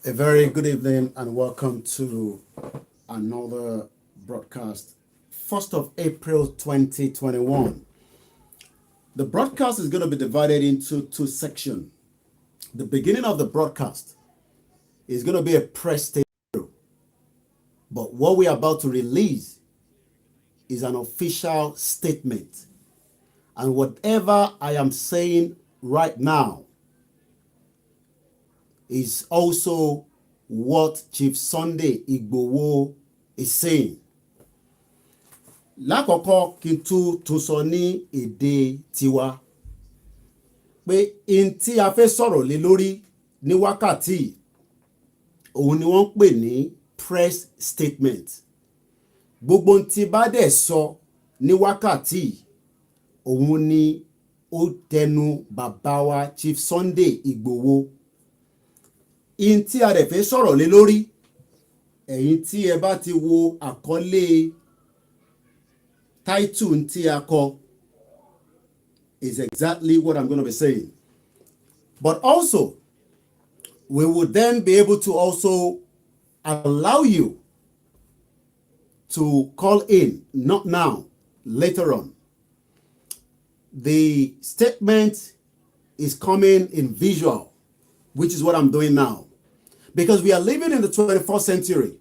A very good evening and welcome to another broadcast, 1st of April 2021. The broadcast is going to be divided into two sections. The beginning of the broadcast is going to be a press statement, but what we are about to release is an official statement. And whatever I am saying right now is also what Chief Sunday Igboho is saying. Lákọ̀ọ́kọ́ kí n tún sọ ní èdè tiwa pé in tí a fẹ́ sọ̀rọ̀ lé lórí ní wákàtí òun ni wọ́n ń pè ní press statement. Gbogbo tí bá dẹ̀ sọ ní wákàtí òun ni ó tẹnu bàbá wa Chief Sunday Igboho. In tí a dẹ̀ fẹ́ sọ̀rọ̀ lé lórí, ẹ̀yin tí ẹ bá ti wo àkọlé title tí a kọ is exactly what I'm going to be saying. But also, we will then be able to also allow you to call in, not now, later on. The statement is coming in visual, which is what I'm doing now. Because we are living in the 21st century.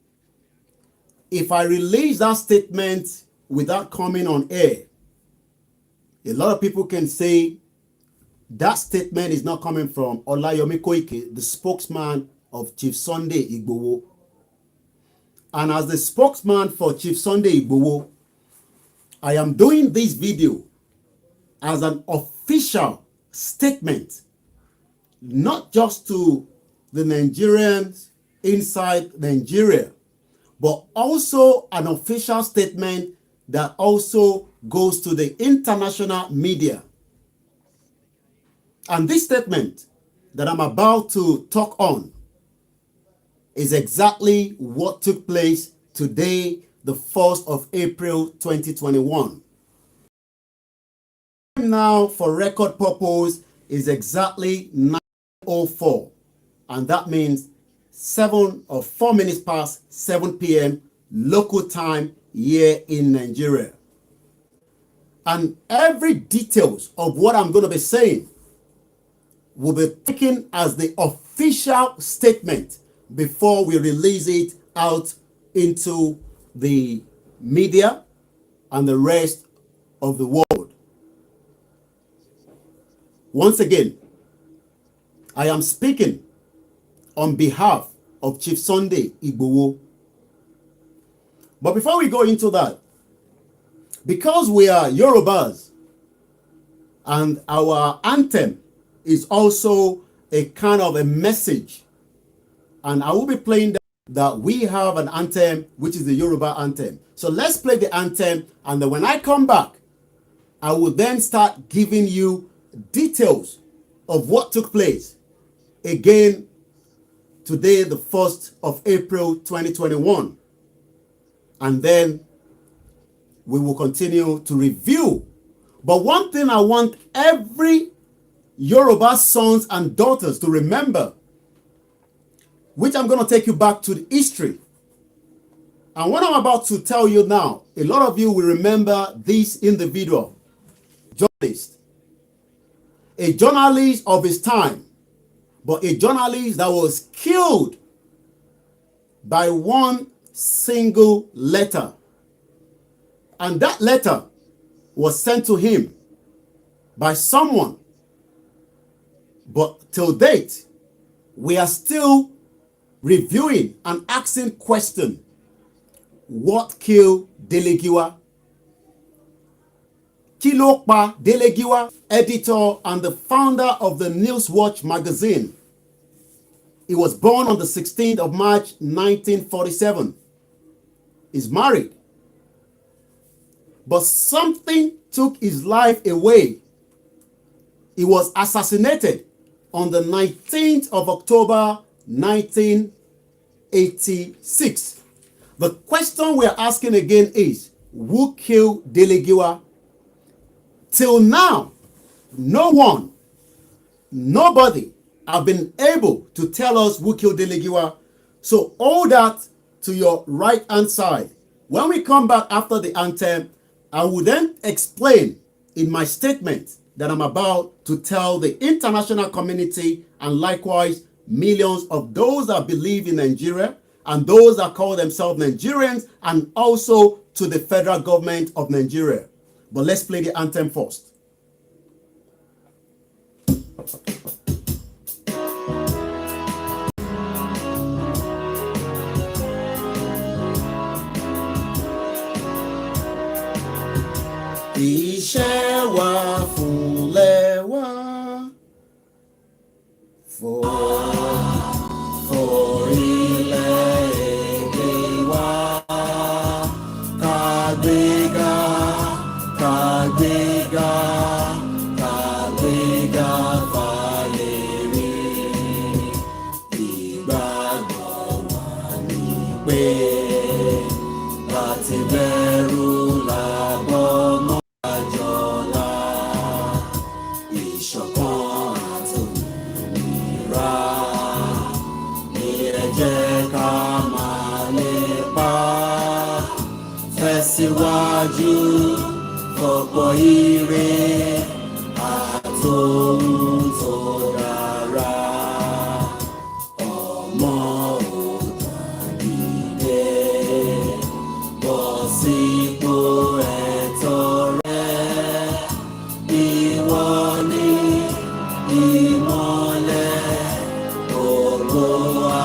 If I release that statement without coming on air, a lot of people can say that statement is not coming from Olayomi Koiki, the spokesman of Chief Sunday Igboho. And as the spokesman for Chief Sunday Igboho, I am doing this video as an official statement, not just to the Nigerians inside Nigeria, but also an official statement that also goes to the international media. And this statement that I'm about to talk on is exactly what took place today, the 1st of April 2021. Now, for record purpose, is exactly 9:04, and that means 4 minutes past 7 p.m. local time here in Nigeria. And every details of what I'm going to be saying will be taken as the official statement before we release it out into the media and the rest of the world. Once again, I am speaking on behalf of Chief Sunday Igboho. But before we go into that, because we are Yorubas and our anthem is also a kind of a message, and I will be playing that we have an anthem which is the Yoruba anthem. So let's play the anthem, and then when I come back, I will then start giving you details of what took place again today, the 1st of April 2021. And then we will continue to review. But one thing I want every Yoruba sons and daughters to remember, which I'm going to take you back to the history. And what I'm about to tell you now, a lot of you will remember this individual, journalist. A journalist of his time, but a journalist that was killed by one single letter. And that letter was sent to him by someone. But till date, we are still reviewing and asking questions. What killed Dele Giwa? Kí ló pa Dele Giwa, editor and the founder of the Newswatch magazine. He was born on the 16th of March 1947. He's married. But something took his life away. He was assassinated on the 19th of October 1986. The question we're asking again is, who killed Dele Giwa? Till now, no one, nobody have been able to tell us who killed Dele Giwa. So all that to your right hand side. When we come back after the anthem, I will then explain in my statement that I'm about to tell the international community and likewise millions of those that believe in Nigeria and those that call themselves Nigerians and also to the federal government of Nigeria. But let's play the anthem first. Iṣẹ́ wa fúnlẹ̀ wa orílẹ̀-èdè wa ká gbéga fáyẹ̀rí. Ìgbàgbọ́ wa ni pé láti bẹ̀rù làbọ̀ mọ́. Síwájú ọ̀pọ̀ ire àtòhun tó dára ọmọ òdàdìdé bọ́ sípò ẹ̀tọ́ rẹ ìwọ ni ìmọ́lẹ̀ ògo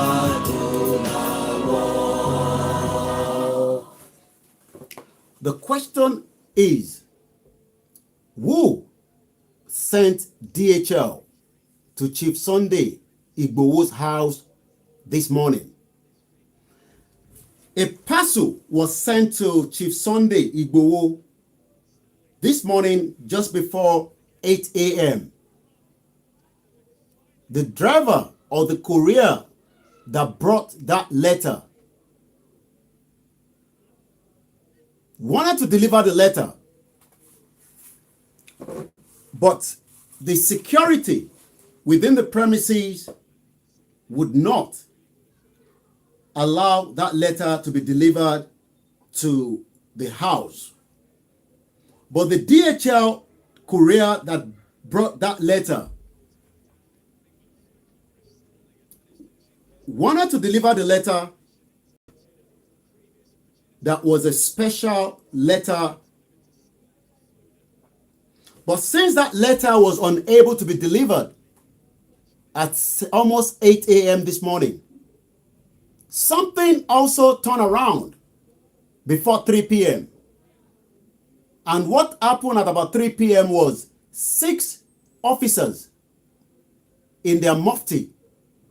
adúláwọ̀. The question is, who sent DHL to Chief Sunday Igboho's house this morning? A parcel was sent to Chief Sunday Igboho this morning just before 8 a.m. The driver or the courier that brought that letter wanted to deliver the letter, but the security within the premises would not allow that letter to be delivered to the house. But the DHL courier that brought that letter wanted to deliver the letter that was a special letter. But since that letter was unable to be delivered at almost 8 a.m. this morning, something also turned around before 3 p.m. And what happened at about 3 p.m. was 6 officers in their mufti,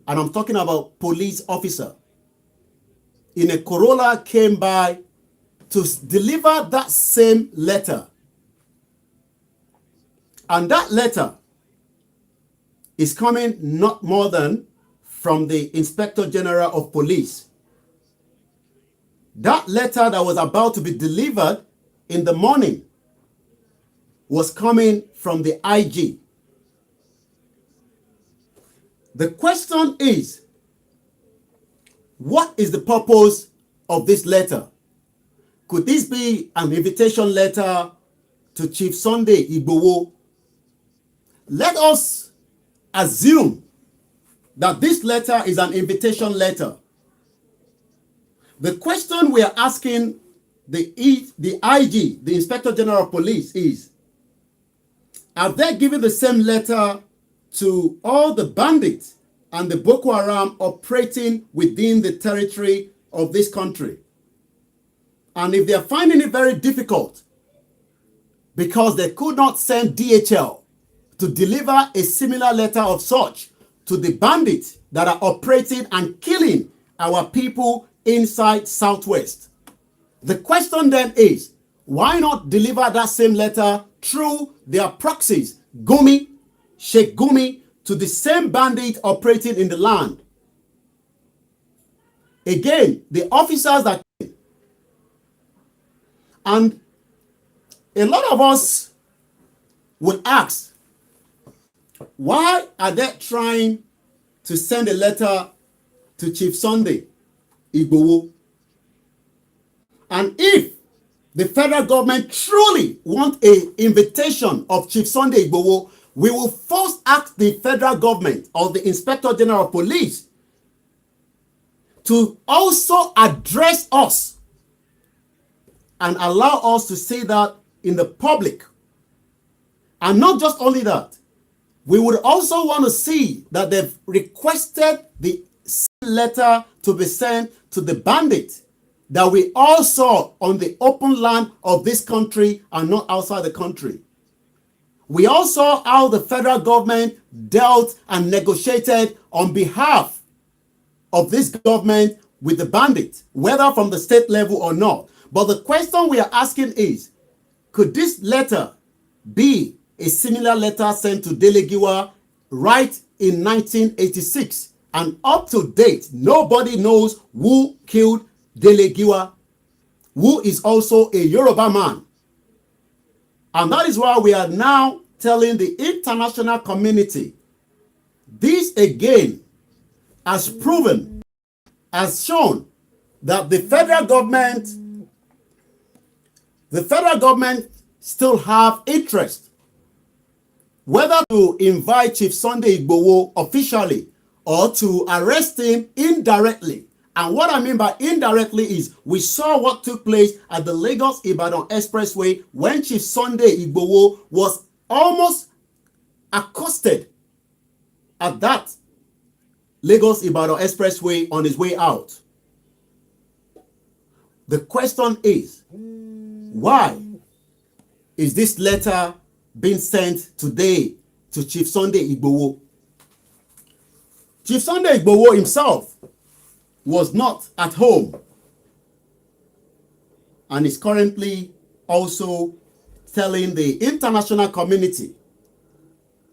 and I'm talking about police officer, in a Corolla came by to deliver that same letter. And that letter is coming not more than from the Inspector General of Police. That letter that was about to be delivered in the morning was coming from the IG. The question is, what is the purpose of this letter? Could this be an invitation letter to Chief Sunday Igboho? Let us assume that this letter is an invitation letter. The question we are asking the IG, the Inspector General of Police, is, have they given the same letter to all the bandits and the Boko Haram operating within the territory of this country? And if they are finding it very difficult because they could not send DHL to deliver a similar letter of such to the bandits that are operating and killing our people inside Southwest, the question then is, why not deliver that same letter through their proxies, Gumi, Sheikh Gumi, to the same bandit operating in the land? Again, the officers that, and a lot of us will ask, why are they trying to send a letter to Chief Sunday Igboho? And if the federal government truly want an invitation of Chief Sunday Igboho, we will first ask the federal government or the Inspector General of Police to also address us and allow us to say that in the public. And not just only that, we would also want to see that they've requested the letter to be sent to the bandit that we all saw on the open land of this country and not outside the country. We all saw how the federal government dealt and negotiated on behalf of this government with the bandit, whether from the state level or not. But the question we are asking is, could this letter be a similar letter sent to Dele Giwa right in 1986? And up to date, nobody knows who killed Dele Giwa, who is also a Yoruba man. And that is why we are now telling the international community, this again has proven, has shown that the federal government still have interest, whether to invite Chief Sunday Igboho officially or to arrest him indirectly. And what I mean by indirectly is, we saw what took place at the Lagos-Ibadan Expressway when Chief Sunday Igboho was almost accosted at that Lagos-Ibadan Expressway on his way out. The question is, why is this letter being sent today to Chief Sunday Igboho? Chief Sunday Igboho himself was not at home and is currently also telling the international community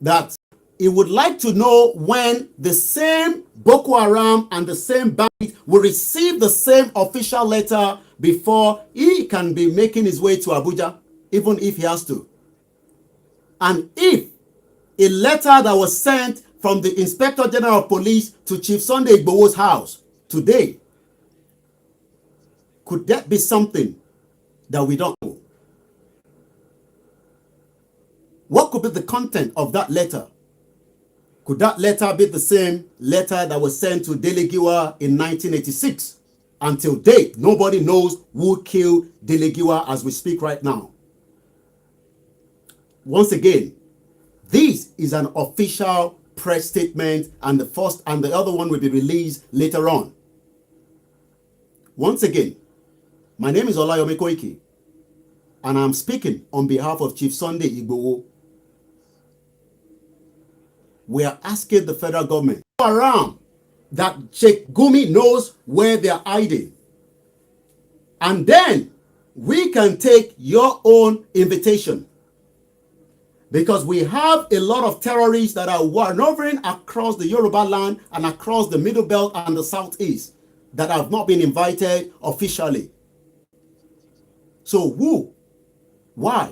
that he would like to know when the same Boko Haram and the same bandits will receive the same official letter before he can be making his way to Abuja, even if he has to. And if a letter that was sent from the Inspector General of Police to Chief Sunday Igboho's house today, could that be something that we don't know? What could be the content of that letter? Could that letter be the same letter that was sent to Dele Giwa in 1986? Until date, nobody knows who killed Dele Giwa as we speak right now. Once again, this is an official press statement, and the first and the other one will be released later on. Once again, my name is Olayomi Koiki, and I'm speaking on behalf of Chief Sunday Igboho. We are asking the federal government around that Sheikh Gumi knows where they are hiding. And then we can take your own invitation. Because we have a lot of terrorists that are maneuvering across the Yoruba land and across the Middle Belt and the Southeast that have not been invited officially. So who? Why?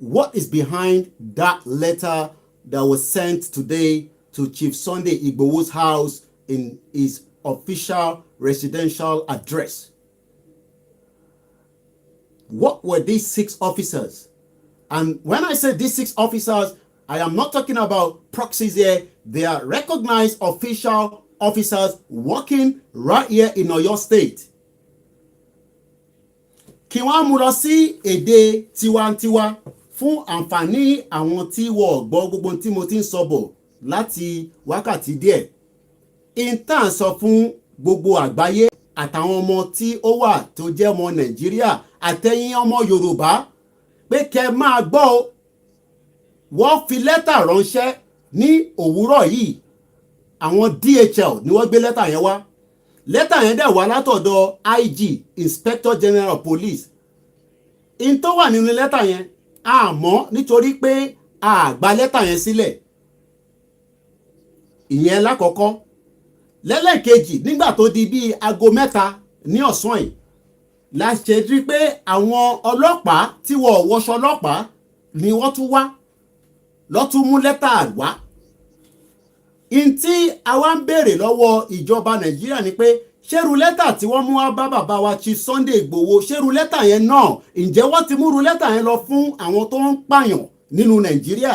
What is behind that letter that was sent today to Chief Sunday Igboho's house in his official residential address? What were these 6 officers? And when I say these 6 officers, I am not talking about proxies here. They are recognized official officers working right here in Oyo State. Kí wọ́n mú lọ sí èdè tiwantiwa fún àǹfààní àwọn tí wọ́n gbọ́ gbogbo tí mo ti ń sọ bọ̀ láti wákàtí díẹ̀. Intan sọ fún gbogbo àgbáyé àtàwọn ọmọ tí ó wà tó jẹ́ ọmọ Nàìjíríà àtẹ̀yin ọmọ Yorùbá pé kẹ́ máa gbọ́ o. Wọ́n fi lẹ́tà ránṣẹ́ ní òwúrọ̀ yìí. Àwọn DHL ni wọ́n gbé lẹ́tà yẹn wá. Lẹ́tà yẹn dẹ̀ wá látọ̀dọ̀ IG, Inspector General of Police. In tó wà nínú lẹ́tà yẹn àmọ́ nítorí pé a gba lẹ́tà yẹn sílẹ̀. Ìyẹn lákọ̀ọ́kọ́. Lẹ́lẹ́kejì nígbà tó di bíi aago 3 ní ọ̀sán yìí la ṣe rí pé àwọn ọlọ́pàá tí wọ́n wọṣọ ọlọ́pàá ni wọ́n tún wá lọ́tún mú lẹ́tà wá. In tí a wá ń béèrè lọ́wọ́ ìjọba Nàìjíríà ni pé ṣérú lẹ́tà tí wọ́n mú wá bá bàbá wa Chief Sunday Igboho, ṣérú lẹ́tà yẹn náà ǹjẹ́ wọ́n ti múrú lẹ́tà yẹn lọ fún àwọn tó ń pààyàn nínú Nàìjíríà?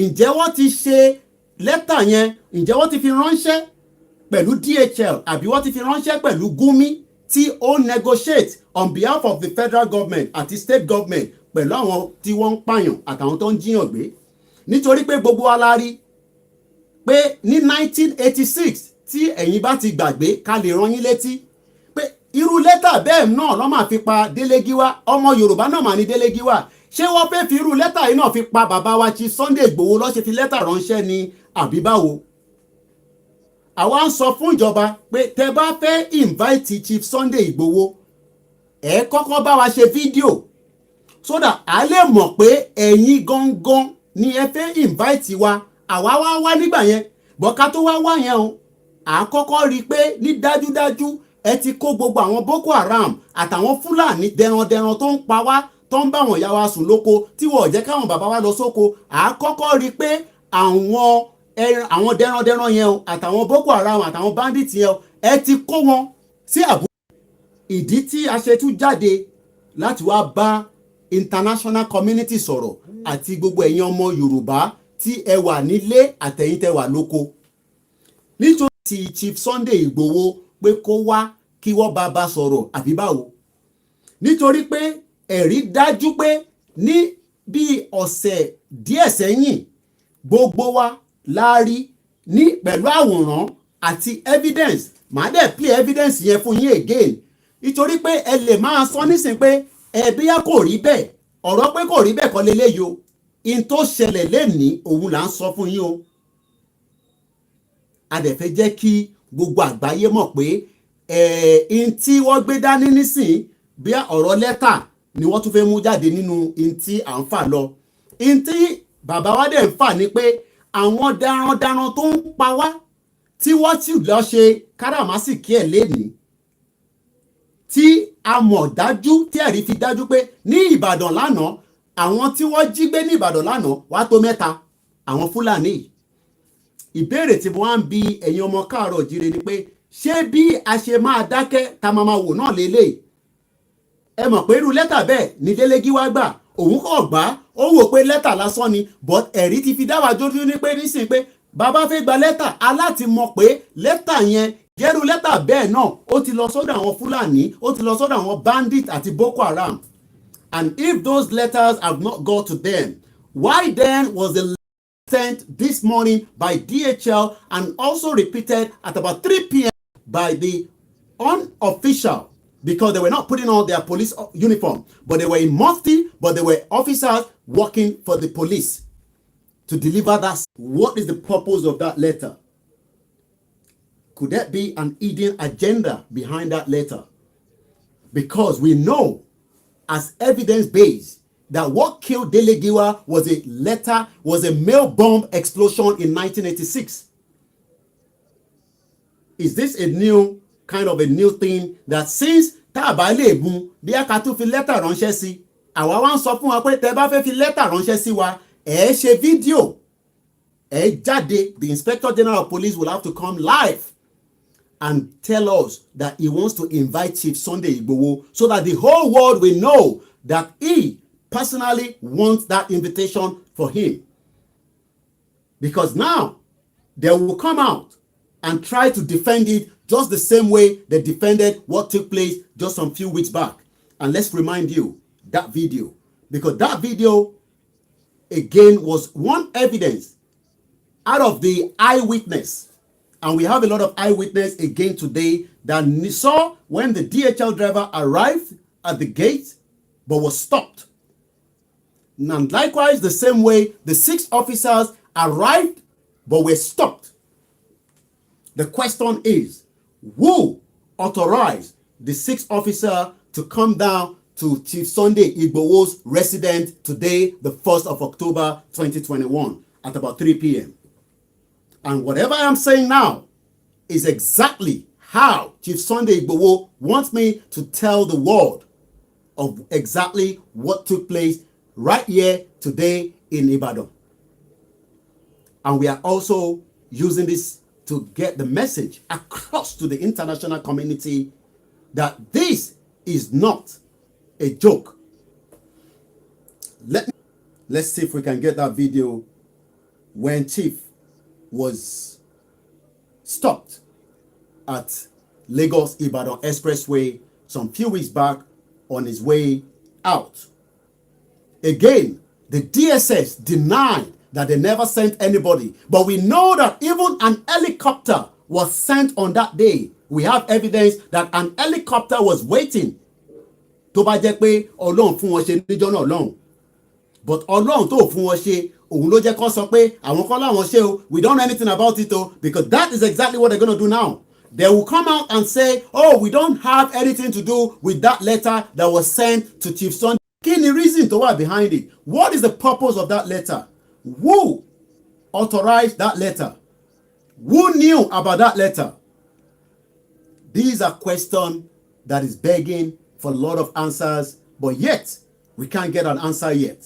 Ǹjẹ́ wọ́n ti ṣe lẹ́tà yẹn, ǹjẹ́ wọ́n ti fi ránṣẹ́ pẹ̀lú DHL àbí wọ́n ti fi ránṣẹ́ pẹ̀lú Gumi tí ó negotiate on behalf of the federal government àti state government pẹ̀lú àwọn tí wọ́n ń pààyàn àtàwọn tó ń jíyàn gbé? Nítorí pé gbogbo wa la rí pé ní 1986 tí ẹ̀yin bá ti gbàgbé ká lè rán yín létí pé irú lẹ́tà bẹ́ẹ̀ náà ló máa fi pa Dele Giwa. Ọmọ Yorùbá náà mà ní Dele Giwa. Ṣé wọ́n fẹ́ fi irú lẹ́tà yìí náà fi pa bàbá wa Chief Sunday Igboho ló ṣe fi lẹ́tà ránṣẹ́ ni àbí báwo? Àwa ń sọ fún ìjọba pé tẹ́ bá fẹ́ invite Chief Sunday Igboho ẹ kọ́kọ́ bá wa ṣe fídíò so that a lè mọ̀ pé ẹ̀yin gangan ni ẹ fẹ́ invite wa. Àwa wá nígbà yẹn bọ́ká tó wá yẹn o à kọ́kọ́ rí i pé ní dájúdájú ẹ ti kó gbogbo àwọn Boko Haram àtàwọn Fúlàní dẹrandẹran tó ń pa wá tó ń bá wọn ìyá wa sùn lóko tí wọ́n jẹ́ káwọn bàbá wa lọ sóko. À kọ́kọ́ rí i pé àwọn dẹrandẹran yẹn o àtàwọn Boko Haram àtàwọn bandits yẹn o ẹ ti kó wọn sí Àbújá. Ìdí tí a ṣe tún jáde láti wá bá international community sọ̀rọ̀ àti gbogbo ẹ̀yin ọmọ Yorùbá tí ẹ wà nílé àtẹ̀yin tẹ́ wà lóko. Nítorí tí Chief Sunday Igboho pé kó wá kí wọ́n bá sọ̀rọ̀ àbí báwo? Nítorí pé ẹ̀rí dájú pé ní bí ọ̀sẹ̀ díẹ̀ sẹ́yìn gbogbo wa la rí ní pẹ̀lú àwòrán àti evidence. Màá dẹ̀ play evidence yẹn fún yín again. Nítorí pé ẹ lè máa sọ nísìn pé ẹbí yá kò rí bẹ́ẹ̀. Ọ̀rọ̀ pé kò rí bẹ́ẹ̀ kọ́ leléyìí o. In tó ṣẹlẹ̀ lénìí òun là ń sọ fún yín o. A dẹ̀ fẹ́ jẹ́ kí gbogbo àgbáyé mọ̀ pé in tí wọ́n gbé dání nísìn bí ọ̀rọ̀ lẹ́tà ni wọ́n tún fẹ́ mú jáde nínú in tí à ń fà lọ. In tí bàbá wa dẹ̀ ń fà ni pé àwọn darandaran tó ń pa wá tí wọ́n ti lọ ṣe káràmásìkí ẹ̀ lénìí tí a mọ̀ dájú tí ẹ̀rí fi dájú pé ní Ìbàdàn lánàá àwọn tí wọ́n jí gbé ní Ìbàdàn lánàá wá tó mẹ́ta àwọn Fúlàní yìí. Ìbéèrè tí wọ́n á ń bi ẹ̀yin ọmọ káàárọ̀ jíire ni pé ṣé bí a ṣe máa dákẹ́ ta máa wò náà lélẹ̀? Ẹ mọ̀ pé irú lẹ́tà bẹ́ẹ̀ ni Délégi wá gbà, òun kò gbà, ó wò pé lẹ́tà lásán ni, but ẹ̀rí ti fi dá wa dúró ní pé nísìnyí pé bàbá fẹ́ gba lẹ́tà aláti mọ̀ pé lẹ́tà yẹn jẹ́rú lẹ́tà bẹ́ẹ̀ náà ó ti lọ sọ́dọ̀ àwọn Fúlàní, ó ti lọ sọ́dọ̀ àwọn bandit àti Boko Haram. And if those letters have not got to them, why then was the letter sent this morning by DHL and also repeated at about 3 p.m. by the unofficial, because they were not putting on their police uniform, but they were in mufti, but they were officers working for the police to deliver that. What is the purpose of that letter? Could there be an hidden agenda behind that letter? Because we know as evidence-based that what killed Dele Giwa was a letter, was a mail bomb explosion in 1986. Is this a new kind of a new thing that since tá a bá lè mú bí a ká tún fi lẹ́tà ránṣẹ́ sí, àwa wá ń sọ fún wa pé tẹ́ bá fẹ́ fi lẹ́tà ránṣẹ́ sí wa ẹ ṣe fídíò ẹ jáde, the Inspector General of Police will have to come live and tell us that he wants to invite Chief Sunday Igboho so that the whole world will know that he personally wants that invitation for him. Because now they will come out and try to defend it just the same way they defended what took place just some few weeks back. And let's remind you that video, because that video again was one evidence out of the eyewitness. And we have a lot of eyewitness again today that saw when the DHL driver arrived at the gate but was stopped. And likewise, the same way the 6 officers arrived but were stopped. The question is, who authorized the 6th officer to come down to Chief Sunday Igboho's residence today, the 1st of October 2021 at about 3 p.m.? And whatever I'm saying now is exactly how Chief Sunday Igboho wants me to tell the world of exactly what took place right here today in Ibadan. And we are also using this to get the message across to the international community that this is not a joke. Let's see if we can get that video when Chief was stopped at Lagos Ibadan Expressway some few weeks back on his way out. Again, the DSS denied that they never sent anybody, but we know that even an helicopter was sent on that day. We have evidence that an helicopter was waiting. Tó bá jẹ́ pé Ọlọ́run fún wọn ṣe níjọ́ náà lọ́hùn, but Ọlọ́run tó fún wọn ṣe òun ló jẹ́ kó sọ pé àwọn kọ́ láwọn ṣe o, we don't know anything about it o, because that is exactly what they're going to do now. They will come out and say, oh, we don't have anything to do with that letter that was sent to Chief Sunday. Kí ni reason tó wà behind it? What is the purpose of that letter? Who authorized that letter? Who knew about that letter? These are questions that is begging for a lot of answers, but yet we can't get an answer yet.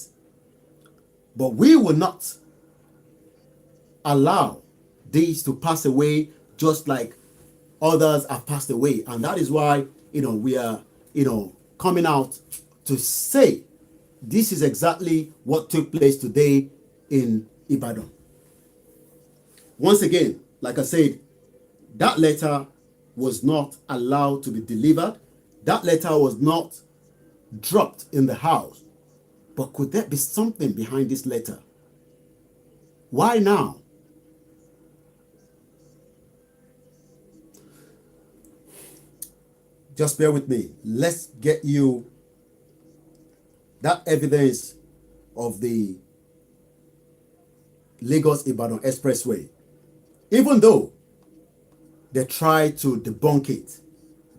But we will not allow these to pass away just like others have passed away. And that is why, we are, coming out to say this is exactly what took place today in Ibadan. Once again, like I said, that letter was not allowed to be delivered. That letter was not dropped in the house. But could there be something behind this letter? Why now? Just bear with me. Let's get you that evidence of the Lagos-Ibadan Expressway. Even though they try to debunk it,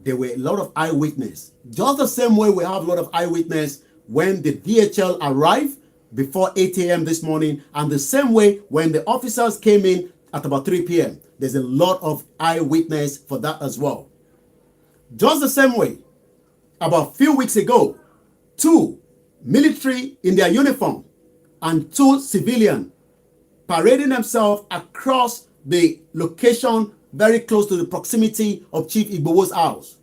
there were a lot of eyewitness. Just the same way we have a lot of eyewitness when the DHL arrived before 8 a.m. this morning, and the same way when the officers came in at about 3 p.m. There's a lot of eyewitness for that as well. Just the same way, about a few weeks ago, 2 military in their uniform and 2 civilian parading themselves across the location very close to the proximity of Chief Igbowo's house.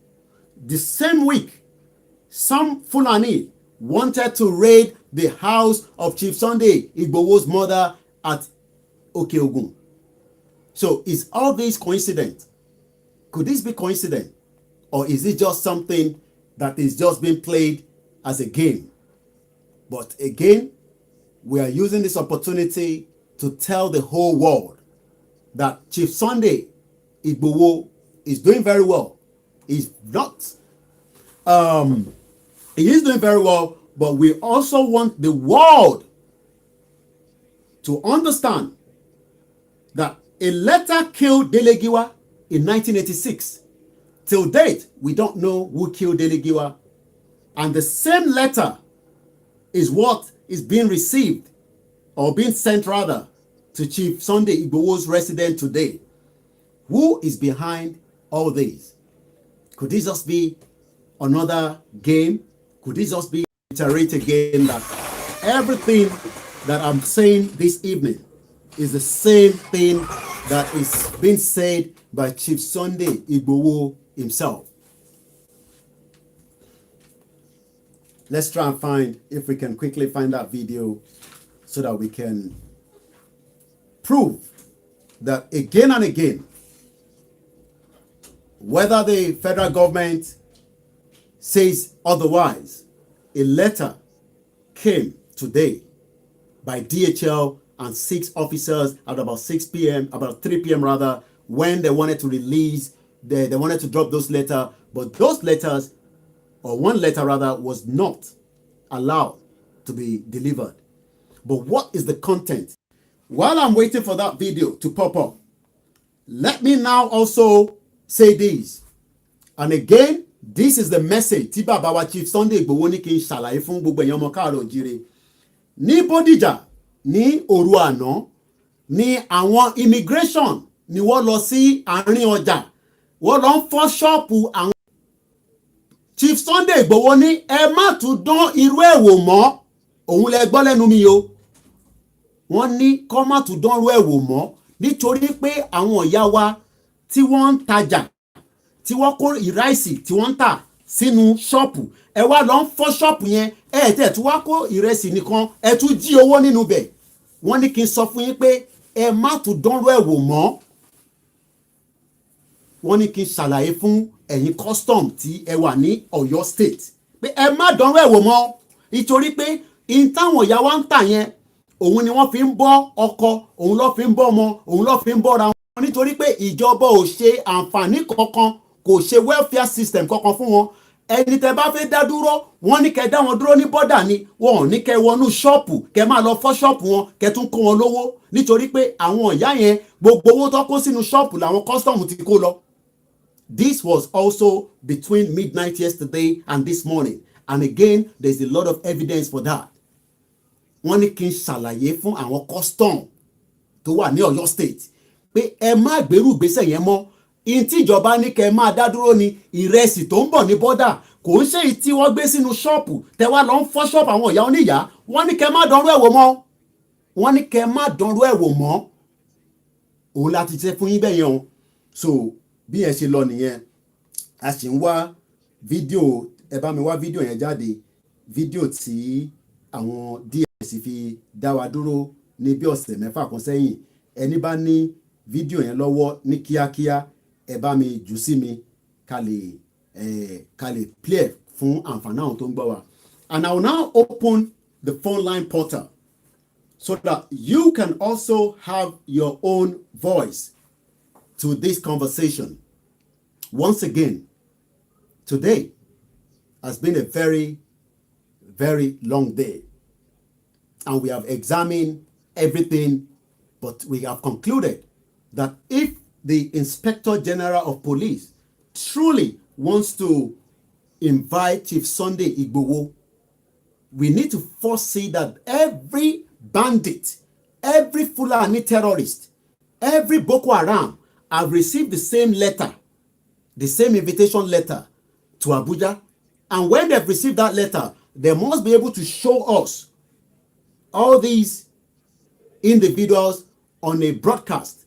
The same week, some Fulani wanted to raid the house of Chief Sunday Igbowo's mother at Okeogun. So is all this coincident? Could this be coincident? Or is it just something that is just being played as a game? But again, we are using this opportunity to tell the whole world that Chief Sunday Igbowo is doing very well. He's not, he is doing very well, but we also want the world to understand that a letter killed Delegiwa in 1986. Till date, we don't know who killed Delegiwa. And the same letter is what is being received, or being sent rather, to Chief Sunday Igbowo's residence today. Who is behind all this? Could this just be another game? Could this just be iterate again that everything that I'm saying this evening is the same thing that is being said by Chief Sunday Igbowo himself? Let's try and find, if we can quickly find that video so that we can prove that again and again, whether the federal government says otherwise, a letter came today by DHL and 6 officers at about 6 p.m., about 3 p.m. rather, when they wanted to release, they wanted to drop those letters, but those letters, or one letter rather, was not allowed to be delivered. But what is the content? While I'm waiting for that video to pop up, let me now also say this. And again, this is the message tí bàbá wa Chief Sunday Igbowo ní kí n ṣàlàyé fún gbogbo èèyàn ọmọ káàárọ̀ oòjíire. Ní Bódìjà ní òru àná ní àwọn immigration ni wọ́n lọ sí àárín ọjà, wọ́n lọ ń fọ́ ṣọ́ọ̀pù àwọn. Chief Sunday Igbowo ní ẹ má tún dán irú ẹ̀ wò mọ́, òun lẹ gbọ́ lẹ́nu mi o. Wọ́n ní kó má tún dán irú ẹ̀ wò mọ́ nítorí pé àwọn ìyá wa tí wọ́n ń tajà, tí wọ́n kó ìráìsì tí wọ́n ń tà sínú ṣọ́ọ̀pù, ẹ wá lọ ń fọ́ ṣọ́ọ̀pù yẹn, ẹ tẹ̀ tún wá kó ìrẹsì nìkan, ẹ tún jí owó nínú bẹ̀. Wọ́n ní kí n sọ fún yín pé ẹ má tún dánrú ẹ̀ wò mọ́. Wọ́n ní kí n ṣàlàyé fún ẹ̀yin custom tí ẹ wà ní Ọ̀yọ́ state pé ẹ má dánrú ẹ̀ wò mọ́, nítorí pé in táwọn ìyá wa ń tà yẹn, òun ni wọ́n fi ń bọ́ ọkọ, òun ló fi ń bọ́ ọmọ, òun ló fi ń bọ́ra wọn, nítorí pé ìjọba ò ṣe àǹfààní kankan, kò ṣe welfare system kankan fún wọn. Ẹni tẹ́ bá fẹ́ dá dúró, wọ́n ní kẹ́ dá wọn dúró ní bọ́dà ni, wọn ò ní kẹ́ wọnú ṣọ́ọ̀pù kẹ́ máa lọ fọ́ ṣọ́ọ̀pù wọn kẹ́ tún kó wọn lówó, nítorí pé àwọn ìyá yẹn gbogbo owó tó kó sínú ṣọ́ọ̀pù làwọn custom ti kó lọ. This was also between midnight yesterday and this morning, and again there's a lot of evidence for that. Wọ́n ní kí n ṣàlàyé fún àwọn custom tó wà ní Ọ̀yọ́ state pé ẹ má gbèrú ìgbésẹ̀ yẹn mọ́. In tí ìjọba ní kẹ́ máa dá dúró ni ìrẹsì tó ń bọ̀ ní bọ́dà, kò ń ṣe èyí tí wọ́n gbé sínú ṣọ́ọ̀pù tẹ́ wá lọ ń fọ́ ṣọ́ọ̀pù àwọn ìyá oníyàá. Wọ́n ní kẹ́ má dánrú ẹ̀ wò mọ́. Wọ́n ní kẹ́ má dánrú ẹ̀ wò mọ́. Òun láti ṣe fún yín bẹ́ẹ̀ yẹn o. So bí ẹ ṣe lọ nìyẹn, a sì ń wá fídíò, ẹ bá mi wá fídíò yẹn jáde, fídíò tí àwọn DS fi dá wa dúró ní bí ọ̀sẹ̀ mẹ́fà kan sẹ́yìn. Ẹni bá ní fídíò yẹn lọ́wọ́ ní kíákíá, ẹ bá mi jù sí mi ká lè play fún àǹfààní àwọn tó ń gbọ́ wa. And I will now open the phone line portal so that you can also have your own voice to this conversation. Once again, today has been a very, very long day, and we have examined everything, but we have concluded that if the Inspector General of Police truly wants to invite Chief Sunday Igboho, we need to foresee that every bandit, every Fulani terrorist, every Boko Haram have received the same letter, the same invitation letter to Abuja. And when they've received that letter, they must be able to show us all these individuals on a broadcast.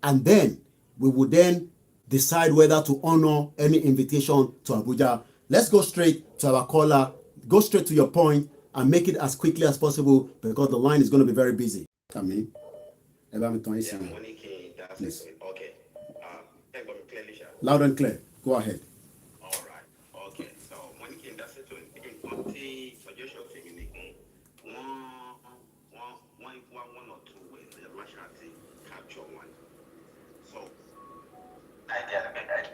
And then we would then decide whether to honor any invitation to Abuja. Let's go straight to our caller. Go straight to your point and make it as quickly as possible because the line is going to be very busy. Please. Loud and clear. Go ahead. All right. Okay. So when you that's it, suggestion one or two ways the Russian capture one. So I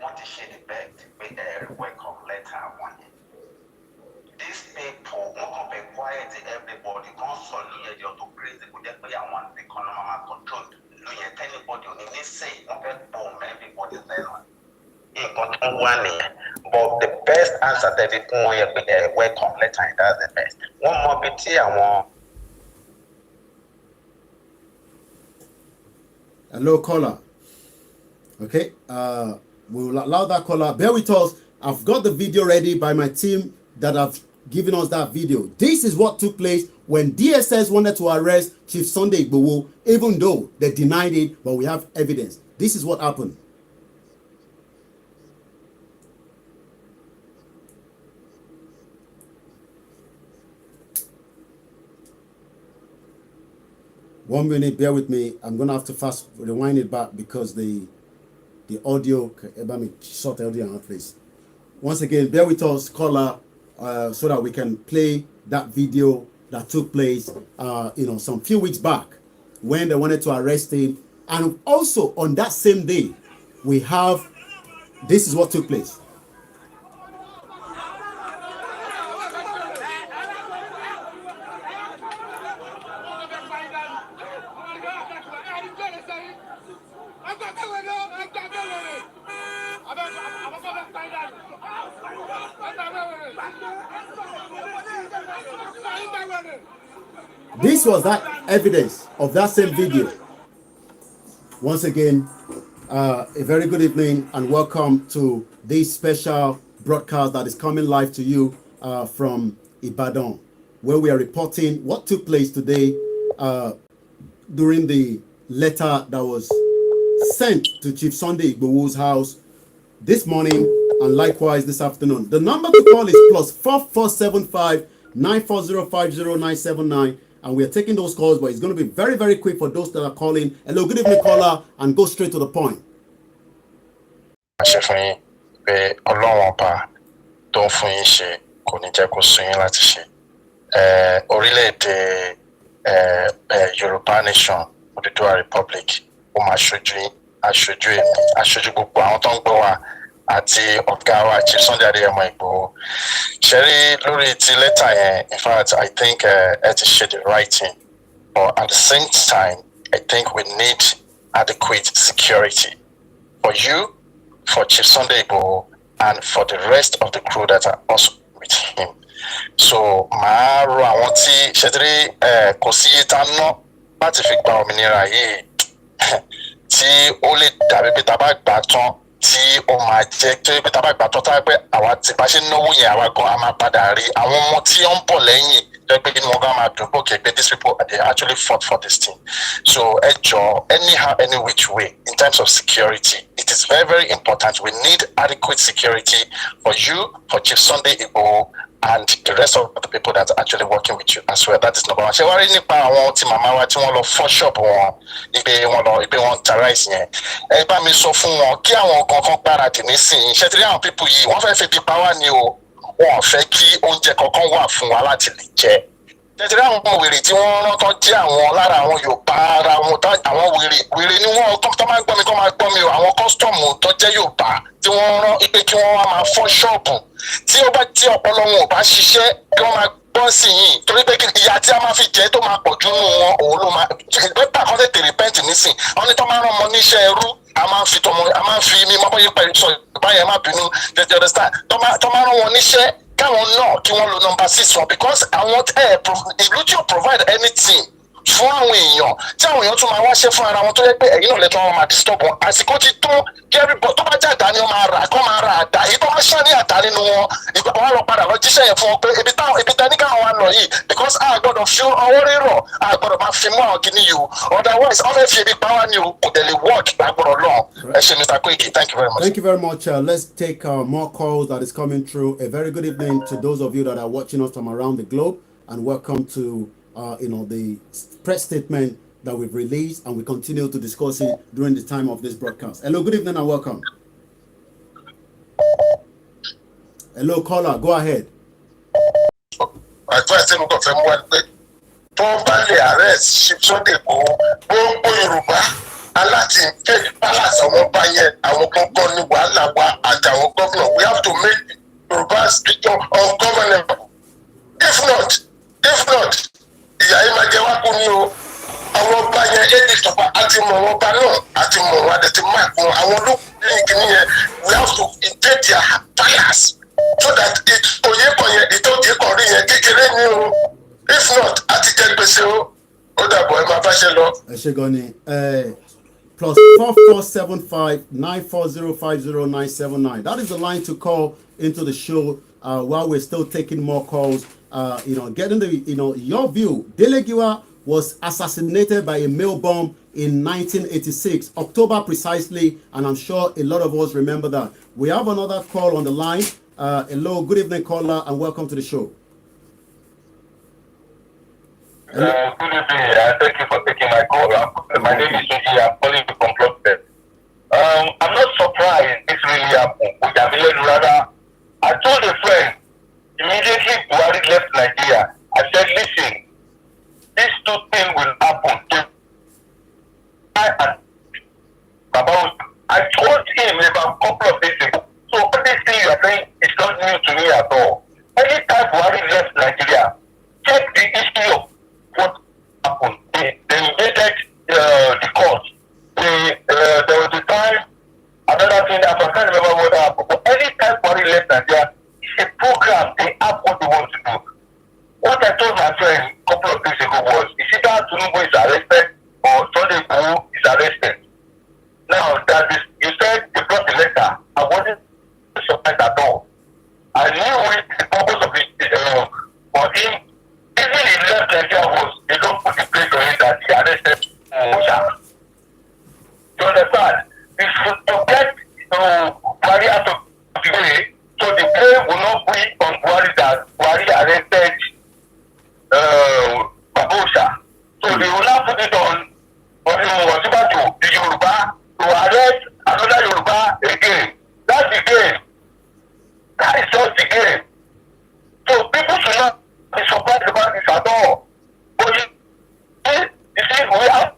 want to share the back with the welcome letter one. These people won't be quiet. Everybody constantly to praise the good one economic control. No, yet anybody on this say won't be bomb everybody's there. But the best answer that it won't be a welcome letter. That's the best. One more bit here. Hello, caller. Okay, we will allow that caller. Bear with us. I've got the video ready by my team that have given us that video. This is what took place when DSS wanted to arrest Chief Sunday Igboho, even though they denied it, but we have evidence. This is what happened. One minute, bear with me. I'm gonna have to fast rewind it back because the audio. Let me sort the audio out, please. Once again, bear with us, caller, so that we can play that video that took place, some few weeks back when they wanted to arrest him, and also on that same day, we have. This is what took place. This was that evidence of that same video. Once again, a very good evening and welcome to this special broadcast that is coming live to you from Ibadan, where we are reporting what took place today during the letter that was sent to Chief Sunday Igboho's house this morning and likewise this afternoon. The number to call is +4475 94050 and we are taking those calls, but it's going to be very, very quick for those that are calling. Hello, good evening, caller, and go straight to the point. Yoruba Nation, Oduduwa Republic, aṣojú gbogbo àwọn tó ń gbọ́ wa àti ọ̀gá wa Chief Sunday Adeyemo Igboho. Ṣẹ́rí lórí ti lẹ́tà yẹn, in fact, I think ẹ ti ṣe the right thing. But at the same time, I think we need adequate security for you, for Chief Sunday Igboho, and for the rest of the crew that are also with him. So, màá rọ àwọn tí ṣẹ́tìrí kò sí iye tá ná láti fi gba òmìnira yìí tí ó lè dàbí pé tá bá gbà tán tí ó máa jẹ́ tó pé tá bá gbà tán tá pé àwa tí bá ṣe náwó yẹn àwa gan a máa padà rí àwọn ọmọ tí ó ń bọ̀ lẹ́yìn jẹ́ pé inú wọn gan máa dùn okay pé these people they actually fought for this thing. So ẹ jọ̀ọ́ anyhow any which way in terms of security it is very, very important. We need adequate security for you, for Chief Sunday Igboho, and the rest of the people that are actually working with you as well. That is number one. Ṣé wàá rí nípa àwọn tí màmá wa tí wọ́n lọ fọ́ ṣọ́ọ̀bù wọn ibi wọn ta rice yẹn. Ẹ bá mi sọ fún wọn kí àwọn kankan gbáradì nísìnyí. Ṣé ti rí àwọn people yìí wọ́n fẹ́ fi tipa wá ni o. Wọ́n fẹ́ kí oúnjẹ kankan wà fún wa láti lè jẹ. Ṣé ti rí àwọn wèrè tí wọ́n rán tán jẹ́ àwọn lára àwọn Yorùbá ara wọn àwọn wèrè ni wọ́n tó máa ń gbọ́ mi kó máa gbọ́ mi o. Àwọn kọ́sítọ́ọ̀mù tó jẹ́ Yorùbá tí wọ́n rán ipe kí wọ́n wá máa fọ́ ṣọ́ọ̀bù. Tí ó bá tí ọpọlọ wọn ò bá ṣiṣẹ́ kí wọ́n máa gbọ́ sí yìí torí pé ìyà tí a máa fi jẹ tó máa pọ̀ jù nù wọn òun ló máa bẹ́tà kan tètè repent nísìn wọ́n ní tó máa rán ọmọ níṣẹ́ ẹrú a máa ń fi tọmọ a máa ń fi mi máa bọ́yé pẹ̀lú sọ báyẹn má bínú tètè understand tó máa rán wọn níṣẹ́ káwọn náà kí wọ́n lo number 6 wọn because àwọn ìlú tí ò provide anything fún àwọn èèyàn tí àwọn èèyàn tún máa wáṣẹ́ fún ara wọn tó yẹ pé ẹ̀yin náà lẹ́tọ́ wọn máa disturb wọn àsìkò ti tó kí everybody tó bá jẹ́ àdá ni wọ́n máa rà kọ́ máa ra àdá èyí tó bá ṣá ní àdá nínú wọn ìgbà wọn lọ padà lọ jíṣẹ́ yẹn fún wọn pé ibi tá ní káwọn wá lọ yìí because a gbọ́dọ̀ fi ọwọ́ rírọ̀ a gbọ́dọ̀ máa fi mú àwọn kìíní yìí o otherwise wọ́n fẹ́ fi ebi pa wá ní o kò dẹ̀ lè work lágbọ́dọ̀ lọ ẹ ṣe Mr. Koiki thank you very much. Thank you very much. Let's take more calls that is coming through. A very good evening to those of you that are watching us from around the globe, and welcome to the press statement that we've released, and we continue to discuss it during the time of this broadcast. Hello, good evening and welcome. Hello, caller, go ahead. aláti take balance àwọn bá yẹn àwọn gbọ́ngàn ní wàhálà wa àtàwọn gómìnà we have to make Yorùbá speaking ungovernable if not ìyá yìí máa jẹ wá kú ní o àwọn bá yẹn éèdì tọpa àti mọ wọn bá náà àti mọ wọn àti máa kún àwọn olókùnrin kìíní yẹn we have to invade their palace so that òye kan yẹn ìtọ́jú kan rí yẹn kékeré ní o if not àti jẹ gbèsè o ó dàbọ̀ ẹ máa bá ṣe lọ. ẹ ṣe gan ni +4475 94050 that is the line to call into the show while we're still taking more calls. Getting the your view. Dele Giwa was assassinated by a mail bomb in 1986, October precisely, and I'm sure a lot of us remember that. We have another call on the line. Hello, good evening, caller, and welcome to the show. Good evening. Thank you for taking my call. My name is Suji. I'm calling to conclude. I'm not surprised this really happened. I told a friend immediately Buhari left Nigeria. I said, listen, these two things will happen to I told him about a couple of days ago. So all these things you are saying is not new to me at all. Anytime Buhari left Nigeria, check the history of what happened. They invaded the court. There was a time, another thing that I can't remember what happened. But anytime Buhari left Nigeria, it's a program. They have what they want to do. What I told my friend a couple of days ago was, it's either Tinubu is arrested or Sunday Igboho is arrested. Now, you said you brought the letter. I wasn't surprised at all. I knew the purpose of it for him. Even he left Nigeria was, they don't put the place on it that he arrested Osha. You understand? If you get Buhari out of the way, so the blame will not be on Buhari that Buhari arrested Babosha. So they will not put it on the Yoruba to arrest another Yoruba again. That's the game. That is just the game. So people should not be surprised about this at all. But you see, we have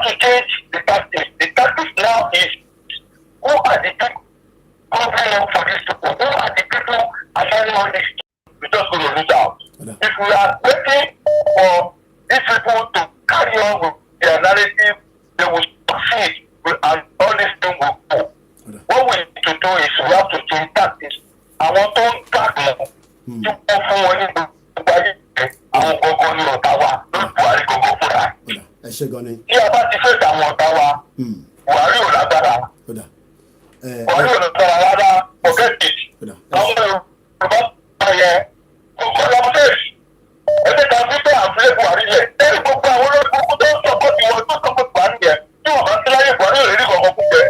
to change the tactics. The tactics now is who are the people covering up for these people? Who are the people assigning all this? We're just going to lose out. If we are waiting for these people to carry on with their narrative, they will succeed and all this thing will go. What we need to do is we have to change tactics. I want to back more. To go forward in àwọn kọ̀ọ̀kan ní ọ̀tá wa ló Buhari kọ̀ọ̀kan fúnra. Ẹ ṣé gan ni. Tí a bá ti fẹ́ àwọn ọ̀tá wa, Buhari ò lágbára. Buhari ò lágbára rárá, forget it. Àwọn Yorùbá yẹn kọ̀ọ̀kan lọ́mọdé. Ẹgbẹ́ kan fi bẹ́ẹ̀ àfilẹ́ Buhari yẹn. Ẹ̀rí gbogbo àwọn olóògùn tó ń sọ̀kọ́ ti wọ́n tó sọ̀kọ́ Buhari yẹn. Tí wọ́n bá ti láyé Buhari ò lè rí kọ̀ọ̀kan fún bẹ́ẹ̀.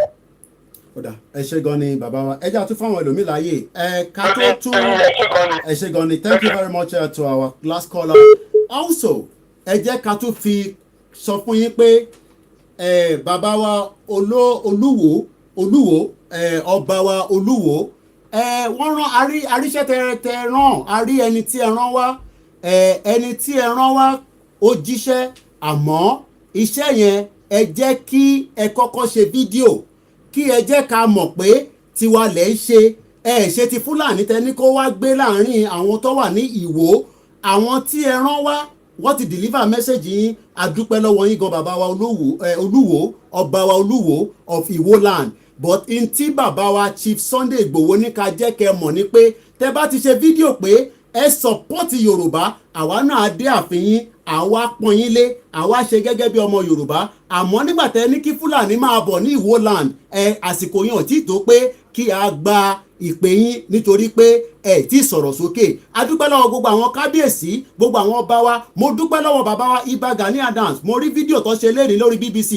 Ẹ ṣé gan ni bàbá wa ẹ jẹ́ àtúntò fáwọn ẹlòmíì láàyè ká tó tún ẹ ṣé gan ni thank you very much to our last caller. Also ẹ jẹ́ ká tún fi sọ fún yín pé bàbá wa olúwo ọba wa olúwo wọ́n rán àríṣẹ́ tẹ rán àrí ẹni tí ẹ rán wá ẹni tí ẹ rán wá ó jíṣẹ́ àmọ́ iṣẹ́ yẹn ẹ jẹ́ kí ẹ kọ́kọ́ ṣe fídíò kí ẹ jẹ́ ká mọ̀ pé tiwa lẹ̀ ń ṣe ti Fúlàní tẹni kó wá gbé láàrin àwọn tó wà ní Ìwó àwọn tí ẹ rán wá wọ́n ti deliver message yín adúpẹ́ lọ́wọ́ yín gan bàbá wa olúwo ọba wa olúwo of Iwo land but in tí bàbá wa Chief Sunday Igboho ní ká jẹ́ kẹ́ mọ̀ ni pé tẹ́ bá ti ṣe fídíò pé ẹ support Yorùbá àwa náà dé ààfin yín àwa pọ́n yín lé àwa ṣe gẹ́gẹ́ bí ọmọ Yorùbá àmọ́ nígbà tẹ́ ní kí Fúlàní máa bọ̀ ní Iwo land àsìkò yẹn ò tí tó pé kí a gba ìpè yín nítorí pé ẹ tí sọ̀rọ̀ sókè a dúpẹ́ lọ́wọ́ gbogbo àwọn kábíyèsí gbogbo àwọn ọba wa mo dúpẹ́ lọ́wọ́ bàbá wa Ìbà Gani Adams mo rí fídíò tó ṣe léèrè lórí BBC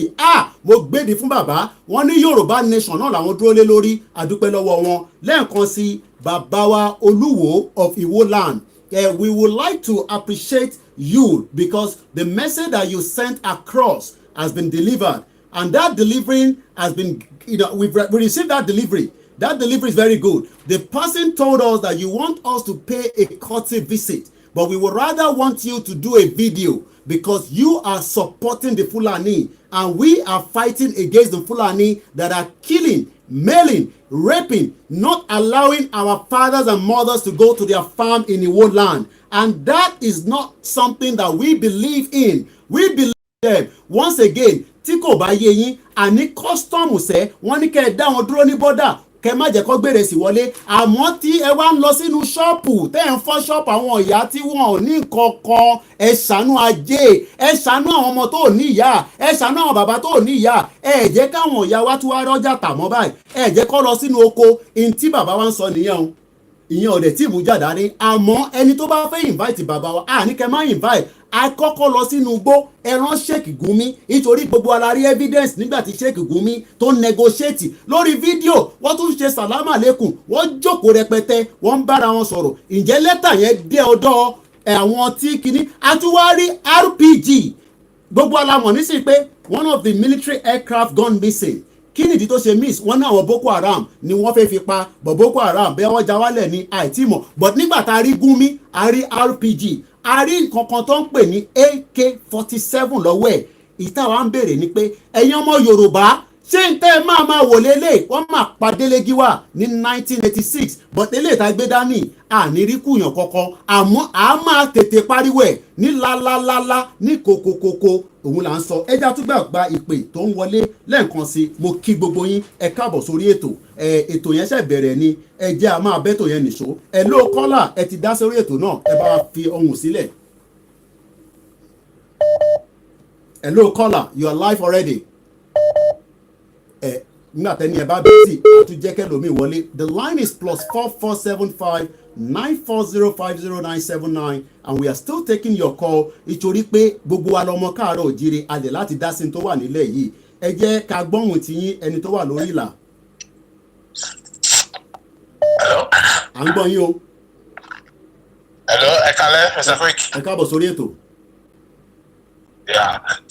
mo gbèdì fún bàbá wọn ní Yorùbá nation náà làwọn dúró lé lórí a dúpẹ́ lọ́wọ́ wọn lẹ́ẹ̀kan sí bàbá wa Olúwo of Iwo land we would like to appreciate you because the message that you sent across has been delivered and that delivery has been we received that delivery. That delivery is very good. The person told us that you want us to pay a courtesy visit, but we would rather want you to do a video because you are supporting the Fulani and we are fighting against the Fulani that are killing, mailing, raping, not allowing our fathers and mothers to go to their farm in Iwo land. And that is not something that we believe in. We believe them. Once again, tí kò bá yé yín àní kọ́sítọ́ọ̀mù sẹ́ wọ́n ní kẹ́ ẹ dá wọn dúró ní bọ́dà kẹ́ má jẹ́ kó gbèrè sí wọlé àmọ́ tí ẹ wá ń lọ sínú ṣọ́ọ̀pù tẹ́ ẹ̀ ń fọ́ ṣọ́ọ̀pù àwọn ìyá tí wọ́n ò ní kankan ẹ ṣàánú ajé ẹ ṣàánú àwọn ọmọ tó ò ní ìyá ẹ ṣàánú àwọn bàbá tó ò ní ìyá ẹ jẹ́ káwọn ìyá wa tún wá rọ́jà tà mọ́ báyìí ẹ jẹ́ kó lọ sínú oko ìntí bàbá wa ń sọ nìyẹn o ìyẹn ọ̀dẹ̀ tí ìmújà dání àmọ́ ẹni tó bá fẹ́ invite bàbá wa ní kẹ́ má invite akọ́kọ́ lọ sínú igbó ẹran Sheikh Gumi nítorí gbogbo alárí evidence nígbà tí Sheikh Gumi tó negotiate lórí fídíò wọ́n tún ṣe sàlámà lẹ́kùn wọ́n jókòó rẹpẹtẹ wọ́n ń bára wọn sọ̀rọ̀ ǹjẹ́ lẹ́tà yẹn dé ọ̀dọ̀ àwọn tí kìíní àtúwárí RPG gbogbo alamọ̀ nísìnyí pé one of the military aircraft gone missing kí nìdí tó ṣe miss wọn náà àwọn Boko Haram ni wọ́n fẹ́ fi pa but Boko Haram bẹ́ẹ̀ wọ́n já wálẹ̀ ní àìtímọ̀ but nígbà tá a rí Gumi a rí RPG a rí nǹkan kan tó ń pè ní AK-47 lọ́wọ́ ẹ̀ ìta wa ń béèrè ni pé ẹ̀yin ọmọ Yorùbá ṣé ń tẹ́ ẹ máa wò lélẹ̀ wọ́n máa pa Délégi wá ní 1986 but eléyìí tá a gbé dání àníríkùyàn kankan àmọ́ a máa tètè pariwo ẹ̀ ní lálálálá ní kòkòkòkò òun là ń sọ ẹja tún gba ìpè tó ń wọlé lẹ́ẹ̀kan sí mo kí gbogbo yín ẹ káàbọ̀ sórí ètò yẹn ṣẹ̀ bẹ̀rẹ̀ ni ẹ jẹ́ a máa bẹ́tò yẹn nìṣó ẹ ló kọ́là ẹ ti dá sórí ètò náà ẹ bá fi ohùn sílẹ̀ ẹ ló kọ́là you are live already nígbà tẹ́ni ẹ bá bẹ́sì àtúnjẹ́kẹ́ lómi wọlé the line is +4475 940500979 and we are still taking your call ìtorí pé gbogbo wa lọmọ káàárọ̀ òjíire alẹ̀ láti dá sí tó wà nílẹ̀ yìí ẹ jẹ́ ká gbọ́hùn tí yín ẹni tó wà lórí ìlà. Hello. à ń gbọ́ yín o. Hello, ẹ kálẹ́ Mr. Quick. ẹ káàbọ̀ sórí ètò.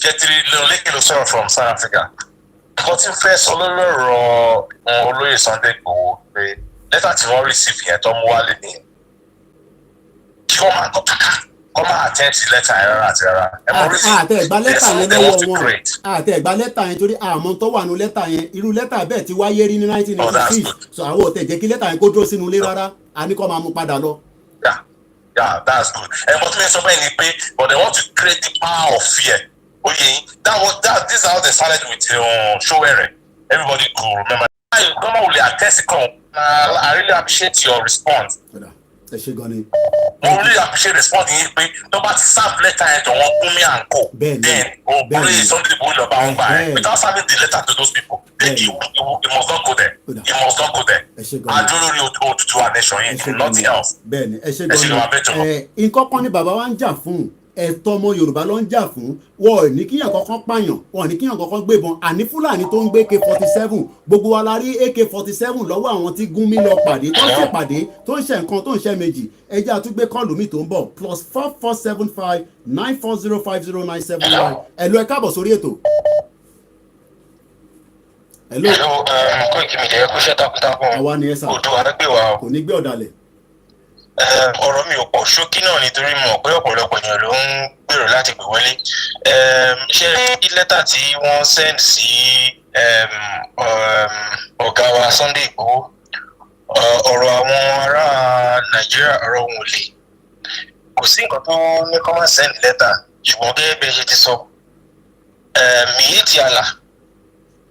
Jẹ́tìrì Lólékè ló sọ̀rọ̀ from South Africa. Nǹkan tí ń fẹ́ sọ lórí ọ̀rọ̀ olóyè Sunday Igboho pé lẹ́tà tí wọ́n receive yẹn tó mú wálé ni kí wọ́n máa kọ́ kàkà kọ́ máa attend sí lẹ́tà yẹn rárá àti rárá. àtẹ̀gbá lẹ́tà yẹn lọ́wọ́ wọn àtẹ̀gbá lẹ́tà yẹn torí àmọ́ tó wà nù lẹ́tà yẹn irú lẹ́tà bẹ́ẹ̀ ti wáyé rí ní 1986 so àwọn òtẹ̀ jẹ́ kí lẹ́tà yẹn kó dúró sínú ilé rárá a ní kó máa mú padà lọ. Yeah, that's good. But me sọ bẹ́ẹ̀ ni pé but they want to create the power of fear. Okay, this is how they started with Sowore. Everybody could remember. I really appreciate your response. ẹ ṣe gan ni. I really appreciate response yín pé tó bá ti serve letter yẹn tó wọ́n Gumi and co. Then olóyè Sunday Igboho lọ bá wọn gbà ẹ́ without serving the letter to those people then he must not go there. He must not go there. Adúró lórí Odùduwà nation yẹn nothing else. bẹ́ẹ̀ni ẹ ṣe gan ni nǹkan kan ni bàbá wa ń jà fún ẹ̀tọ́ ọmọ Yorùbá ló ń jà fún wọn ò ní kíyàn kankan pààyàn wọn ò ní kíyàn kankan gbébọn àní Fúlàní tó ń gbé AK-47 gbogbo wa la rí AK-47 lọ́wọ́ àwọn tí Gumi lọ pàdé tó ń ṣèpàdé tó ń ṣe nǹkan tó ń ṣe méjì ẹjẹ́ àtúgbé kọ́ọ̀lù mi tó ń bọ̀ +4475 940500979 ẹ̀lú ẹ káàbọ̀ sórí ètò. Hello, kó ìkíni jẹ́ kó ṣe takuntakun. àwa ni ẹ sà Odò àdẹ́gbẹ̀wá kò ní gbé ọ̀dàlẹ̀. Ọ̀rọ̀ mi ò pọ̀ ṣókí náà nítorí mo mọ̀ pé ọ̀pọ̀lọpọ̀ èèyàn ló ń gbèrò láti pè wọlé. Ṣé rí lẹ́tà tí wọ́n send sí ọ̀gá wa Sunday Igboho ọ̀rọ̀ àwọn ará Nàìjíríà ọ̀rọ̀ òun ò lè kò sí nǹkan tó ní kọ́ máa send letter ṣùgbọ́n gẹ́gẹ́ bí ẹ ṣe ti sọ Miyetti Allah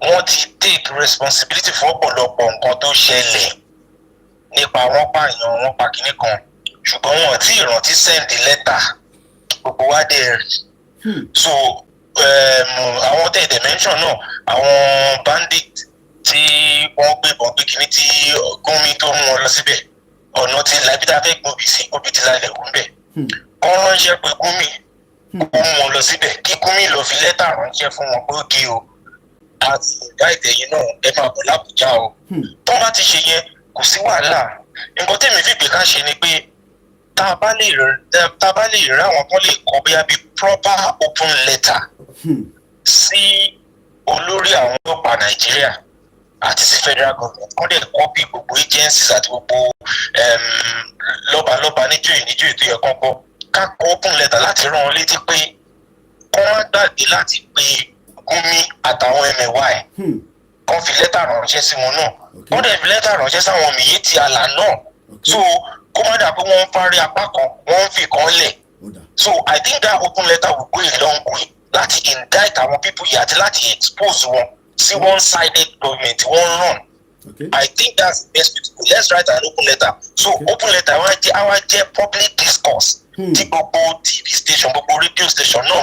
wọ́n ti take responsibility fún ọ̀pọ̀lọpọ̀ nǹkan tó ṣẹlẹ̀ nípa wọ́n pààyàn wọ́n pa kinní kan ṣùgbọ́n wọn tí ìrántí send letter gbogbo wa dẹ̀ rí so àwọn tẹ̀lé mention náà àwọn bandit tí wọ́n gbé kinní tí gómìn tó mú wọn lọ síbẹ̀ ọ̀nà tí làbídà fẹ́ gbòbí sí òbí ti lálẹ́ òun bẹ̀ kọ́ ránṣẹ́ pé gómìn kó mú wọn lọ síbẹ̀ kí gómìn lọ fi lẹ́tà ránṣẹ́ fún wọn pé ó kí o àti ìdá ìtẹ̀yìn náà ẹ máa bọ̀ lábùjá o tó bá ti ṣe yẹn kò sí wàhálà nǹkan tèmi fi pé ká ṣe ni pé tá a bá lè rí àwọn kan lè kọ bóyá bíi proper open letter sí olórí àwọn ọlọ́pàá Nàìjíríà àti sí federal government kọ́ dẹ̀ copy gbogbo agencies àti gbogbo lọ́balọ́ba níjòyè tó yẹ kán kọ́ ká kọ open letter láti rán wọn létí pé kọ́ wá gbàgbé láti pe Gumi àtàwọn ẹmẹ̀wà ẹ̀ kọ́ fi lẹ́tà ránṣẹ́ sí wọn náà wọ́n dẹ̀ fi lẹ́tà ránṣẹ́ sáwọn Miyetti Allah náà so kó má dà pé wọ́n ń parí apá kan wọ́n ń fi kan lẹ̀ so I think that open letter will go a long way láti indict àwọn people yìí àti láti expose wọn sí one-sided government wọ́n run. I think that's the best way to go. Let's write an open letter. So open letter our public discourse tí gbogbo TV station gbogbo radio station náà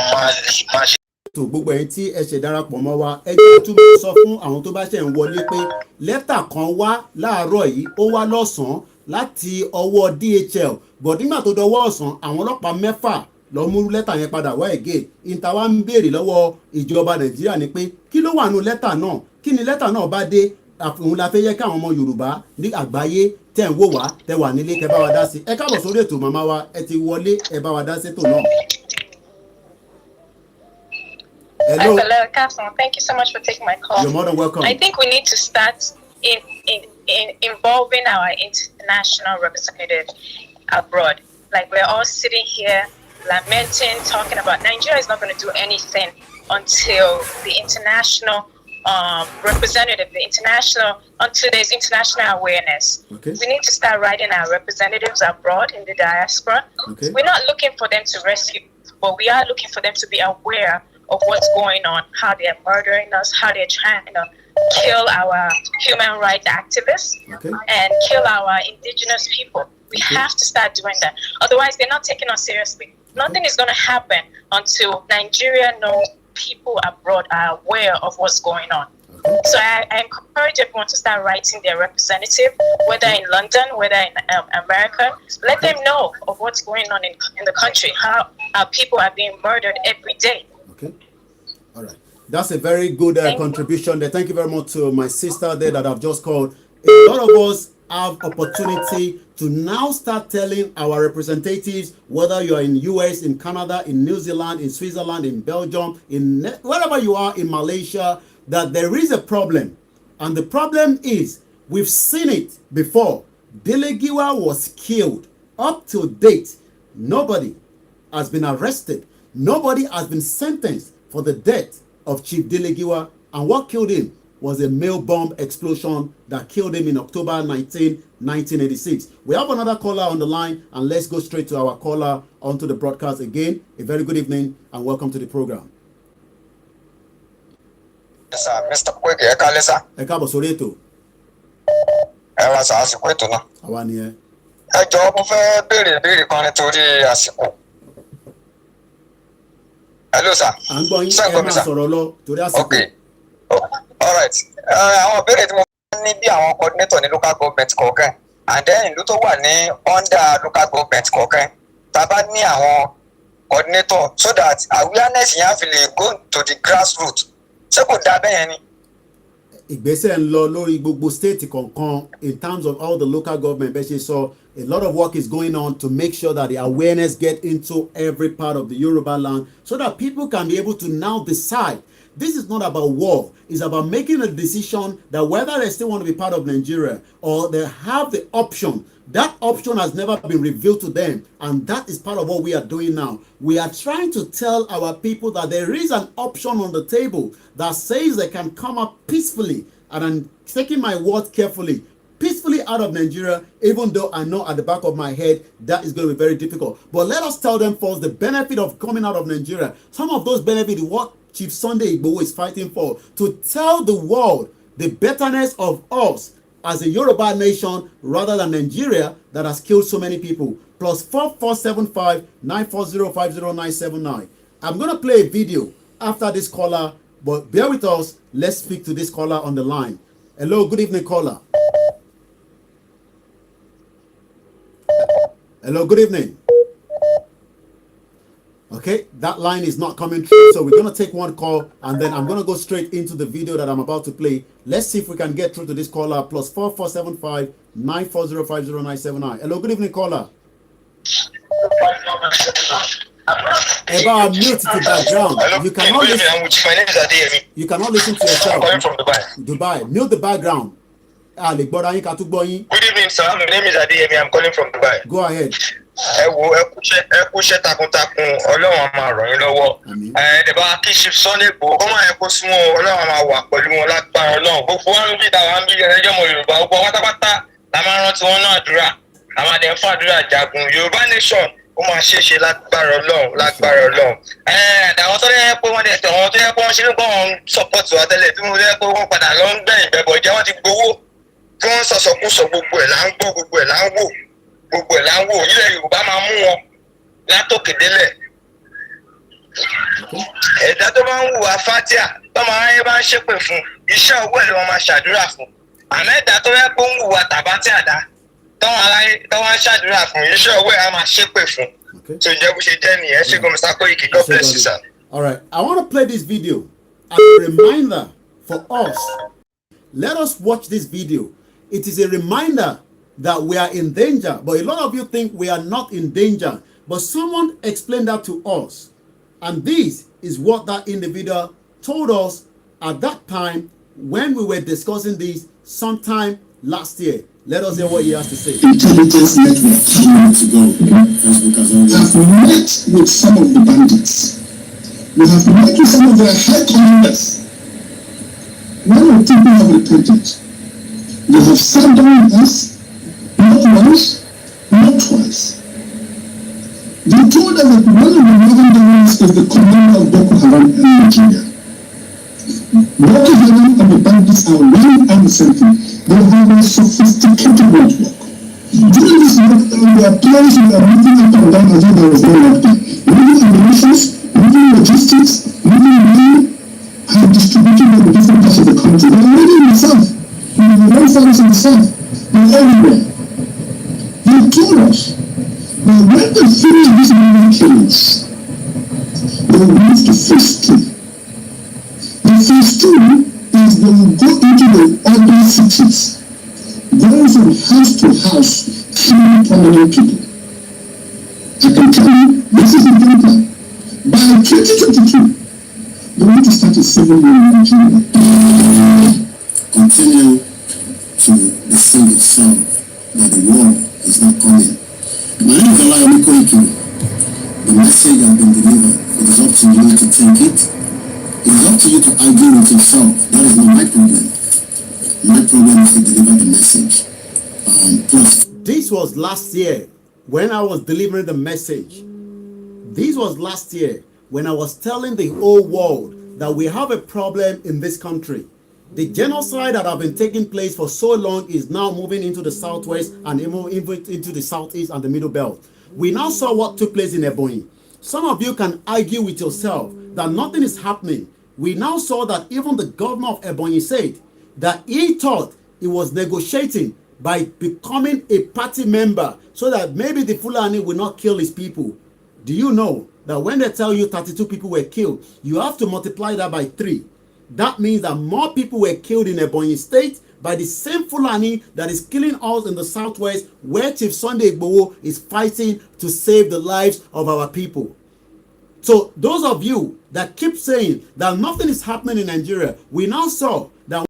máa ṣe. tó gbogbo ẹ̀yin tí ẹ ṣe darapọ̀ mọ́ wa ẹ jẹ́ tún bá sọ fún àwọn tó bá ṣe ń wọlé pé lẹ́tà kan wá láàárọ̀ yìí ó wá lọ́sàn-án láti ọwọ́ DHL but nígbà tó dọwọ́ ọ̀sán àwọn ọlọ́pàá 6 lọ mú lẹ́tà yẹn padà wá again ìta wa ń béèrè lọ́wọ́ ìjọba Nàìjíríà ni pé kí ló wà nù lẹ́tà náà kí ni lẹ́tà náà bá dé òun la fẹ́ yẹ káwọn ọmọ Yorùbá ní àgbáyé tẹ̀ ń wò wá tẹ̀ wà nílé kẹ́ bá wa dá sí ẹ káàbọ̀ sórí ètò màmá wa ẹ ti wọlé ẹ bá wa dá sí ètò náà. Hello. Hello, Carson. Thank you so much for taking my call. You're more than welcome. I think we need to start in involving our international representatives abroad. Like we're all sitting here lamenting, talking about Nigeria is not going to do anything until the international representative, until there's international awareness. Okay. We need to start writing our representatives abroad in the diaspora. Okay. We're not looking for them to rescue, but we are looking for them to be aware of what's going on, how they're murdering us, how they're trying to kill our human rights activists and kill our indigenous people. We have to start doing that. Otherwise, they're not taking us seriously. Nothing is going to happen until Nigeria knows people abroad are aware of what's going on. So I encourage everyone to start writing their representative, whether in London, whether in America. Let them know of what's going on in the country, how our people are being murdered every day. Okay. All right. That's a very good contribution there. Thank you very much to my sister there that I've just called. A lot of us have opportunity to now start telling our representatives, whether you're in US, in Canada, in New Zealand, in Switzerland, in Belgium, in wherever you are, in Malaysia, that there is a problem. And the problem is, we've seen it before. Dele Giwa was killed. Up to date, nobody has been arrested. Nobody has been sentenced for the death of Chief Dele Giwa. And what killed him was a mail bomb explosion that killed him in October 1986. We have another caller on the line, and let's go straight to our caller onto the broadcast again. A very good evening and welcome to the program. Yes, sir. Mr. Kweke, ẹ káalẹ́ sà. Ẹ káàbọ̀ sórí ètò. Ẹ wá sà, àsìkò ètò náà. Àwa nìyẹn. Ẹ jọ̀ọ́ mo fẹ́ béèrè ìbéèrè kan nítorí àsìkò. Hello sir. À ń gbọ́ yín, ẹ máa sọ̀rọ̀ lọ torí àsìkò. Okay. All right. Àwọn ìbéèrè tí mo fẹ́ ní bí àwọn coordinator ní local government kọ̀ọ̀kan and then ìlú tó wà ní under local government kọ̀ọ̀kan tá a bá ní àwọn coordinator so that awareness yẹn á fi lè go to the grassroots. Ṣé kò dá bẹ́ẹ̀ yẹn ni? Ìgbésẹ̀ ń lọ lórí gbogbo state kọ̀ọ̀kan in terms of all the local government bẹ́ẹ̀ ṣe sọ. A lot of work is going on to make sure that the awareness get into every part of the Yoruba land so that people can be able to now decide. This is not about war. It's about making a decision that whether they still want to be part of Nigeria or they have the option. That option has never been revealed to them. And that is part of what we are doing now. We are trying to tell our people that there is an option on the table that says they can come up peacefully. And I'm taking my word carefully. peacefully out of Nigeria, even though I know at the back of my head that is going to be very difficult. But let us tell them first the benefit of coming out of Nigeria. Some of those benefits, what Chief Sunday Igboho is fighting for, to tell the world the betterness of us as a Yoruba nation rather than Nigeria that has killed so many people. Plus 4475 940 50979. I'm going to play a video after this caller, but bear with us. Let's speak to this caller on the line. Hello, good evening, caller. Hello, good evening. Okay, that line is not coming through, so we're going to take one call and then I'm going to go straight into the video that I'm about to play. Let's see if we can get through to this caller. Plus 4475 940 50979. Hello, good evening, caller. Eba, mute the background. Hello, you cannot listen. My name is Adeyemi. You cannot listen to yourself. I'm calling from Dubai. Dubai. Mute the background. Good evening, sir. My name is Adeyemi. I'm calling from Dubai. Go ahead. Ẹ kú iṣẹ́ takuntakun, Ọlọ́run á máa ràn yín lọ́wọ́. Ẹ̀ẹ́dẹ̀bá kí Chief Sunday Igboho kọ́ máa yẹ kó súnmọ́ Ọlọ́run á máa wà pẹ̀lú wọn lágbára Ọlọ́run. Gbogbo wa ń bí ìdáwà ń bí ẹjọ́ mọ̀ Yorùbá gbogbo pátápátá la máa ń rántí wọn náà àdúrà. Àwọn àdẹ̀ ń fún àdúrà jagun. Yorùbá nation ó máa ṣeéṣe lágbára Ọlọ́run lágbára Ọlọ́run. Àwọn tó yẹ pé wọ́n dẹ̀ tẹ̀ wọ́n tó yẹ pé wọ́n ṣe nípa wọn support wa tẹ́lẹ̀ tí wọ́n yẹ pé wọ́n padà lọ ń gbẹ̀yìn bẹ̀bọ̀ jẹ́ wọ́n ti gbowó tí wọ́n sọ̀sọ̀kúsọ gbogbo ẹ̀ là ń gbọ́ gbogbo ẹ̀ là ń wò gbogbo ẹ̀ là ń wò ilẹ̀ Yorùbá máa mú wọn látòkè délẹ̀. Ẹ̀dá tó máa ń hùwà fatia tó máa ń bá ń ṣépè fún iṣẹ́ owó ẹ̀ ló máa ṣàdúrà fún. Àmọ́ ẹ̀dá tó yẹ pé ń hùwà tàbátì àdá tó wá ń ṣàdúrà fún iṣẹ́ owó ẹ̀ á máa ṣépè fún. So jẹ́ bó ṣe jẹ́ nìyẹn ṣé gómìnà Sako Koiki, God bless you, sir. All right, I want to play this video as a reminder for us. Let us watch this video. It is a reminder that we are in danger, but a lot of you think we are not in danger. But someone explained that to us, and this is what that individual told us at that time when we were discussing this sometime last year. Let us hear what he has to say. Intelligence network 2 minutes ago, Facebook has met with some of the bandits. We have met with some of their high commanders. Many people have reported. They have sat down with us, not once, not twice. They told us that one of the northern governors is the commander of Boko Haram in Nigeria. Boko Haram and the bandits are one and the same thing. They have a sophisticated network. During this work, their players were moving up and down as if there was no nothing. Moving ammunitions, moving logistics, moving money, and distributing them in different parts of the country. They're already in the south. In the one farms in the south. They're everywhere. They told us that when they finish these moving killings, they will move to phase 2. The phase 2 is they will go into the urban cities, going from house to house, killing prominent people. I can tell you, this is the game plan. By 2022, they want to start a civil war in Nigeria. Continue to deceive yourself that the war is not coming. My name is Olayomi Koiki. The message has been delivered. It is up to you to take it. It is up to you to argue with yourself. That is not my problem. My problem is to deliver the message. This was last year when I was delivering the message. This was last year when I was telling the whole world that we have a problem in this country. The genocide that have been taking place for so long is now moving into the southwest and even into the southeast and the middle belt. We now saw what took place in Ebonyi. Some of you can argue with yourself that nothing is happening. We now saw that even the governor of Ebonyi said that he thought he was negotiating by becoming a party member so that maybe the Fulani will not kill his people. Do you know that when they tell you 32 people were killed, you have to multiply that by 3? That means that more people were killed in Ebonyi State by the same Fulani that is killing us in the southwest, where Chief Sunday Igboho is fighting to save the lives of our people. So those of you that keep saying that nothing is happening in Nigeria, we now saw that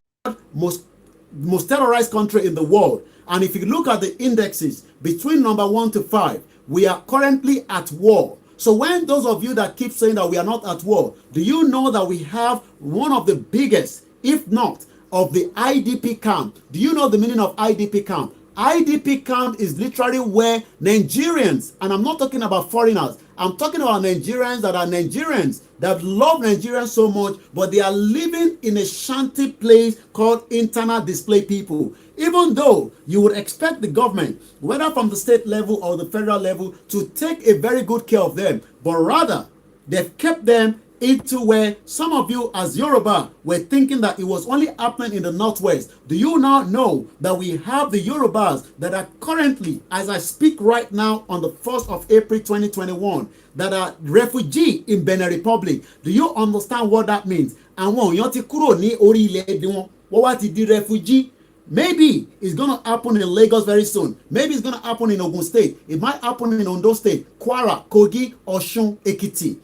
most terrorized country in the world. And if you look at the indexes between number 1 to 5, we are currently at war. So when those of you that keep saying that we are not at war, do you know that we have one of the biggest, if not of the IDP camp. Do you know the meaning of IDP camp? IDP camp is literally where Nigerians, and I'm not talking about foreigners, I'm talking about Nigerians that are Nigerians that love Nigerians so much, but they are living in a shanty place called internal displaced people. Even though you would expect the government, whether from the state level or the federal level, to take a very good care of them, but rather they've kept them into where some of you as Yoruba were thinking that it was only happening in the Northwest. Do you now know that we have the Yorubas that are currently, as I speak right now on the 1st of April 2021, that are refugee in Benin Republic? Do you understand what that means? And when you kúrò ní orí ilẹ̀ wọn, wọ́n wá ti di refugee. Maybe it's going to happen in Lagos very soon. Maybe it's going to happen in Ogun State. It might happen in Ondo State, Kwara, Kogi, Osun, Ekiti,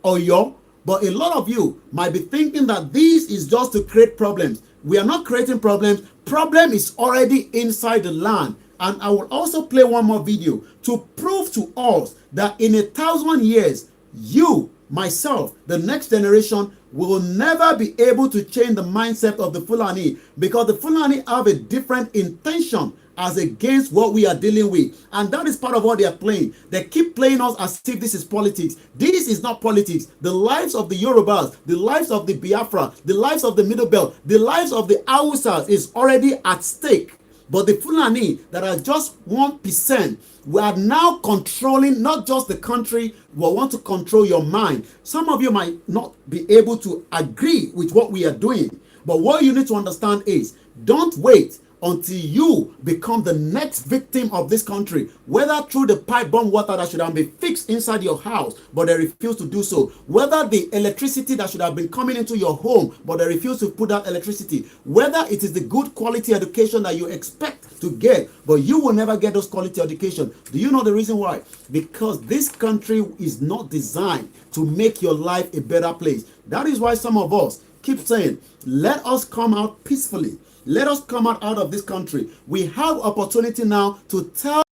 Oyo. But a lot of you might be thinking that this is just to create problems. We are not creating problems. Problem is already inside the land. And I will also play one more video to prove to us that in 1,000 years, you, myself, the next generation will never be able to change the mindset of the Fulani, because the Fulani have a different intention as against what we are dealing with. And that is part of what they are playing. They keep playing us as if this is politics. This is not politics. The lives of the Yorubas, the lives of the Biafra, the lives of the Middle Belt, the lives of the Hausas is already at stake. But the Fulani that are just 1%, we are now controlling not just the country, we want to control your mind. Some of you might not be able to agree with what we are doing. But what you need to understand is, don't wait until you become the next victim of this country, whether through the pipe bomb water that should have been fixed inside your house, but they refuse to do so, whether the electricity that should have been coming into your home, but they refuse to put that electricity, whether it is the good quality education that you expect to get, but you will never get those quality education. Do you know the reason why? Because this country is not designed to make your life a better place. That is why some of us keep saying, let us come out peacefully. Let us come out of this country. We have opportunity now to tell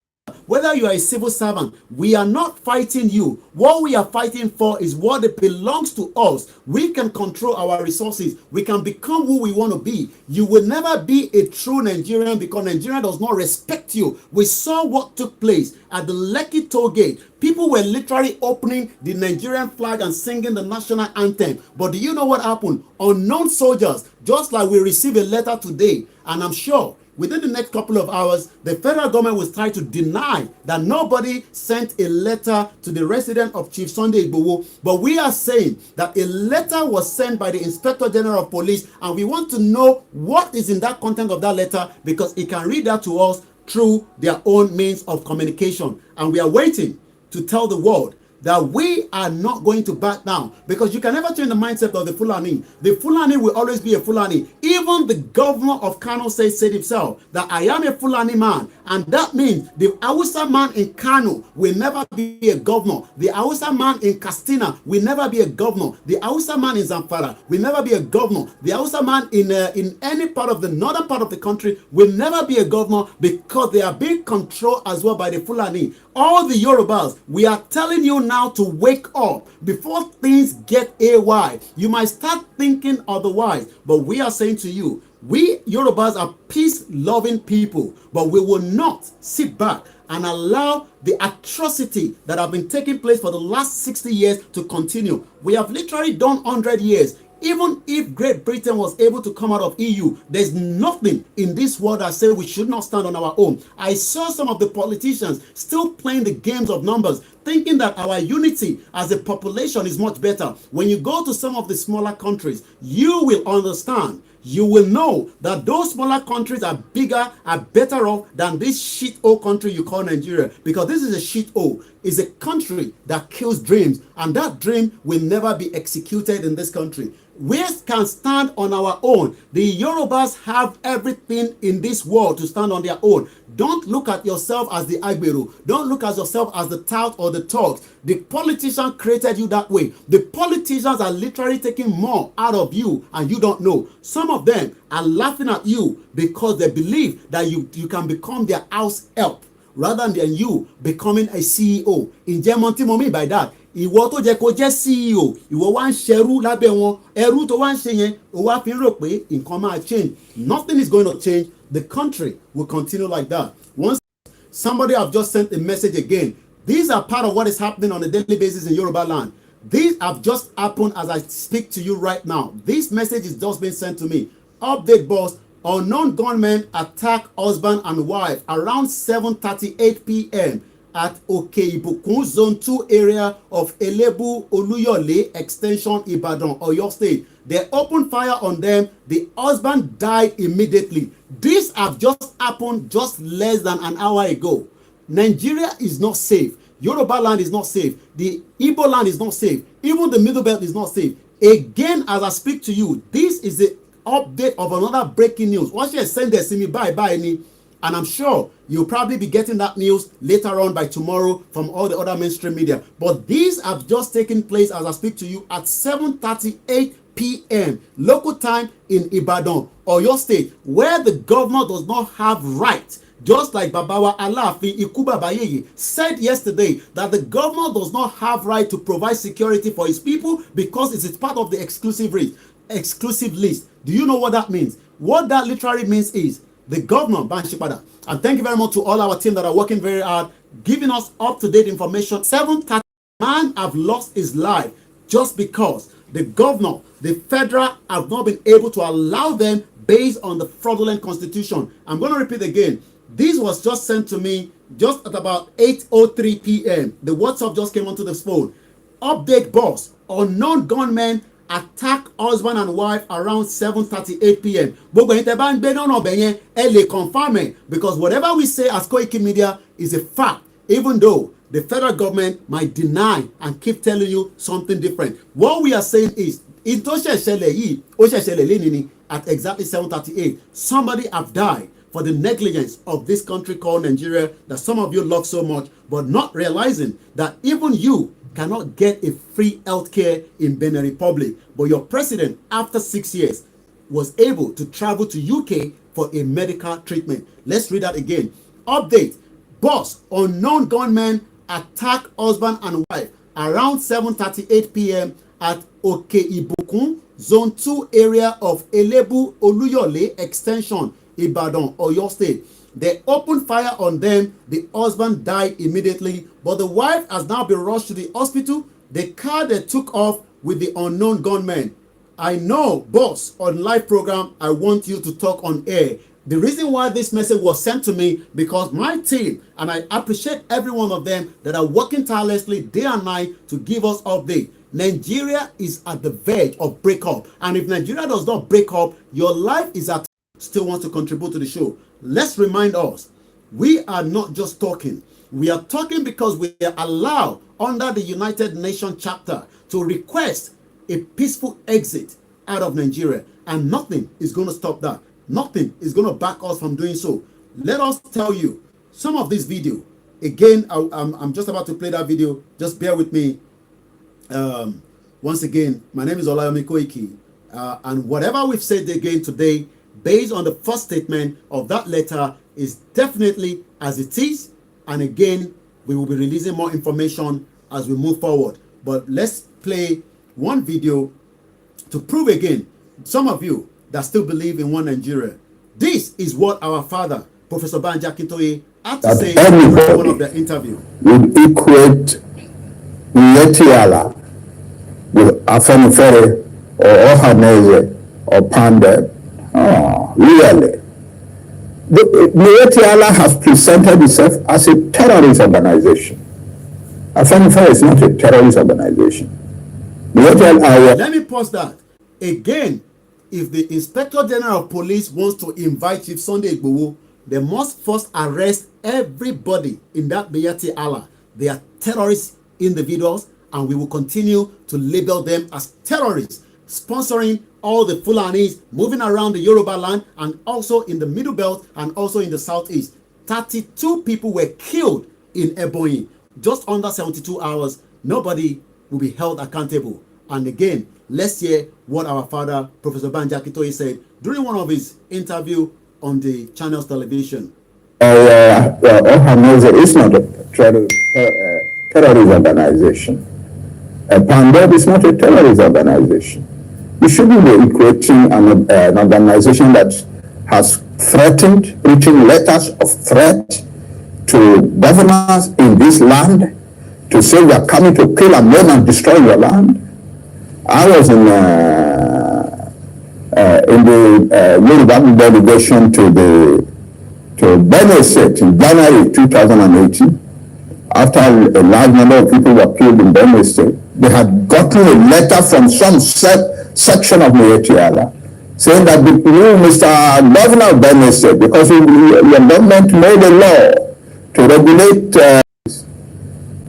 whether you are a civil servant, we are not fighting you. What we are fighting for is what belongs to us. We can control our resources. We can become who we want to be. You will never be a true Nigerian because Nigeria does not respect you. We saw what took place at the Lekki toll gate. People were literally opening the Nigerian flag and singing the national anthem. But do you know what happened? Unknown soldiers, just like we received a letter today, and I'm sure within the next couple of hours, the federal government will try to deny that nobody sent a letter to the resident of Chief Sunday Igboho. But we are saying that a letter was sent by the Inspector General of Police, and we want to know what is in that content of that letter, because he can read that to us through their own means of communication. And we are waiting to tell the world that we are not going to back down, because you can never change the mindset of the Fulani. The Fulani will always be a Fulani. Even the governor of Kano said himself that I am a Fulani man, and that means the Hausa man in Kano will never be a governor. The Hausa man in Katsina will never be a governor. The Hausa man in Zamfara will never be a governor. The Hausa man in any part of the northern part of the country will never be a governor, because they are being controlled as well by the Fulani. All the Yorubas, we are telling you now to wake up before things get AY. You might start thinking otherwise, but we are saying to you, we Yorubas are peace-loving people, but we will not sit back and allow the atrocity that have been taking place for the last 60 years to continue. We have literally done 100 years. Even if Great Britain was able to come out of EU, there's nothing in this world that says we should not stand on our own. I saw some of the politicians still playing the games of numbers, thinking that our unity as a population is much better. When you go to some of the smaller countries, you will understand. You will know that those smaller countries are bigger, are better off than this shit-hole country you call Nigeria. Because this is a shit-hole. It's a country that kills dreams. And that dream will never be executed in this country. We can stand on our own. The Yorubas have everything in this world to stand on their own. Don't look at yourself as the Agberu. Don't look at yourself as the tout or the talk. The politician created you that way. The politicians are literally taking more out of you and you don't know. Some of them are laughing at you because they believe that you can become their house help rather than you becoming a CEO. In Monty Momi by that, ìwọ tó jẹ́ kó jẹ́ CEO ìwọ wá ń ṣẹrú lábẹ́ wọn ẹrú tó wá ń ṣe yẹn ó wá fi ń rò pé nǹkan máa change. Nothing is going to change. The country will continue like that. Once somebody have just sent a message again. These are part of what is happening on a daily basis in Yoruba land. These have just happened as I speak to you right now. This message is just being sent to me. Update, boss. Unknown gunmen attack husband and wife around 7:38 p.m. at Okeibukun Zone 2 area of Elebu Oluyole Extension, Ibadan, Oyo State. They opened fire on them. The husband died immediately. This have just happened just less than an hour ago. Nigeria is not safe. Yoruba land is not safe. The Igbo land is not safe. Even the Middle Belt is not safe. Again, as I speak to you, this is the update of another breaking news. Once you send this to me, bye, and I'm sure you'll probably be getting that news later on by tomorrow from all the other mainstream media. But these have just taken place as I speak to you at 7:38 p.m. local time in Ibadan, Oyo State, where the governor does not have right. Just like Babawa Alaafin Ikuba Bayeye said yesterday that the governor does not have right to provide security for his people because it is part of the exclusive list. Do you know what that means? What that literally means is the governor, Banshipada, and thank you very much to all our team that are working very hard, giving us up-to-date information. 7:30 man have lost his life just because the governor, the federal, have not been able to allow them based on the fraudulent constitution. I'm going to repeat again. This was just sent to me just at about 8:03 p.m. The WhatsApp just came onto the phone. Update, boss. Unknown gunmen attack husband and wife around 7:38 p.m. Gbogbo ẹ̀yin tẹ́ bá ń gbé náà ọbẹ̀ yẹn ẹ lè confirm it, because whatever we say as Koiki Media is a fact, even though the federal government might deny and keep telling you something different. What we are saying is ìtò ṣẹ̀ṣẹ̀lẹ̀ yìí ó ṣẹ̀ṣẹ̀lẹ̀ lẹ́ni ni at exactly 7:38. Somebody have died for the negligence of this country called Nigeria that some of you love so much, but not realizing that even you cannot get a free healthcare in Benin Republic. But your president, after 6 years, was able to travel to UK for a medical treatment. Let's read that again. Update. Boss, unknown gunmen attack husband and wife around 7:38 p.m. at Okeibukun, Zone 2 area of Elebu Oluyole Extension, Ibadan, Oyo State. They opened fire on them. The husband died immediately, but the wife has now been rushed to the hospital. The car they took off with the unknown gunmen. I know, boss, on live program, I want you to talk on air. The reason why this message was sent to me, because my team, and I appreciate every one of them that are working tirelessly day and night to give us update. Nigeria is at the verge of breakup. And if Nigeria does not break up, your life is at still want to contribute to the show. Let's remind us, we are not just talking. We are talking because we are allowed under the United Nations chapter to request a peaceful exit out of Nigeria. And nothing is going to stop that. Nothing is going to back us from doing so. Let us tell you some of this video. Again, I'm just about to play that video. Just bear with me. Once again, my name is Olayomi Koiki. And whatever we've said again today, based on the first statement of that letter, is definitely as it is. And again, we will be releasing more information as we move forward. But let's play one video to prove again, some of you that still believe in one Nigeria. This is what our father, Professor Banji Akintoye, had to say in one of the interviews. Would equate Nyetiala with Afenifere or Ohaneze or Pandem. Oh, really? Nyetiala has presented itself as a terrorist organization. Afenifere is not a terrorist organization. Let me pause that. Again, if the Inspector General of Police wants to invite Chief Sunday Igboho, they must first arrest everybody in that Nyetiala. They are terrorist individuals, and we will continue to label them as terrorists, sponsoring all the Fulanis moving around the Yoruba land and also in the Middle Belt and also in the Southeast. 32 people were killed in Ebonyi. Just under 72 hours, nobody will be held accountable. And again, let's hear what our father, Professor Banji Akintoye, said during one of his interviews on the channel's television. Ohaneze is not a terrorist organization. PANDEB is not a terrorist organization. We shouldn't be equating an organization that has threatened, written letters of threat to governors in this land to say we are coming to kill and maim and destroy your land. I was in the Yoruba delegation to Benue State in January 2018. After a large number of people were killed in Benue State, they had gotten a letter from some section of Mietiala saying that you, Mr. Governor of Benue State, because your government made a law to regulate.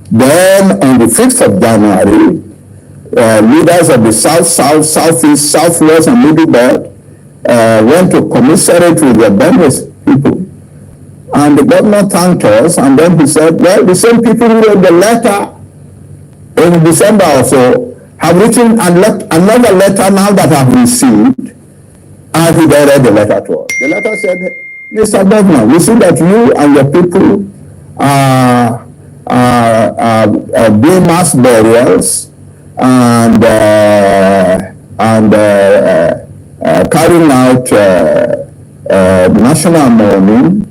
Then on the 5th of January, leaders of the South, Southeast, Southwest, and Middle Belt went to commiserate with the Benue people. And the governor thanked us, and then he said, well, the same people who wrote the letter in December or so have written another letter now that I've received, and he read the letter to us. The letter said, Mr. Governor, we see that you and your people are doing mass burials and carrying out national mourning,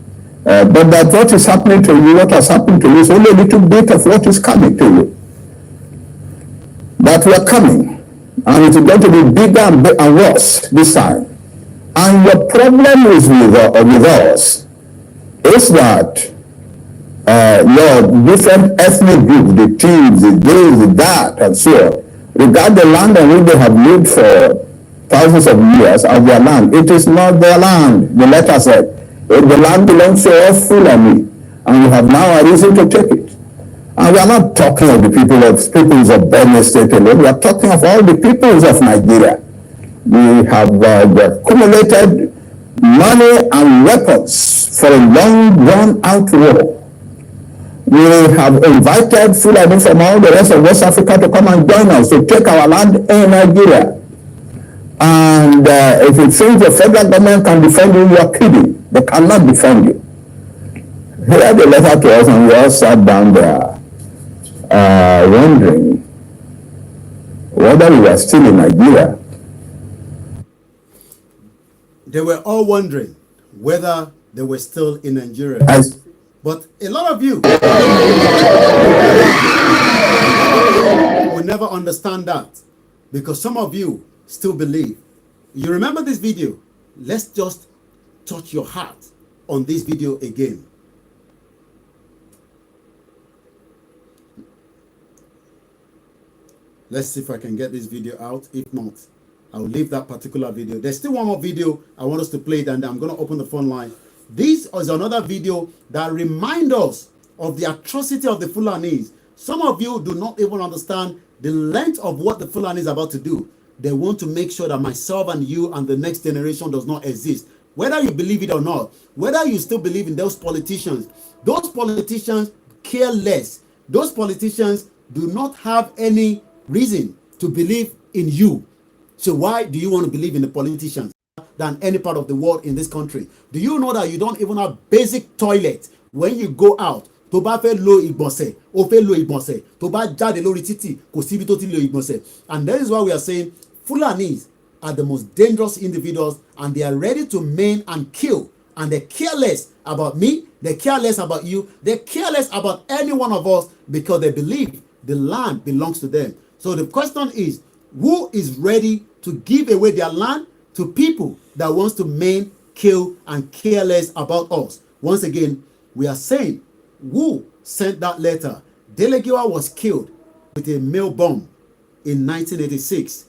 but that what is happening to you, what has happened to you, is only a little bit of what is coming to you. But we are coming, and it is going to be bigger and worse this time. And your problem is with us is that your different ethnic groups, the Teams, the this, the that, and so on, regard the land on which they have lived for thousands of years as their land. It is not their land, the letter said. The land belongs to us Fulani, and we have now a reason to take it. And we are not talking of the peoples of Benue State alone, we are talking of all the peoples of Nigeria. We have accumulated money and weapons for a long drawn-out war. We have invited Fulani from all the rest of West Africa to come and join us to take our land in Nigeria. And if you think the federal government can defend you, you are kidding. They cannot defend you. He had a letter to us, and we all sat down there wondering whether we were still in Nigeria. They were all wondering whether they were still in Nigeria. But a lot of you will never understand that, because some of you still believe. You remember this video? Let's just touch your heart on this video again. Let's see if I can get this video out. If not, I'll leave that particular video. There's still one more video I want us to play, and I'm going to open the phone line. This is another video that reminds us of the atrocity of the Fulanis. Some of you do not even understand the length of what the Fulani is about to do. They want to make sure that myself and you and the next generation does not exist. Whether you believe it or not, whether you still believe in those politicians care less. Those politicians do not have any reason to believe in you. So why do you want to believe in the politicians than any part of the world in this country? Do you know that you don't even have basic toilet when you go out? Tó bá fẹ́ lo ìgbọ̀nsẹ̀, ó fẹ́ lo ìgbọ̀nsẹ̀. Tó bá jáde lórí títì, kò síbi tó ti lo ìgbọ̀nsẹ̀. And that is why we are saying Fulanis are the most dangerous individuals, and they are ready to maim and kill. And they're careless about me, they're careless about you, they're careless about any one of us, because they believe the land belongs to them. So the question is, who is ready to give away their land to people that wants to maim, kill, and careless about us? Once again, we are saying, who sent that letter? Delegiwa was killed with a mail bomb in 1986.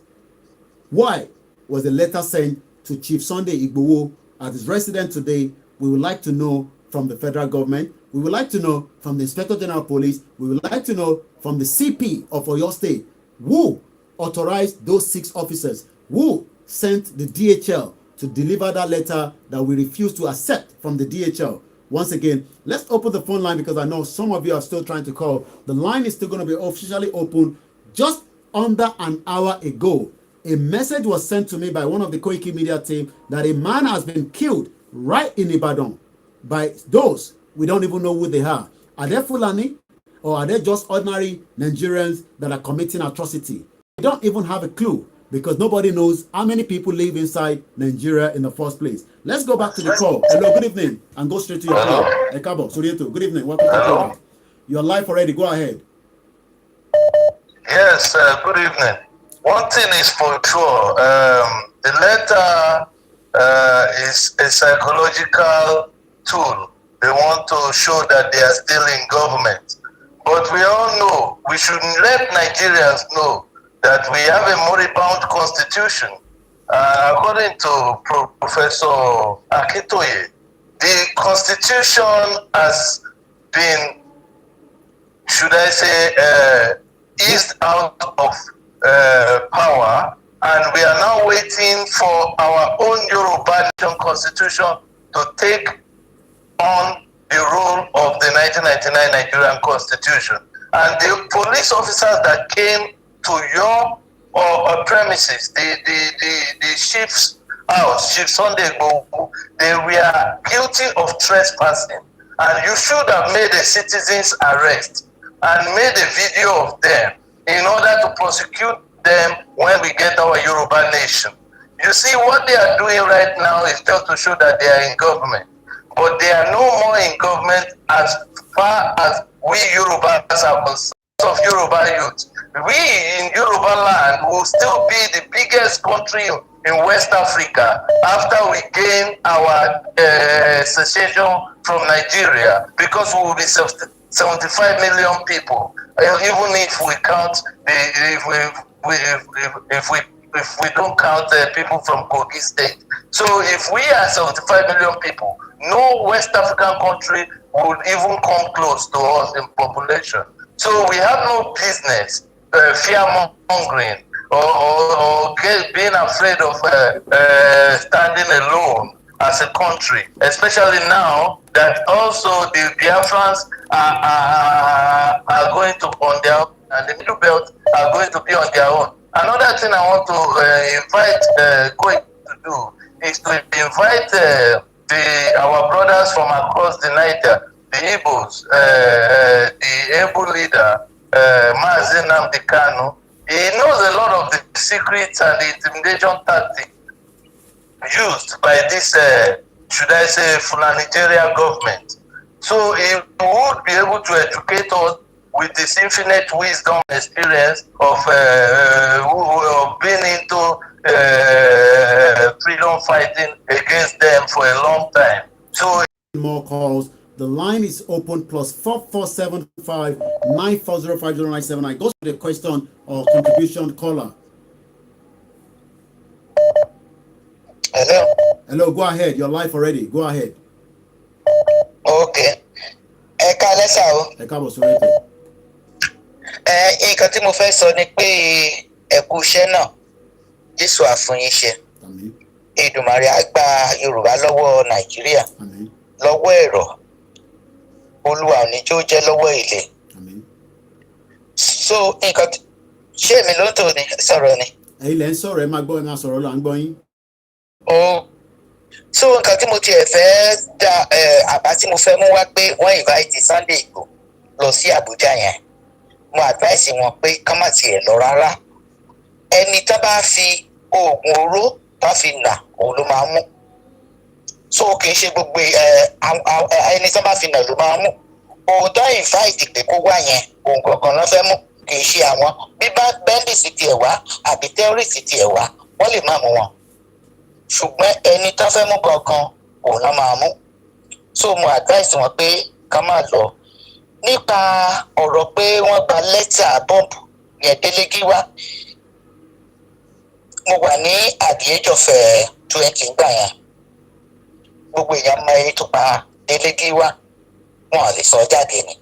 Why was the letter sent to Chief Sunday Igboho at his residence today? We would like to know from the federal government. We would like to know from the Inspector General of Police. We would like to know from the CP of Oyo State. Who authorized those 6 officers? Who sent the DHL to deliver that letter that we refuse to accept from the DHL? Once again, let's open the phone line, because I know some of you are still trying to call. The line is still going to be officially open. Just under an hour ago, a message was sent to me by one of the Koiki Media team that a man has been killed right in Ibadan by those we don't even know who they are. Are they Fulani? Or are they just ordinary Nigerians that are committing atrocity? We don't even have a clue because nobody knows how many people live inside Nigeria in the first place. Let's go back to the call. Hello, good evening, and go straight to your call. Ekabo, Surieto, good evening. Welcome to the program. You're live already. Go ahead. Yes, good evening. One thing is for sure, the letter is a psychological tool. They want to show that they are still in government. But we all know, we should let Nigerians know that we have a moribund constitution. According to Professor Akintoye, the constitution has been, should I say, eased out of power, and we are now waiting for our own Yoruba Nation constitution to take on the role of the 1999 Nigerian constitution. And the police officers that came to your premises, the chief's house, Chief Sunday Igboho, they were guilty of trespassing. And you should have made a citizen's arrest and made a video of them in order to prosecute them when we get our Yoruba nation. You see, what they are doing right now is just to show that they are in government. But they are no more in government as far as we Yorubas are concerned. Of Yoruba youth, we in Yoruba land will still be the biggest country in West Africa after we gain our secession from Nigeria, because we will be 75 million people. Even if we count if we don't count people from Kogi State. So if we are 75 million people, no West African country would even come close to us in population. So we have no business fear-mongering or being afraid of standing alone as a country, especially now that also the Biafrans are going to on their own, and the Middle Belt are going to be on their own. Another thing I want to invite Koiki to do is to invite our brothers from across the Niger, the Igbos, the able leader, Mazi Nnamdi Kanu. He knows a lot of the secrets and the intimidation tactics used by this, should I say, Fulani government. So he would be able to educate us with his infinite wisdom and experience of being into freedom fighting against them for a long time. So more calls. The line is open +4475 940 5097. Goes to the question or contribution caller. Hello. Hello, go ahead. You're live already. Go ahead. Okay. Ẹ káalẹ́ sà o. Ẹ káàbọ̀ sórí ètò. Nǹkan tí mo fẹ́ sọ ni pé ẹ kú iṣẹ́ náà, Jésù á fún yín ṣe. Àmín. Èdùmàrè á gba Yorùbá lọ́wọ́ Nàìjíríà. Àmín. Lọ́wọ́ ẹ̀rọ. Olúwa ò ní jó jẹ́ lọ́wọ́ ilẹ̀. Àmín. So nǹkan ṣé èmi ló ń tò ní sọ̀rọ̀ ni? Ẹ̀yin lẹ ń sọ̀rọ̀, ẹ máa gbọ́, ẹ máa sọ̀rọ̀ lọ, à ń gbọ́ yín. So nǹkan tí mo tiẹ̀ fẹ́ da àbá tí mo fẹ́ mú wá pé wọ́n invite Sunday Igboho lọ sí Àbújá yẹn. Mo advice wọn pé ká má tiẹ̀ lọ rárá. Ẹni tó bá fi oògùn oró tó fi nà òun ló máa mú. So kì í ṣe gbogbo ẹni tó bá fi nà ló máa mú. Òun tó invite pé kó wá yẹn òun kankan ló fẹ́ mú, kì í ṣe àwọn bí bandits tiẹ̀ wá àbí terrorists tiẹ̀ wá wọ́n lè má mú wọn. Ṣùgbọ́n ẹni tó fẹ́ mú kankan òun ló máa mú. So mo advice wọn pé ká má lọ. Nípa ọ̀rọ̀ pé wọ́n gba lẹ́tà bọ́ǹbù yẹn Délégi wá. Mo wà ní at the age of 20 gbà yẹn. Gbogbo èèyàn mọ ẹni tó pa Délégi wá. Wọn ò lè sọ jáde ni.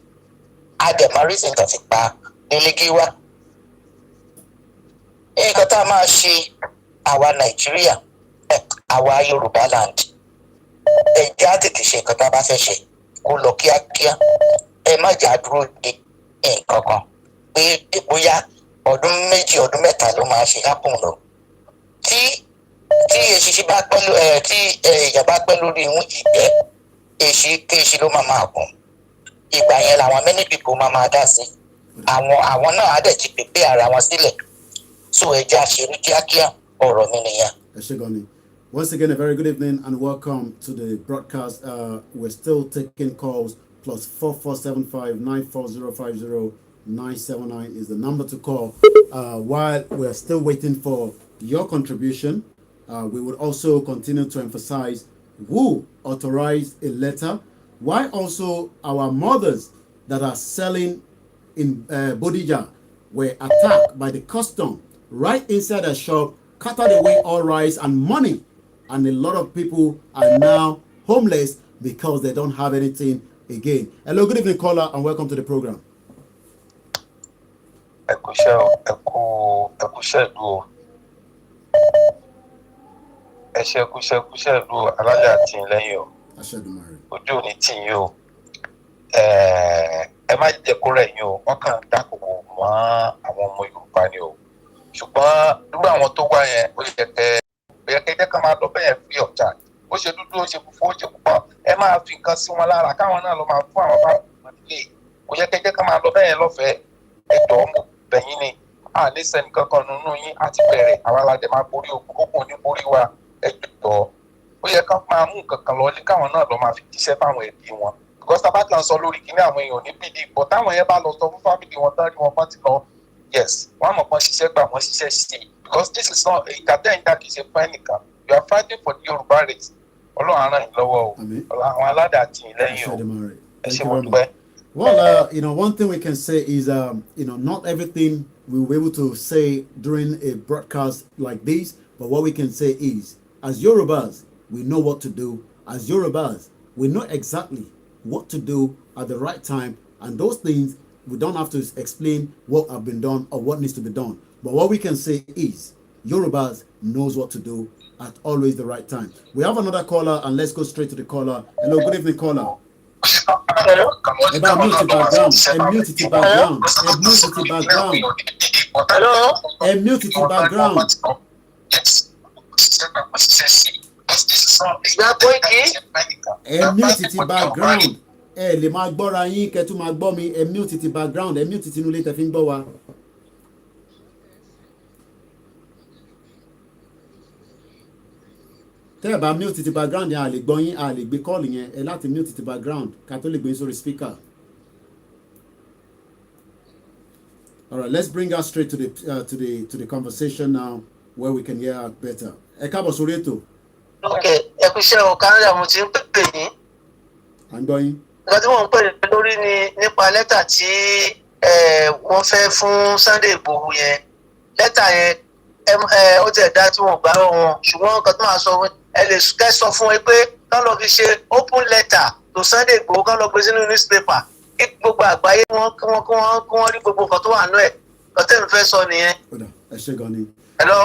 Adẹ̀mọ́ reason tó fi pa Délégi wá. Nǹkan tá a máa ṣe àwa Nàìjíríà, àwa Yorùbá land. Ẹ̀jẹ̀ á tètè ṣe nǹkan tá a bá fẹ́ ṣe kó lọ kíákíá. Ẹ má jà dúró de nǹkan kan pé bóyá ọdún méjì ọdún mẹ́ta ló máa ṣe happen lọ. Tí èṣìṣì bá pẹ́ tí èèyàn bá pẹ́ lórí ìwọ̀n ìgbẹ́, èṣì ló máa gùn. ìgbà yẹn làwọn many people máa dá sí àwọn náà á dẹ̀ ti pèpè ara wọn sílẹ̀ so ẹja ṣeré kíákíá ọ̀rọ̀ mi nìyẹn. ẹ ṣé gan ni. Once again, a very good evening and welcome to the broadcast. We're still taking calls. Plus 4475 94050 979 is the number to call. While we're still waiting for your contribution, we would also continue to emphasize who authorized a letter. Why also our mothers that are selling in Bodija were attacked by the custom right inside a shop, cut away all rice and money. And a lot of people are now homeless because they don't have anything again. Hello, good evening, caller, and welcome to the program. Ojú ni tí yín o ẹ má jẹ́ kó rẹ̀ yín o wọ́n kàn ń dákòókò mọ́ àwọn ọmọ Yorùbá ni o ṣùgbọ́n nígbà àwọn tó wá yẹn ó yẹ kẹ́ ká máa lọ bẹ́ẹ̀ free of charge ó ṣe dúdú ó ṣe funfun ó ṣe pupa ẹ máa fi nǹkan sí wọn lára káwọn náà lọ máa fún àwọn bá wọn nílé kò yẹ kẹ́ ká máa lọ bẹ́ẹ̀ lọ́fẹ̀ẹ́ ẹ̀dọ́ ọmọ bẹ̀yìn ni a ní sẹ́ni kankan nínú yín àti bẹ̀rẹ̀ àwọn aládé máa borí okùn ní borí wa ẹ̀dọ́ ó yẹ ká máa mú nǹkan kan lọ ní káwọn náà lọ máa fi jíṣẹ́ fáwọn ẹbí wọn because tábà kan sọ lórí kíní àwọn èèyàn ní bídí but táwọn yẹn bá lọ sọ fún fámìlì wọn tán rí wọn bá ti lọ yes wọn àmọ̀ kan ṣiṣẹ́ gbà wọ́n ṣiṣẹ́ sí because this is not ìkàtẹ́yìntà kì í ṣe fún ẹnìkan you are fighting for the Yorùbá race Ọlọ́run á ràn yín lọ́wọ́ o àwọn aládàá tì yín lẹ́yìn o ẹ ṣé mo dúpẹ́. Well, one thing we can say is, not everything we will be able to say during a broadcast like this, but what we can say is, as Yorubas, we know what to do. As Yorubas, we know exactly what to do at the right time, and those things, we don't have to explain what have been done or what needs to be done. But what we can say is, Yorubas knows what to do at always the right time. We have another caller, and let's go straight to the caller. Hello, good evening, caller. Hello? Mute the background. Mute the background. Mute the background. Hello? Mute the background. Mute the background. Lè máa gbọ́ra yín kẹ́ tún máa gbọ́ mi. Mute the background. Mute tinú ilé tẹ́ fi ń gbọ́ wa. Tẹ́ ẹ bá mute the background yẹn a lè gbọ́ yín a lè gbé call yẹn ẹ láti mute the background ká tó lè gbé sórí speaker. All right, let's bring us straight to the conversation now where we can hear out better. Ẹ káàbọ̀ sórí ètò. Okay, ẹ kú iṣẹ́ o Canada mo ti ń pè yín. À ń gbọ́ yín. Nǹkan tí wọ́n ń pè lórí ni nípa lẹ́tà tí wọ́n fẹ́ fún Sunday Igboho yẹn. Lẹ́tà yẹn ó tẹ̀ dá tí wọ́n gbà wọn ṣùgbọ́n nǹkan tó máa sọ ẹ lè kẹ́ sọ fún ẹ pé kán lọ fi ṣe open letter to Sunday Igboho kán lọ gbé sínú newspaper kí gbogbo àgbáyé wọ́n rí gbogbo nǹkan tó wà nínú ẹ̀ ọ̀tẹ̀ mi fẹ́ sọ nìyẹn. Ẹ ṣé gan ni. Hello.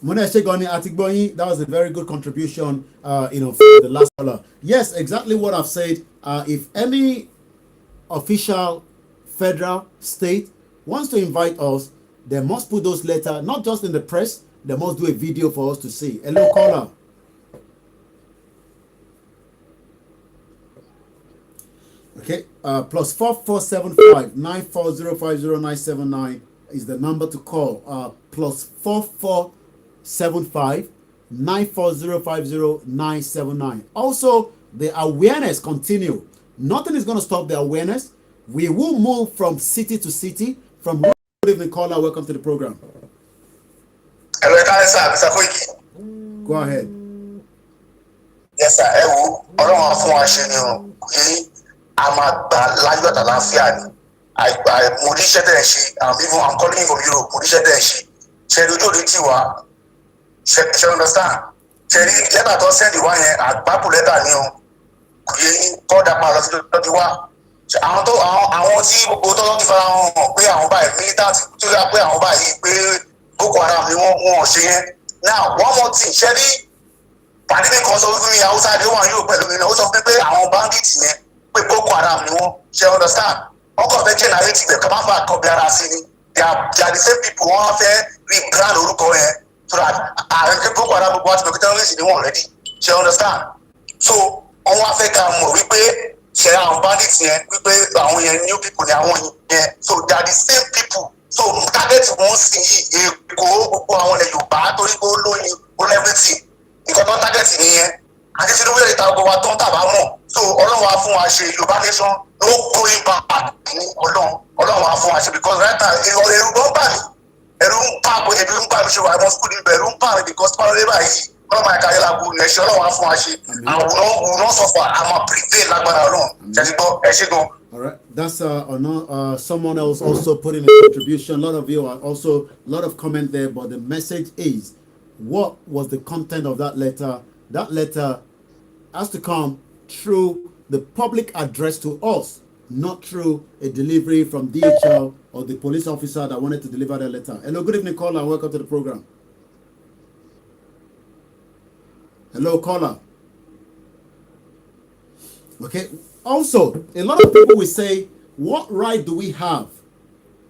Mona Shegoni Atigboyin, that was a very good contribution, for the last caller. Yes, exactly what I've said. If any official, federal, state wants to invite us, they must put those letters, not just in the press, they must do a video for us to see. Hello, caller. Okay, plus 4475 94050 is the number to call. Plus 4475 94050 979. Also, the awareness continue. Nothing is going to stop the awareness. We will move from city to city. From good evening, caller. Welcome to the program. Hello, Mr. Koiki. Go ahead. Yes, sir. Ọlọ́run fún wa ṣe ni o. A máa gbà láyọ̀ àtàláfíà ni. Mo ríṣẹ́ tẹ̀ ṣe. I'm calling you from Europe. Mo ríṣẹ́ tẹ̀ ṣe. Ṣé ojú òde tí wa? Ṣé understand? Ṣé rí lẹ́tà tó sẹ́ndì wá yẹn àgbápò lẹ́tà ni o. Kò yẹ kọ́ dàpọ̀ àlọ́ sí lọ́dí wá. Àwọn tí gbogbo tó ti fara hàn pé àwọn báyìí militant tó yà pé àwọn báyìí pé Boko Haram ni wọ́n ṣe yẹn. Now one more thing ṣe rí pàdé mi kan sọ fún mi Hausa ni wọ́n yóò pẹ̀lú mi náà ó sọ fún mi pé àwọn bandits yẹn pé Boko Haram ni wọ́n ṣe understand. Ọkọ̀ fẹ́ jẹ́ narrative ẹ̀ kọ́má fà kọ́ bí ara sí ni. They are the same people wọ́n fẹ́ rebrand orúkọ yẹn so that ààrẹ Boko Haram gbogbo àti mẹ̀kútẹ́ terrorist ni wọ́n ready ṣe understand. So wọ́n wá fẹ́ ká mọ̀ wípé ṣe àwọn bandits yẹn wípé àwọn yẹn new people ni àwọn yẹn so they are the same people so target wọn sì yí Èkó gbogbo àwọn ilẹ̀ Yorùbá torí pé ó lóyún ó everything nǹkan tó ń target nìyẹn àti Tinubu lè ta gbogbo wa tó ń tàbá mọ̀ so Ọlọ́run wa fún wa ṣe Yorùbá nation no going back ní Ọlọ́run wa fún wa ṣe because right now ẹ̀rù ló ń bà mí ẹ̀rù ń bà mí ẹ̀rù ń bà mí ṣe wà ẹ̀mọ́ school ẹ̀rù ń bà mí because pàrọ̀ lébà yìí Ọlọ́run máa kàyé lágbo ẹ̀ṣẹ̀ Ọlọ́run wa fún wa ṣe àwọn náà sọ̀fọ̀ àmọ́ prevail lágbára Ọlọ́run ṣe ti gbọ́ ẹ ṣe gan. All right, that's someone else also put in a contribution. A lot of you are also a lot of comment there, but the message is, what was the content of that letter? That letter has to come through the public address to us, not through a delivery from DHL or the police officer that wanted to deliver the letter. Hello, good evening, caller, and welcome to the program. Hello, caller. Okay. Also, a lot of people will say, what right do we have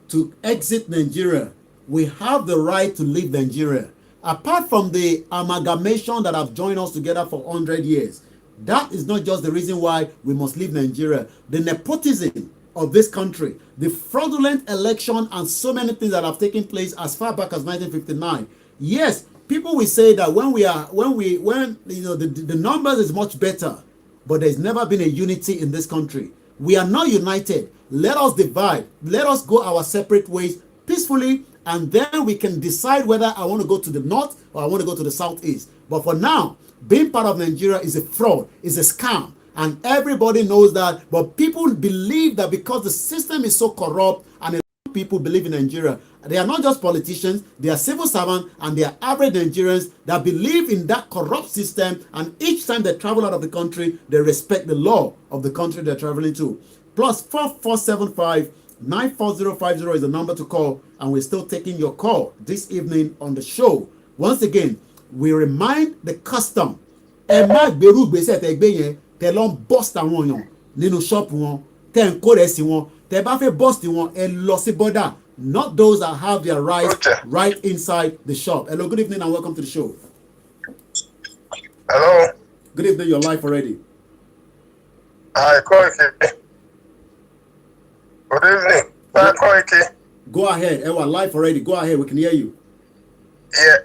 to exit Nigeria? We have the right to leave Nigeria. Apart from the amalgamation that have joined us together for 100 years, that is not just the reason why we must leave Nigeria. The nepotism of this country, the fraudulent election, and so many things that have taken place as far back as 1959. Yes, people will say that when you know the numbers is much better. But there's never been a unity in this country. We are not united. Let us divide. Let us go our separate ways peacefully, and then we can decide whether I want to go to the north or I want to go to the southeast. But for now, being part of Nigeria is a fraud, is a scam, and everybody knows that. But people believe that because the system is so corrupt, and people believe in Nigeria. They are not just politicians, they are civil servants, and they are average Nigerians that believe in that corrupt system, and each time they travel out of the country, they respect the law of the country they're traveling to. Plus 4475-94050 is the number to call, and we're still taking your call this evening on the show. Once again, we remind the custom. Ẹ má gbèrú gbèsè tẹ́ gbé yẹn, tẹ́ lọ bust àwọn èèyàn nínú shop wọn, tẹ́ ń kó rẹ̀ sí wọn, tẹ́ bá fẹ́ bust wọn, ẹ lọ sí border. Not those that have their rights right inside the shop. Hello, good evening and welcome to the show. Hello. Good evening, you're live already. Hi, Koiki. Good evening. Hi, Koiki. Go ahead. We're live already. Go ahead. We can hear you. Yeah.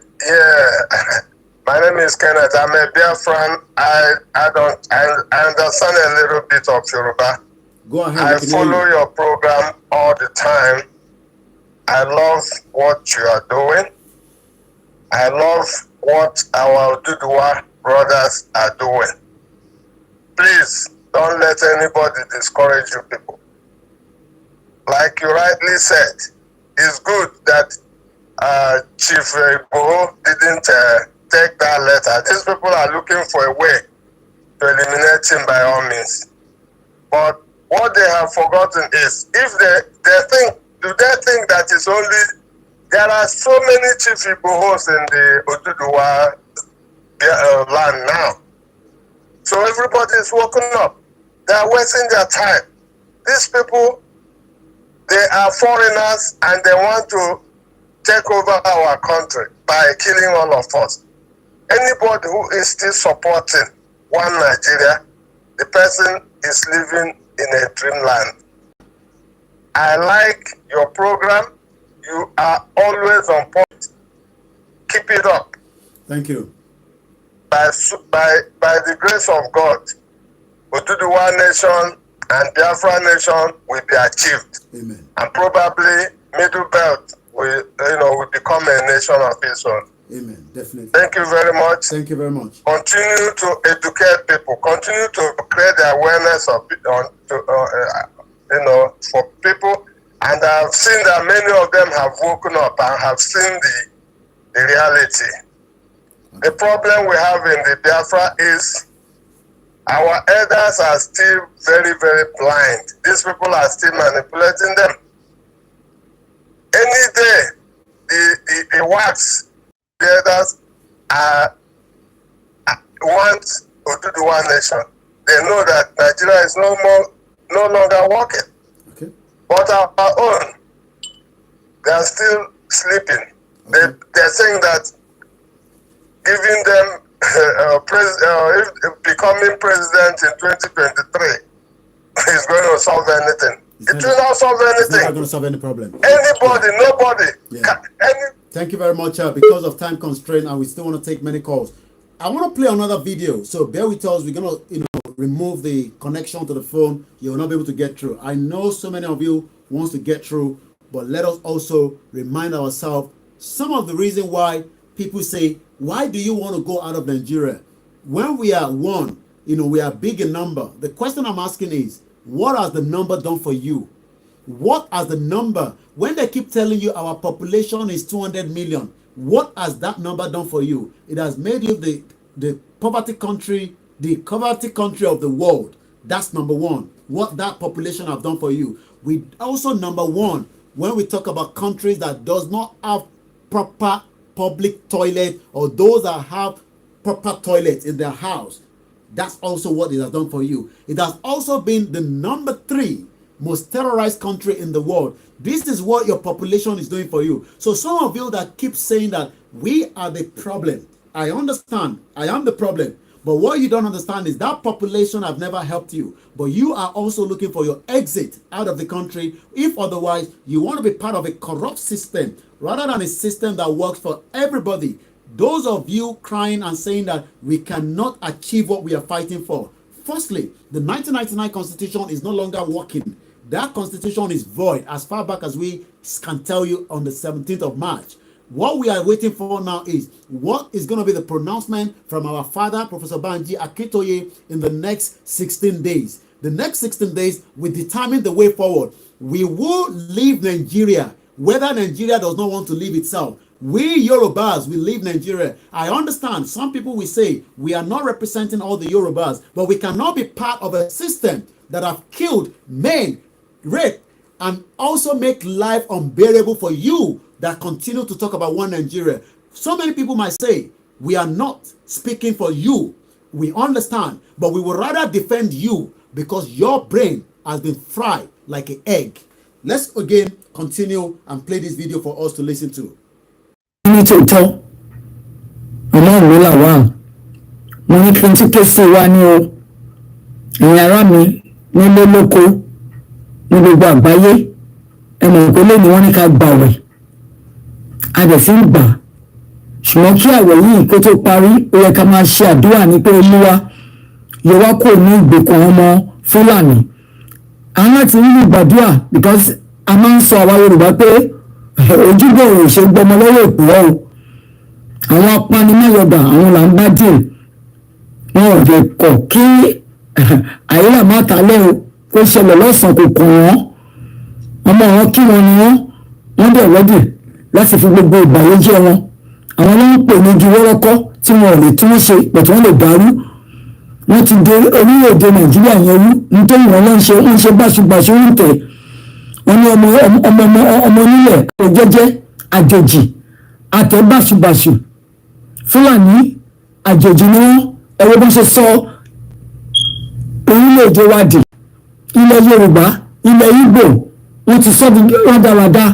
My name is Kenneth. I'm a Biafran. I understand a little bit of Yoruba. Go ahead. I follow your program all the time. I love what you are doing. I love what our Oduduwa brothers are doing. Please don't let anybody discourage you people. Like you rightly said, it's good that Chief Igboho didn't take that letter. These people are looking for a way to eliminate him by all means. But what they have forgotten is, if they think, do they think that it's only, there are so many Chief Igbohos in the Oduduwa land now. So everybody is woken up. They are wasting their time. These people, they are foreigners and they want to take over our country by killing all of us. Anybody who is still supporting one Nigeria, the person is living in a dreamland. I like your program. You are always on point. Keep it up. Thank you. By the grace of God, Oduduwa nation and Biafra nation will be achieved. Amen. And probably Middle Belt will become a nation of its own. Amen. Definitely. Thank you very much. Thank you very much. Continue to educate people. Continue to create the awareness of for people. And I've seen that many of them have woken up and have seen the reality. Okay. The problem we have in the Biafra is our elders are still very, very blind. These people are still manipulating them. Any day, the wax, the elders want Oduduwa nation. They know that Nigeria is no longer working. Okay. But our own, they are still sleeping. Okay. They're saying that giving them becoming president in 2023 is going to solve anything. It will not solve anything. It's not going to solve any problem. Anybody, nobody. Yeah. Thank you very much. Because of time constraint, and we still want to take many calls. I want to play another video. So bear with us. We're going to, remove the connection to the phone. You will not be able to get through. I know so many of you wants to get through, but let us also remind ourselves some of the reason why people say, why do you want to go out of Nigeria? When we are one, we are big in number. The question I'm asking is, what has the number done for you? What has the number, when they keep telling you our population is 200 million, what has that number done for you? It has made you the poverty country of the world. That's number one. What that population have done for you. We also, number one, when we talk about countries that does not have proper public toilet, or those that have proper toilets in their house, that's also what it has done for you. It has also been the number 3 most terrorized country in the world. This is what your population is doing for you. So some of you that keep saying that we are the problem, I understand, I am the problem. But what you don't understand is that population have never helped you. But you are also looking for your exit out of the country. If otherwise, you want to be part of a corrupt system rather than a system that works for everybody. Those of you crying and saying that we cannot achieve what we are fighting for. Firstly, the 1999 Constitution is no longer working. That Constitution is void as far back as we can tell you on the 17th of March. What we are waiting for now is what is going to be the pronouncement from our father, Professor Banji Akintoye, in the next 16 days. The next 16 days will determine the way forward. We will leave Nigeria, whether Nigeria does not want to leave itself. We Yorubas will leave Nigeria. I understand some people will say we are not representing all the Yorubas, but we cannot be part of a system that have killed men, raped, and also make life unbearable for you that continue to talk about one Nigeria. So many people might say, we are not speaking for you. We understand, but we would rather defend you because your brain has been fried like an egg. Let's again continue and play this video for us to listen to. Ní tòótọ́, Ọlọ́run ló là wá. Mo ní kí n tún ké sí wa ní o. Ẹ̀yin ará mi nílé lóko ní gbogbo àgbáyé. Ẹ̀mọ̀ ìpínlẹ̀ ni wọ́n ní ká gbààwẹ̀. A dẹ̀ sí ń gbà. Ṣùgbọ́n kí àwẹ̀ yìí kó tó parí, ó yẹ ká máa ṣe àdúrà ní pé Olúwa yọ wá kúrò ní ìgbèkùn àwọn ọmọ Fúlàní. Àwọn láti rí ìgbàdúrà because a máa ń sọ àwa Yorùbá pé ojúbọ ò ṣe gbọmọ lọ́wọ́ ìpùrọ́ o. Àwọn apanimáyọ̀dà àwọn là ń bá dì. Wọn ò lè kọ̀ kí àyílà má talẹ́ o kó ṣẹlẹ̀ lọ́sàn-án kò kàn wọ́n. Ọmọ wọn kí wọn ni wọ́n dẹ̀ rẹ́dì láti fi gbogbo ìbàyéjẹ́ wọn. Àwọn ló ń pè ní igi wọ́rọ́kọ́ tí wọn ò lè tún ṣe pẹ̀tù wọn lè dàrú. Wọ́n ti dé orílẹ̀-èdè Nàìjíríà yẹn rú nítorí wọn ló ń ṣe báṣubàṣu ń tẹ̀. Wọ́n ní ọmọ onílẹ̀ jẹ́jẹ́ àjèjì àtẹ báṣubàṣu. Fúlàní àjèjì ni wọ́n ẹ̀rọ bó ṣe sọ orílẹ̀-èdè wa dì. Ilẹ̀ Yorùbá, ilẹ̀ Ìgbò, wọ́n ti sọ di rádaràda.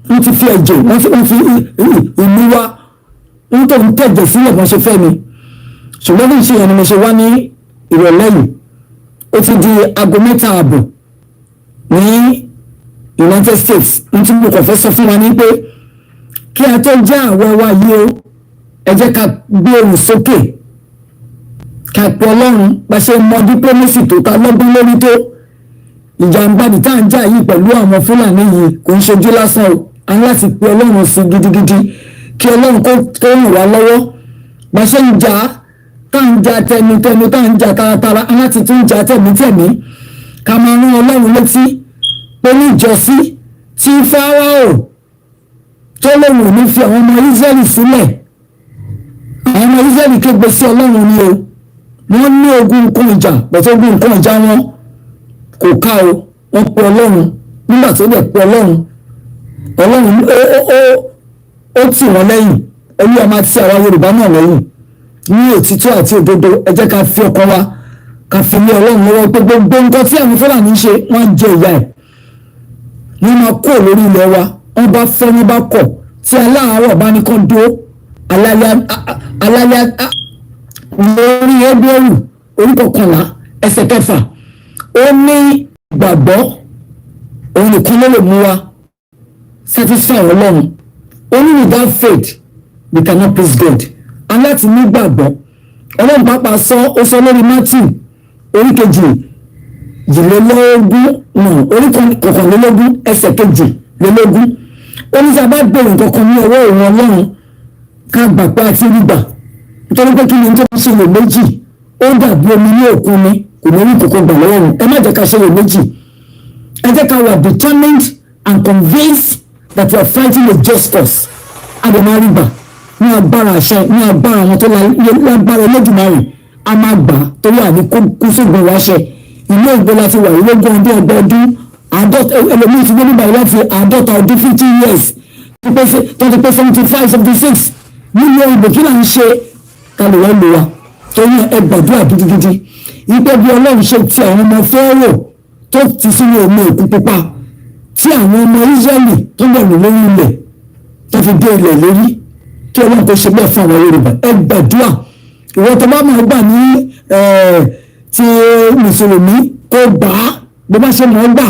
Wọ́n ti fi ẹ̀jẹ̀, wọ́n fi ìlú wa, wọ́n tó ń tẹ̀jẹ̀ sílẹ̀ wọ́n ṣe fẹ́ mi. Ṣùgbọ́n ní ìṣe yẹn ni mo ṣe wá ní ìrọ̀lẹ́ yìí. Ó ti di aago 7:30 ní United States. Ní tí mo kàn fẹ́ sọ fún wa ní pé kí a tó já àwọ̀ wa yìí o, ẹ jẹ́ ká gbé ohùn sókè. Ká pe Ọlọ́run bá ṣe mọ diplomacy tó ta lọ́gbọ́n lórí tó. Ìjàmbá ní tá à ń jà yìí pẹ̀lú àwọn Fúlàní yìí kò ń ṣojú lásán o. A ní láti pe Ọlọ́run sí gidigidi kí Ọlọ́run kó ràn wá lọ́wọ́. Bá ṣe ń jà tá à ń jà tẹnutẹnu tá à ń jà taratara, a láti tún jà tẹ̀mítẹ̀mí. Ká máa rán Ọlọ́run létí pé ní ìjọsí tí Fáráò tó lóun ò ní fi àwọn ọmọ Ísírẹ́lì sílẹ̀. Àwọn ọmọ Ísírẹ́lì kégbe sí Ọlọ́run ni o. Wọ́n ní ogun nǹkan ìjà pẹ̀tù ogun nǹkan ìjà wọn kò ká o. Wọ́n pe Ọlọ́run nígbà tó dẹ̀ pe Ọlọ́run ó tì wọ́n lẹ́yìn. Olúwa máa ti àwa Yorùbá náà lẹ́yìn ní òtítọ́ àti òdodo. Ẹ jẹ́ ká fi ọkàn wa ká fi lé Ọlọ́run lọ́wọ́ pé gbogbo nǹkan tí àwọn Fúlàní ń ṣe wọ́n jẹ ìyà ẹ̀. Wọ́n máa kó lórí ilẹ̀ wa, wọ́n bá fẹ́ wọ́n bá kọ̀ tí aláàárọ̀ bá ní kán dúró aláya lórí Hébérù orí 11 ẹsẹ̀ 6 ó ní gbàgbọ́ òun nìkan ló lè mú wa satisfy Ọlọ́run. Only without faith we cannot please God. Aláti ní gbàgbọ́ Ọlọ́run pàápàá ó sọ lórí Matthew orí kejìlélógún orí kọkànlélógún ẹsẹ̀ kejìlélógún. Ó ní sábà bẹ̀rẹ̀ kankan ní ọwọ́ òun Ọlọ́run ká gbà pé àti rígbà nítorí pé kí ni tó ń ṣe lè méjì ó dàbí omi ní òkun ni kò ní orí kòkó gbà lọ́wọ́ rẹ̀. Ẹ má jẹ́ ká ṣe lè méjì, ẹ jẹ́ ká wà determined and convinced that we are fighting a just cause. Adama riba ní agbára àṣẹ ní agbára àwọn tó lágbára Olódùmarè a máa gbà torí àní kú sóògùn wáṣẹ. Ilé ìgbó láti wà ilógún ọdún ọgbọọdún àádọ́ta ẹlòmíín ti gbé nígbà yìí láti àádọ́ta ọdún 50 years tó ti pé 75 76 nílé ìbò kí là ń ṣe kalẹ̀ wọ́n lò wá torí ẹ gbàdúrà gidigidi ìpè bí Ọlọ́run ṣe ti àwọn ọmọ Fáráò tó ti sínú omi Òkun Pupa tí àwọn ọmọ Ísírẹ́lì tó bẹ̀rù lórí ilẹ̀ tó fi dé ilẹ̀ lórí kí Ọlọ́run kò ṣe bẹ́ẹ̀ fún àwọn Yorùbá. Ẹ gbàdúrà ìwọ tó bá máa gbà ní ti mùsùlùmí kó gbà á bó bá ṣe máa gbà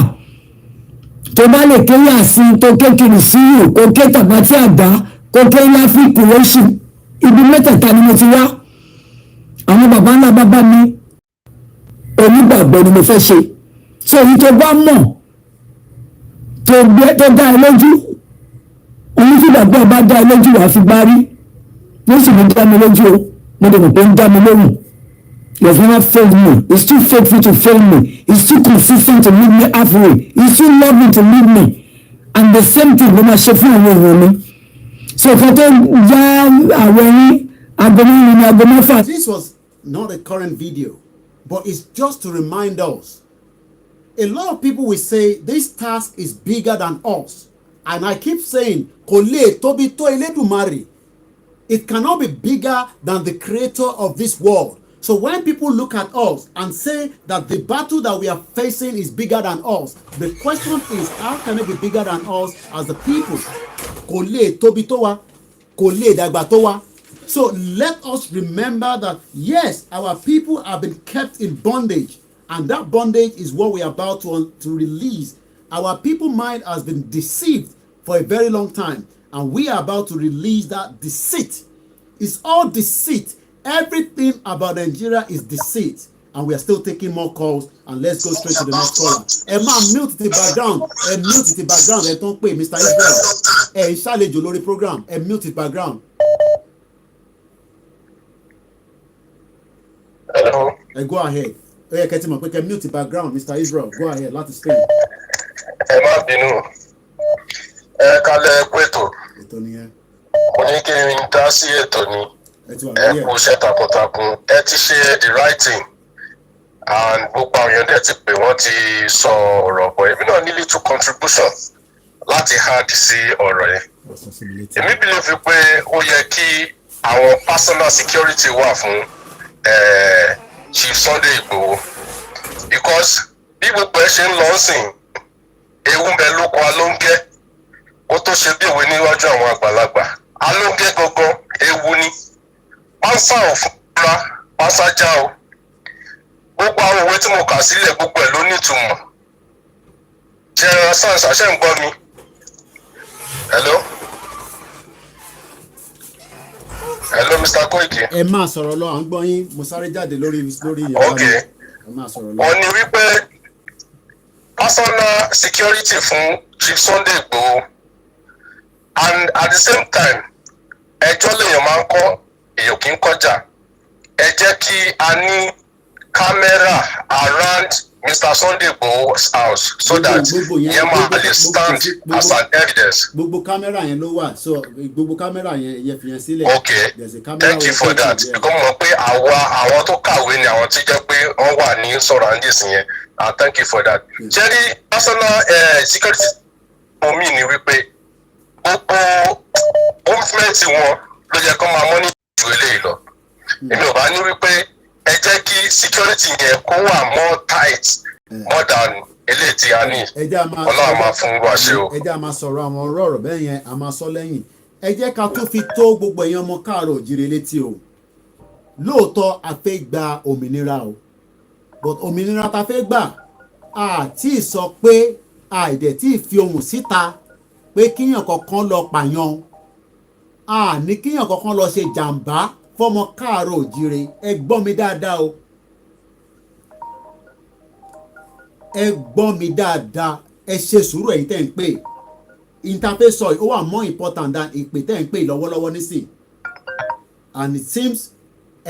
tó bá lè ké Yásìn tó ké Kìrìsíyù kó ké Tàbátì Àdá kó ké Láfíkù lóṣù ibi mẹ́tẹ̀ẹ̀ta ni mo ti wá. Àwọn bàbá ńlá bàbá mi onígbàgbọ́ ni mo fẹ́ ṣe tí èyí tó bá mọ̀ tó dá ẹ lójú onífìgbàgbọ́ bá dá ẹ lójú wàá fi gbá rí yóò sì ní dá mi lójú o mo dẹ̀ mọ̀ pé ń dá mi lóhùn. He has never failed me. He's too faithful to fail me. He's too consistent to lead me halfway. He's too loving to lead me. And the same thing ló máa ṣe fún àwọn èèyàn mi. So kan tó yá àwọn ẹyin aago mẹ́rin ní aago mẹ́fà. This was not a current video, but it's just to remind us. A lot of people will say this task is bigger than us. And I keep saying, kò lè tóbi tó Elédùmarè. It cannot be bigger than the creator of this world. So when people look at us and say that the battle that we are facing is bigger than us, the question is, how can it be bigger than us as the people? Kò lè tóbi tó wa, kò lè dàgbà tó wa. So let us remember that yes, our people have been kept in bondage, and that bondage is what we are about to release. Our people mind has been deceived for a very long time, and we are about to release that deceit. It's all deceit. Everything about Nigeria is deceit, and we are still taking more calls. And let's go straight to the next caller. Emma, mute the background. Mute the background. Ẹ tán pé Mr. Israel. Ẹ ṣàlejò lórí program. Mute the background. Hello. Go ahead. Ó yẹ kẹ́ ti mọ̀ pé kẹ́ mute the background, Mr. Israel. Go ahead. Láti Spain. Ẹ má bínú. Ẹ kálẹ̀ pẹ̀tọ̀. Ètò nìyẹn. Mo ní kí n dá sí ètò ni. Ẹ kú iṣẹ́ takuntakun. Ẹ ti ṣe the right thing. And gbogbo àwọn èèyàn dẹ̀ ti pè wọ́n ti sọ ọ̀rọ̀ bọ̀. Èmi náà ní little contribution láti add sí ọ̀rọ̀ yẹn. Èmi believe pé ó yẹ kí àwọn personal security wà fún Chief Sunday Igboho. Because bí gbogbo ẹ ṣe ń lọ sìn, ewu ń bẹ lóko alóńgẹ́. Ó tó ṣe bí òwe níwájú àwọn àgbàlagbà. Alóńgẹ́ gangan ewu ni. Pánsá ò fúnra, pánsá já o. Gbogbo àwọn òwe tí mo kà sílẹ̀ gbogbo ẹ̀ ló nítumọ̀. General Sans àṣẹ ń gbọ́ mi. Hello? Hello, Mr. Koiki. Ẹ máa sọ̀rọ̀ lọ, à ń gbọ́ yín. Mo sáré jáde lórí Okay. Ẹ máa sọ̀rọ̀ lọ. Ó ní wípé personal security fún Chief Sunday Igboho, and at the same time ẹjọ́ lèèyàn máa ń kọ́ èèyàn kì í kọjá. Ẹ jẹ́ kí a ní camera around Mr. Sunday Igboho's house so that yẹn máa lè stand as an evidence. Gbogbo kámẹ́rà yẹn ló wà, so gbogbo kámẹ́rà yẹn fi yẹn sílẹ̀. Okay, thank you for that. Because mo mọ̀ pé àwọn tó kàwé ni àwọn tí jẹ́ pé wọ́n wà ní surroundings yẹn. Thank you for that. Jerry, personal security for me ni wípé gbogbo movement wọn ló yẹ kó máa monitor ju eléyìí lọ. Èmi ò bá ní wípé ẹ jẹ́ kí security yẹn kó wà more tight more than eléyìí tí a ní. Ọlọ́run máa fún wa ṣe o. Ẹ jẹ́ a máa sọ̀rọ̀ àwọn ọ̀rọ̀ bẹ́ẹ̀ yẹn a máa sọ lẹ́yìn. Ẹ jẹ́ ká tó fi tó gbogbo èèyàn ọmọ káàárọ̀ òjìrè létí o. Lóòótọ́ a fẹ́ gba òmìnira o, but òmìnira ta fẹ́ gbà àti sọ pé àìdẹ̀ tí fi ohùn síta pé kíyàn kankan lọ pààyàn ní kíyàn kankan lọ ṣe jàǹbá fọmọ káàárọ̀ òjíire ẹ gbọ́ mi dáadáa o ẹ gbọ́ mi dáadáa ẹ ṣe sùúrù ẹ̀yin tẹ́ ń pè interface sọ ó wà more important than ìpè tẹ́ ń pè lọ́wọ́lọ́wọ́ nísìn and it seems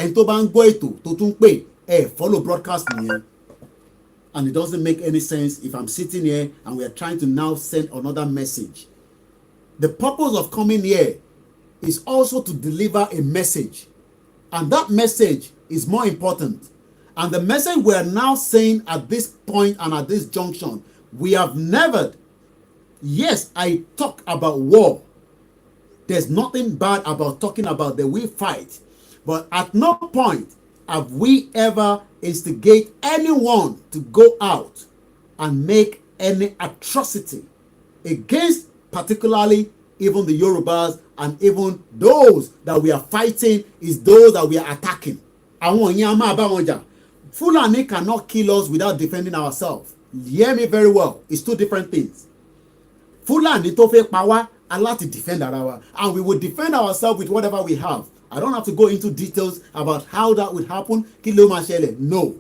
ẹni tó bá ń gbọ́ ètò tó tún pè follow broadcast nìyẹn. And it doesn't make any sense if I'm sitting here and we are trying to now send another message. The purpose of coming here is also to deliver a message. And that message is more important. And the message we are now saying at this point and at this junction, we have never, yes, I talk about war. There's nothing bad about talking about the we fight. But at no point have we ever instigate anyone to go out and make any atrocity against particularly even the Yorubas, and even those that we are fighting is those that we are attacking. Àwọn yẹn a máa bá wọn jà. Fulani cannot kill us without defending ourselves. Hear me very well. It's two different things. Fulani tó fẹ́ pa wá a láti defend ara wa, and we will defend ourselves with whatever we have. I don't have to go into details about how that would happen. Kí ló máa ṣẹlẹ̀? No.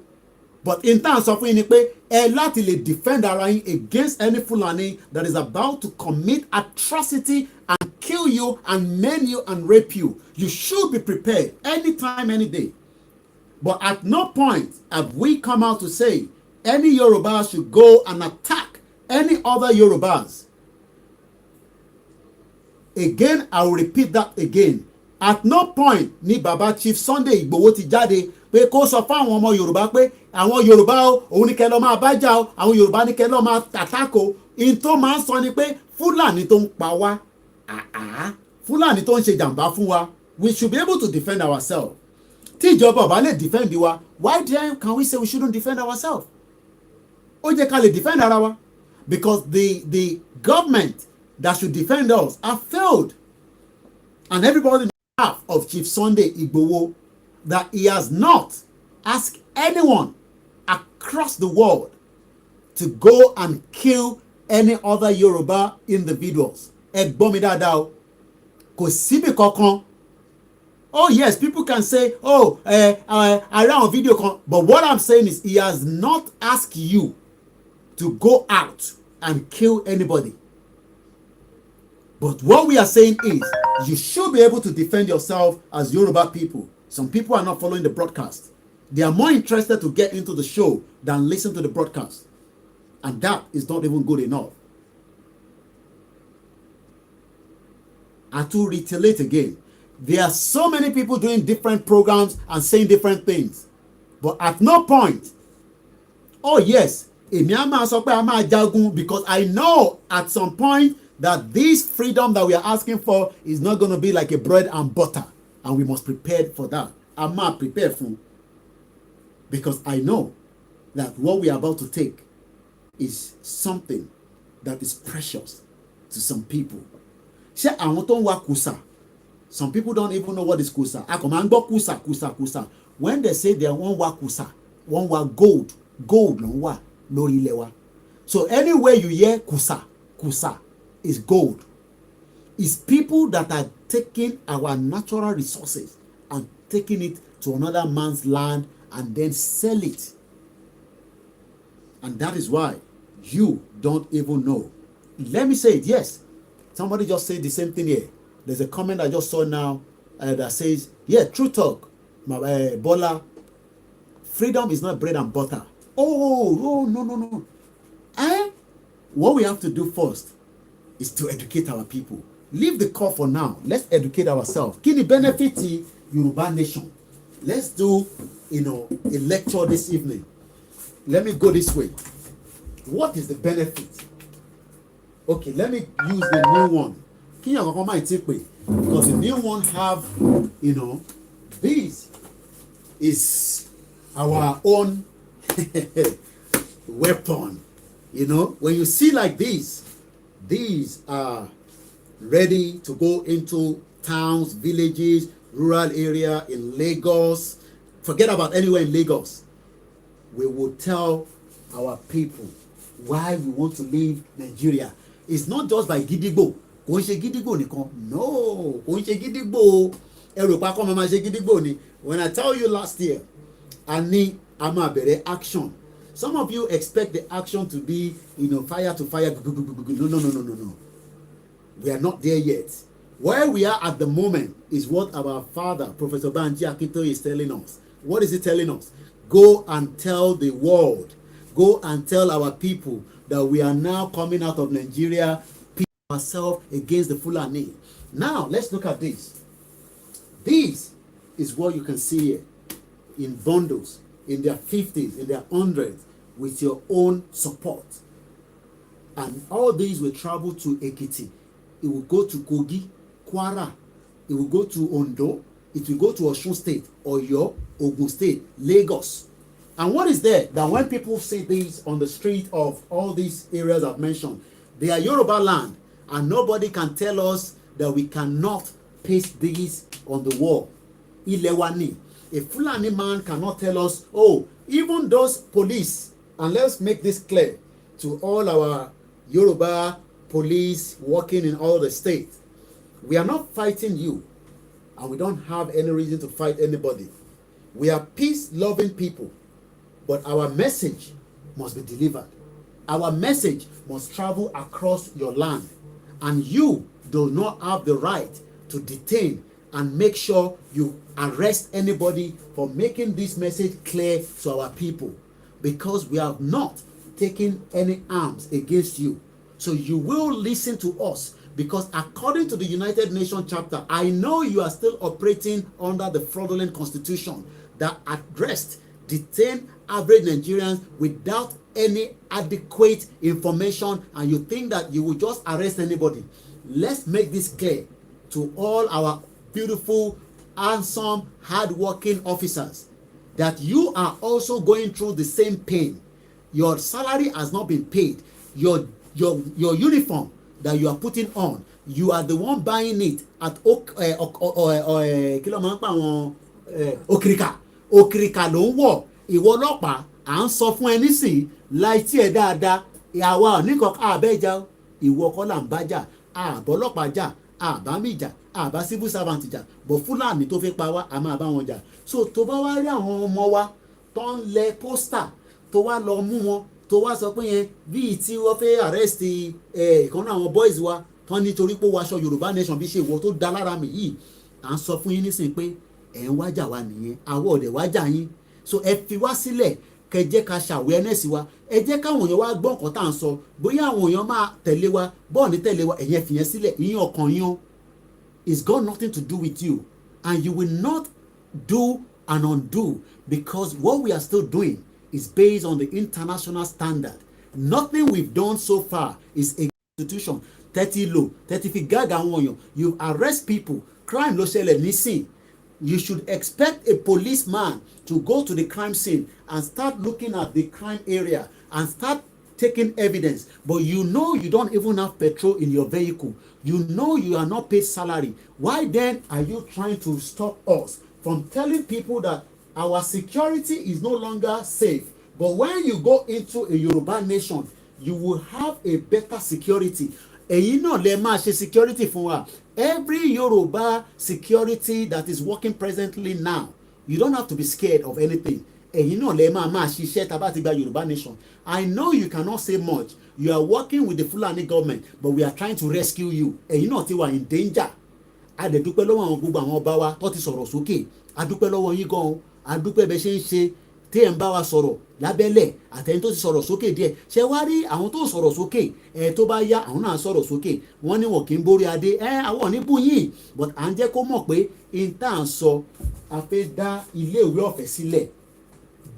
But in terms of yín ni pé ẹ láti lè defend ara yín against any Fulani that is about to commit atrocity and kill you and maim you and rape you. You should be prepared anytime, any day. But at no point have we come out to say any Yoruba should go and attack any other Yorubas. Again, I will repeat that again. At no point ni Baba Chief Sunday Igboho ti jáde pé kó sọ fún àwọn ọmọ Yorùbá pé àwọn Yorùbá o òun ní kẹ́ lọ máa bájà o àwọn Yorùbá ní kẹ́ lọ máa tàtàkò in tó máa ń sọ ni pé Fúlàní tó ń pa wá Fúlàní tó ń ṣe jàǹbá fún wa, we should be able to defend ourselves. Tí ìjọba ọba lè defend wa, why then can we say we shouldn't defend ourselves? Ó jẹ́ ká lè defend ara wa, because the government that should defend us have failed, and everybody half of Chief Sunday Igboho that he has not asked anyone across the world to go and kill any other Yoruba individuals. Ẹ gbọ́ mi dáadáa o, kò síbi kankan. Oh yes, people can say, oh, around video kan, but what I'm saying is he has not asked you to go out and kill anybody. But what we are saying is, you should be able to defend yourself as Yoruba people. Some people are not following the broadcast. They are more interested to get into the show than listen to the broadcast. And that is not even good enough. And to reiterate again, there are so many people doing different programs and saying different things. But at no point, oh yes, èmi á máa sọ pé a máa jagun, because I know at some point that this freedom that we are asking for is not going to be like a bread and butter, and we must prepare for that. I'm not prepared for, because I know that what we are about to take is something that is precious to some people. Ṣé àwọn tó ń wá kùsà? Some people don't even know what is kùsà. A kò máa ń gbọ́ kùsà. When they say they wọ́n wá kùsà, wọ́n wá gold ló ń wà lórí ilẹ̀ wa. So anywhere you hear kùsà is gold. It's people that are taking our natural resources and taking it to another man's land and then sell it. And that is why you don't even know. Let me say it, yes. Somebody just said the same thing here. There's a comment I just saw now that says, yeah, true talk, Bola, freedom is not bread and butter. Oh, no. What we have to do first is to educate our people. Leave the call for now. Let's educate ourselves. Kí ni benefit Yoruba nation? Let's do, a lecture this evening. Let me go this way. What is the benefit? Okay, let me use the new one. Because the new one have, this is our own weapon. When you see like this, these are ready to go into towns, villages, rural area in Lagos. Forget about anywhere in Lagos. We will tell our people why we want to leave Nigeria. It's not just by gidigbo. Kò ń ṣe gidigbo nìkan. No, kò ń ṣe gidigbo. Ẹrù pa kọ́ máa ṣe gidigbo ni. When I tell you last year, a ní a máa bẹ̀rẹ̀ action. Some of you expect the action to be, fire to fire. No. We are not there yet. Where we are at the moment is what our father, Professor Banji Akintoye, is telling us. What is he telling us? Go and tell the world. Go and tell our people that we are now coming out of Nigeria, pitting ourselves against the Fulani. Now, let's look at this. This is what you can see here in bundles, in their 50s, in their 100s, with your own support. And all these will travel to Ekiti. It will go to Kogi, Kwara. It will go to Ondo. It will go to Osun State, Oyo, Ogun State, Lagos. And what is there that when people see these on the street of all these areas I've mentioned, they are Yoruba land, and nobody can tell us that we cannot paste these on the wall. Ilewani. A Fulani man cannot tell us, oh, even those police, and let's make this clear to all our Yoruba police working in all the states. We are not fighting you, and we don't have any reason to fight anybody. We are peace-loving people, but our message must be delivered. Our message must travel across your land, and you do not have the right to detain and make sure you arrest anybody for making this message clear to our people, because we have not taken any arms against you. So you will listen to us, because according to the United Nations chapter, I know you are still operating under the fraudulent constitution that addressed, detain average Nigerians without any adequate information, and you think that you will just arrest anybody. Let's make this clear to all our beautiful, handsome, hard-working officers that you are also going through the same pain. Your salary has not been paid. Your uniform that you are putting on, you are the one buying it at Okirika ló ń wọ̀. Ìwọ ọlọ́pàá à ń sọ fún ẹ nísìnyí láì tí ẹ dáadáa àwa oníkan àbẹ́jà ìwọ kọ́ là ń bá jà àbọ̀ ọlọ́pàá jà àbá mi jà àbá civil servant jà bọ̀ Fúlàní tó fẹ́ pa wá a máa bá wọn jà. So tó bá wá rí àwọn ọmọ wa tó ń lẹ pósítà tó wá lọ mú wọn tó wá sọ pé yẹn bíi tí wọ́n fẹ́ arrest ìkan náà àwọn boys wa tán nítorí pé ó waṣọ Yorùbá nation bí ṣe ìwọ tó dá lára mi yìí à ń sọ fún yín nísìnyí pé ẹ̀ ń wájà wa nìyẹn àwọ̀ ọ̀dẹ̀ wájà yín. So ẹ fi wá sílẹ̀ kẹ́ jẹ́ ká ṣe awareness wa, ẹ jẹ́ káwọn èèyàn wá gbọ́ nǹkan tá à ń sọ, bóyá àwọn èèyàn máa tẹ̀lé wa bọ́ọ̀ ní tẹ̀lé wa ẹ̀yẹn fìyẹn sílẹ̀ ìyẹn ọkàn yín o. It's got nothing to do with you, and you will not do and undo, because what we are still doing is based on the international standard. Nothing we've done so far is a constitution 30 law 30 fi gàgà àwọn èèyàn. You arrest people, crime ló ṣẹlẹ̀ nísìn. You should expect a policeman to go to the crime scene and start looking at the crime area and start taking evidence, but you know you don't even have petrol in your vehicle. You know you are not paid salary. Why then are you trying to stop us from telling people that our security is no longer safe? But when you go into a Yoruba nation, you will have a better security. Èyí náà lè máa ṣe security fún wa. Every Yoruba security that is working presently now, you don't have to be scared of anything. Èyí náà lè máa ṣiṣẹ́ tá bá ti gba Yoruba nation. I know you cannot say much. You are working with the Fulani government, but we are trying to rescue you. Èyí náà ti wà in danger. A dẹ̀ dúpẹ́ lọ́wọ́ àwọn gbogbo àwọn ọba wa tó ti sọ̀rọ̀ sókè. A dúpẹ́ lọ́wọ́ yín gan-an. A dúpẹ́ bẹ́ẹ̀ ṣe ń ṣe tí ẹ̀ ń bá wa sọ̀rọ̀ lábẹ́lẹ̀ àtẹni tó ti sọ̀rọ̀ sókè díẹ̀. Ṣé wá rí àwọn tó sọ̀rọ̀ sókè tó bá yá àwọn náà sọ̀rọ̀ sókè wọ́n ní wọn kì í borí adé àwọn ní bú yín, but à ń jẹ́ kó mọ̀ pé in tá à ń sọ a fẹ́ dá iléèwé ọ̀fẹ́ sílẹ̀.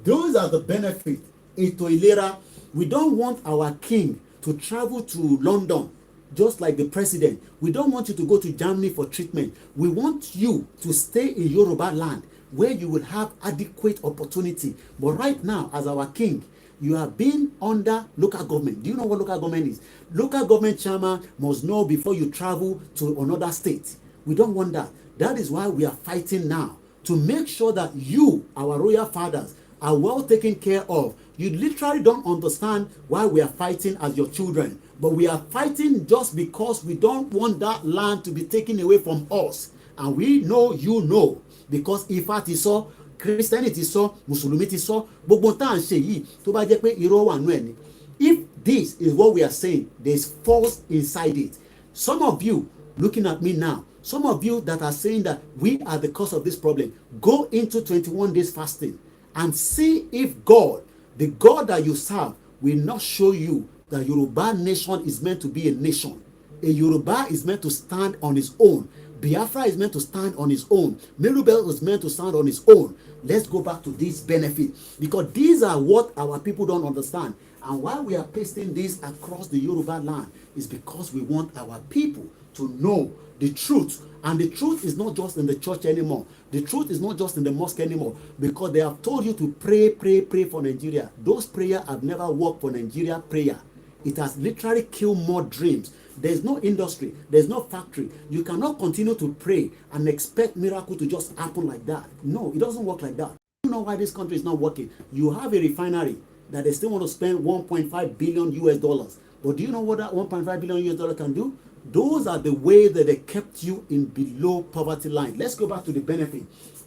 Those are the benefits. Ètò ìlera, we don't want our king to travel to London just like the president. We don't want you to go to Germany for treatment. We want you to stay in Yoruba land where you will have adequate opportunity. But right now, as our king, you are being under local government. Do you know what local government is? Local government chairman must know before you travel to another state. We don't want that. That is why we are fighting now to make sure that you, our royal fathers, are well taken care of. You literally don't understand why we are fighting as your children. But we are fighting just because we don't want that land to be taken away from us. And we know you know. Because Ifá ti sọ, Christianity sọ, Mùsùlùmí ti sọ, gbogbo tá à ń ṣe yìí tó bá jẹ́ pé irọ́ wà nú ẹ̀ ni. If this is what we are saying, there's false inside it. Some of you looking at me now, some of you that are saying that we are the cause of this problem, go into 21 days fasting and see if God, the God that you serve, will not show you that Yoruba nation is meant to be a nation. A Yoruba is meant to stand on its own. Biafra is meant to stand on its own. Mirabel is meant to stand on its own. Let's go back to this benefit, because these are what our people don't understand. And why we are pasting this across the Yoruba land is because we want our people to know the truth. And the truth is not just in the church anymore. The truth is not just in the mosque anymore, because they have told you to pray, pray, pray for Nigeria. Those prayers have never worked for Nigeria prayer. It has literally killed more dreams. There's no industry. There's no factory. You cannot continue to pray and expect miracle to just happen like that. No, it doesn't work like that. You know why this country is not working? You have a refinery that they still want to spend 1.5 billion US dollars. But do you know what that 1.5 billion US dollar can do? Those are the way that they kept you in below poverty line. Let's go back to the benefit.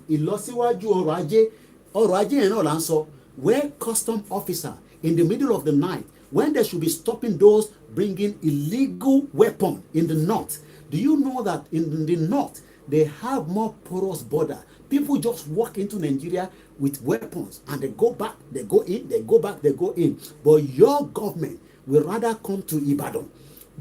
Ìlọsíwájú ọrọ̀ ajé yẹn náà là ń sọ, where custom officer in the middle of the night, when they should be stopping those bringing illegal weapon in the north. Do you know that in the north, they have more porous border? People just walk into Nigeria with weapons and they go back, they go in, they go back, they go in. But your government will rather come to Ibadan,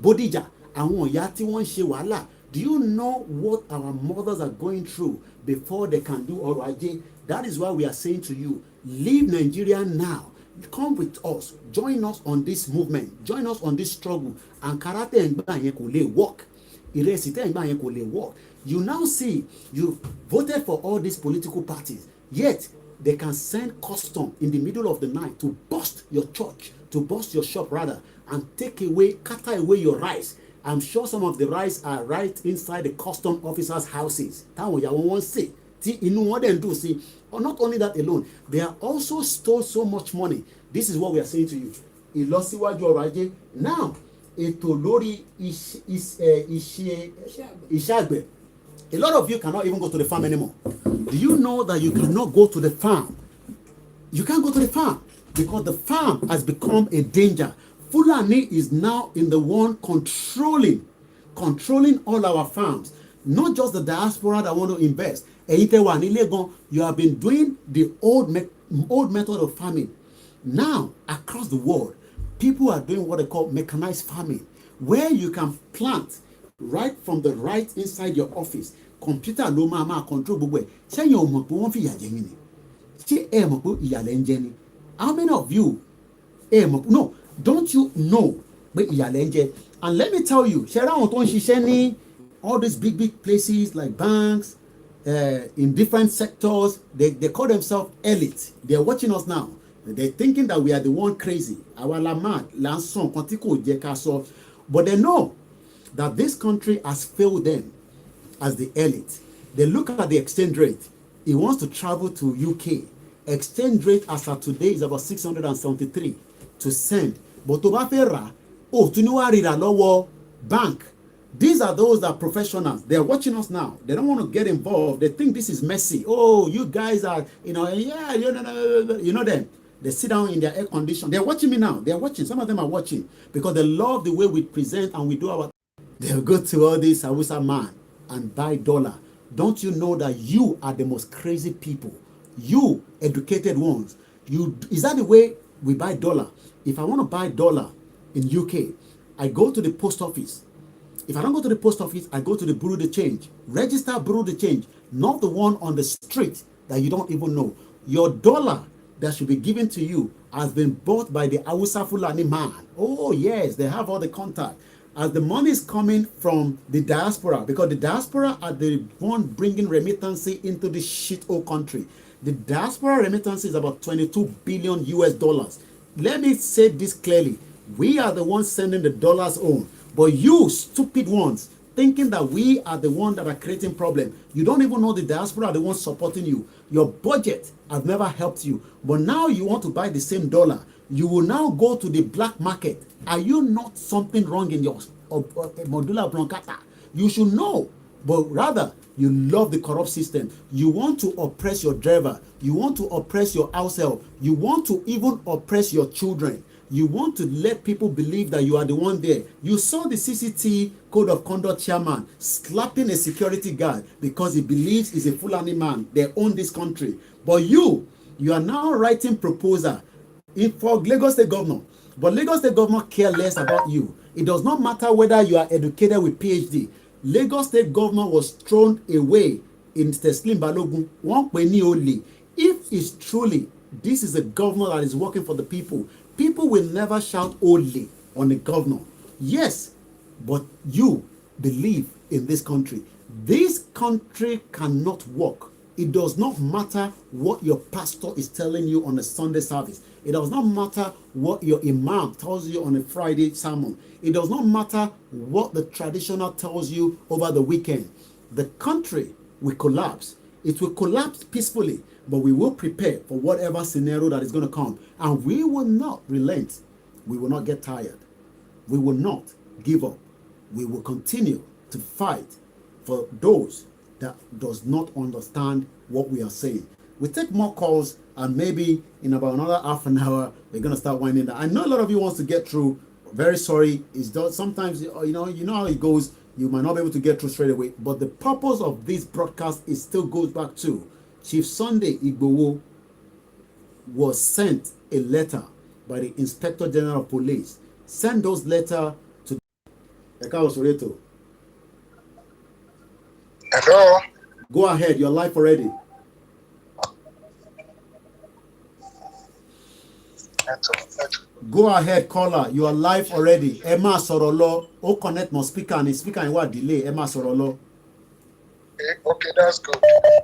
Bodija, àwọn ìyá tí wọ́n ń ṣe wàhálà. Do you know what our mothers are going through before they can do ọrọ̀ ajé? That is why we are saying to you, leave Nigeria now. Come with us, join us on this movement, join us on this struggle. And karate and yẹn kò lè work. Ìrẹsì tẹ́ ń gbà yẹn kò lè work. You now see, you voted for all these political parties, yet they can send custom in the middle of the night to bust your church, to bust your shop rather, and take away, cut away your rice. I'm sure some of the rice are right inside the custom officers' houses. Táwọn ìyàwó wọn sè, tí inú wọn dẹ̀ ń dùn sí. Or not only that alone, they are also stole so much money. This is what we are saying to you. Ìlọsíwájú ọrọ̀ ajé. Now, ètò lórí iṣẹ́ àgbẹ̀. A lot of you cannot even go to the farm anymore. Do you know that you cannot go to the farm? You can't go to the farm because the farm has become a danger. Fulani is now in the one controlling all our farms. Not just the diaspora that want to invest. You have been doing the old method of farming. Now, across the world, people are doing what they call mechanized farming, where you can plant right from the right inside your office. Computer ló máa control gbogbo ẹ̀. Ṣé yẹn ò mọ̀ pé wọ́n fi ìyà jẹ yín ni? Ṣé ẹ mọ̀ pé ìyà lẹ ń jẹ ni? How many of you no, don't you know pé ìyà lẹ ń jẹ? And let me tell you, ṣe ráwọn tó ń ṣiṣẹ́ ní all these big places like banks, in different sectors, they call themselves elite. They're watching us now. They're thinking that we are the one crazy. Our lamad, lanson, kontiko, jekaso. But they know that this country has failed them as the elite. They look at the exchange rate. He wants to travel to UK. Exchange rate as of today is about 673 to send. But to bá fẹ́ rà, tuniwa rira lọ́wọ́ bank. These are those that are professionals. They're watching us now. They don't want to get involved. They think this is messy. Oh, you guys are, you know them. They sit down in their air condition. They're watching me now. They're watching. Some of them are watching because they love the way we present and we do our. They'll go to all this Hausa man and buy dollar. Don't you know that you are the most crazy people? You educated ones. Is that the way we buy dollar? If I want to buy dollar in UK, I go to the post office. If I don't go to the post office, I go to the Bureau de Change. Register Bureau de Change, not the one on the street that you don't even know. Your dollar that should be given to you has been bought by the Hausa Fulani man. Oh yes, they have all the contact. As the money is coming from the diaspora, because the diaspora are the one bringing remittance into this shithole country. The diaspora remittance is about 22 billion US dollars. Let me say this clearly. We are the ones sending the dollars home. But you stupid ones, thinking that we are the one that are creating problem. You don't even know the diaspora are the ones supporting you. Your budget has never helped you. But now you want to buy the same dollar. You will now go to the black market. Are you not something wrong in your modular blancata? You should know. But rather, you love the corrupt system. You want to oppress your driver. You want to oppress your house help. You want to even oppress your children. You want to let people believe that you are the one there. You saw the CCT Code of Conduct chairman slapping a security guard because he believes he's a Fulani man. They own this country. But you are now writing proposal for Lagos State Governor. But Lagos State Governor care less about you. It does not matter whether you are educated with PhD. Lagos State Governor was thrown away in Teslim Balogun. One penny only. If it's truly this is a governor that is working for the people, people will never shout only on the governor. Yes, but you believe in this country. This country cannot work. It does not matter what your pastor is telling you on a Sunday service. It does not matter what your imam tells you on a Friday sermon. It does not matter what the traditional tells you over the weekend. The country will collapse. It will collapse peacefully, but we will prepare for whatever scenario that is going to come. And we will not relent. We will not get tired. We will not give up. We will continue to fight for those that does not understand what we are saying. We take more calls, and maybe in about another half an hour, we're going to start winding down. I know a lot of you wants to get through. Very sorry. It's just sometimes, you know how it goes. You might not be able to get through straight away. But the purpose of this broadcast is still goes back to Chief Sunday Igboho was sent a letter by the Inspector General of Police. Send those letters to Ekawo Soreto. Hello. Go ahead. You're live already. Go ahead, caller. You are live already. Emma Sorolo. O connect my speaker and the speaker in what delay. Emma Sorolo. Okay, that's good.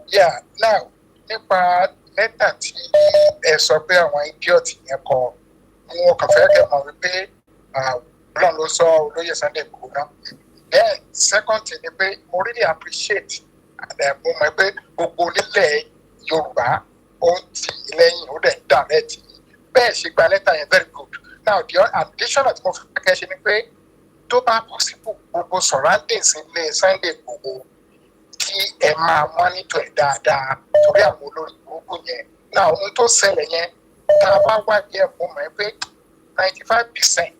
Yeah, now, nípa lẹ́tà tí ẹ sọ pé àwọn idiot yẹn kọ, wọn kàn fẹ́ kẹ́ mọ̀ wípé Ọlọ́run ló sọ olóyè Sunday Igboho náà. Then, second thing ni pé mo really appreciate mo mọ̀ pé gbogbo onílẹ̀ Yorùbá ó ń tì lẹ́yìn ó dẹ̀ ń direct bẹ́ẹ̀ ṣe gba lẹ́tà yẹn very good. Now, the additional tí mo fi kẹ́ ṣe ni pé tó bá possible gbogbo surroundings ilé Sunday Igboho kí ẹ máa mọ́nítọ̀ ẹ̀ dáadáa torí àwọn olórí burúkú yẹn. Náà ohun tó ṣẹlẹ̀ yẹn tá a bá wádìí ẹ̀ mo mọ̀ pé 95%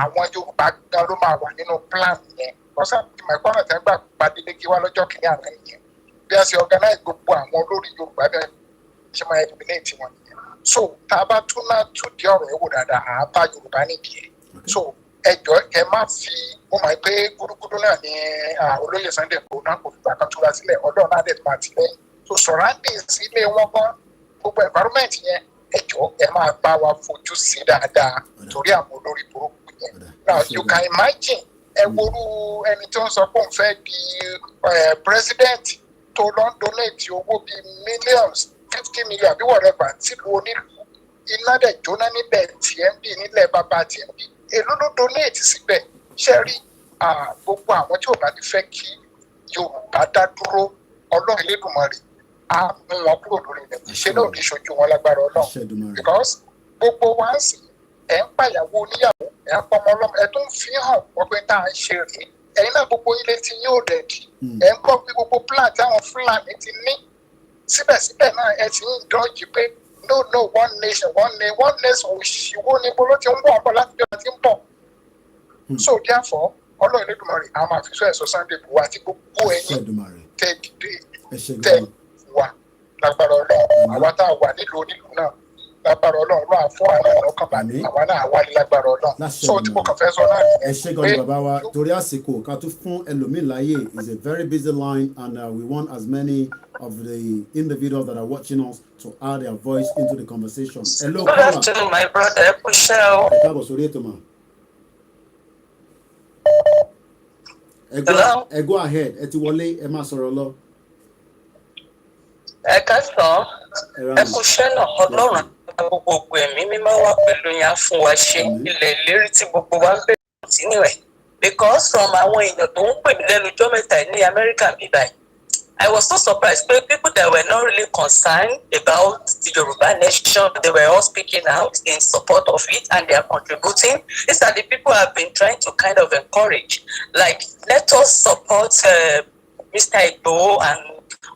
àwọn Yorùbá gan ló máa wà nínú plan yẹn. Ọ̀sán ìmọ̀ ẹ̀kọ́ náà tẹ́ gbà Bádélékè wá lọ́jọ́ kìíní àná nìyẹn. Bí a ṣe organize gbogbo àwọn olórí Yorùbá bẹ́ẹ̀ ṣe máa eliminate wọn nìyẹn. So tá a bá tún náà tún di ọ̀rọ̀ ẹ̀ wò dáadáa àá bá Yorùbá nìyí ẹ̀. So ẹjọ́ ẹ má fi mo mọ̀ pé gúdúgúdú náà ní olóyè Sunday Igboho náà kò fìgbà kan túra sílẹ̀ Ọlọ́run náà dẹ̀ máa ti lẹ́yìn. So surroundings ilé wọn gan gbogbo environment yẹn ẹjọ́ ẹ máa bá wa fojú sí dáadáa torí àwọn olórí burúkú yẹn. Now you can imagine ẹ worú ẹni tó ń sọ pé òun fẹ́ di president tó lọ ń donate owó bíi millions 50 million àbí whatever sílùú onílùú iná dẹ̀ jóná níbẹ̀ TMB nílẹ̀ bàbá TMB èló ló donate síbẹ̀ ṣe rí gbogbo àwọn tí ò bá ti fẹ́ kí Yorùbá dá dúró Ọlọ́run Elédùmarè á mú wọn kúrò lórí ilẹ̀ ìṣe náà ní ìṣojú wọn lágbára Ọlọ́run because gbogbo wa ń sìn ẹ̀ ń pàyàwó oníyàwó ẹ̀ ń pọmọ ọlọ́mọ ẹ̀ tó ń fi hàn wọ́n pé tá à ń ṣe rèé ẹ̀yin náà gbogbo ilé tí yóò dẹ̀ di ẹ̀ ń gbọ́ pé gbogbo plan táwọn Fúlàní ti ní síbẹ̀síbẹ̀ náà ẹ ti ń dọ́jì pé no one nation òṣìwò ní bolo ti ń bọ̀ ọ̀pọ̀ láti jọba ti ń bọ̀. So therefore Ọlọ́run Elédùmarè àwọn máa fi sọ ẹ̀sọ́ Sunday Igboho àti gbogbo ẹ̀yin tẹ̀ dìde tẹ̀ wà lágbára Ọlọ́run àwa tá a wà nílùú onílùú náà lágbára Ọlọ́run ló à fún àwọn ọlọ́kàn balẹ̀ àwa náà wálé lágbára Ọlọ́run. So tí mo kàn fẹ́ sọ náà nìyẹn. ẹ ṣé gan ni bàbá wa torí àsìkò ká tún fún ẹlòmíì láàyè is a very busy line and we want as many of the individuals that are watching us to add their voice into the conversation. Hello, good afternoon, my brother. Ẹ káàbọ̀ sórí ètò mà. Ẹ go ahead, ẹ ti wọlé, ẹ máa sọ̀rọ̀ lọ. Ẹ káàsán, ẹ kú iṣẹ́ náà Ọlọ́run gbogbo ẹ̀mí mímọ́ wà pẹ̀lú yín á fún wa ṣe ilẹ̀ ìlérí tí gbogbo wa ń bẹ̀rẹ̀ sí níwẹ̀. because from àwọn èèyàn tó ń pè mí lẹ́nu ọjọ́ mẹ́ta ní America bí báyìí, I was so surprised pé people that were not really concerned about the Yoruba nation, they were all speaking out in support of it and they are contributing. These are the people I've been trying to kind of encourage. Like, let us support Mr. Igboho and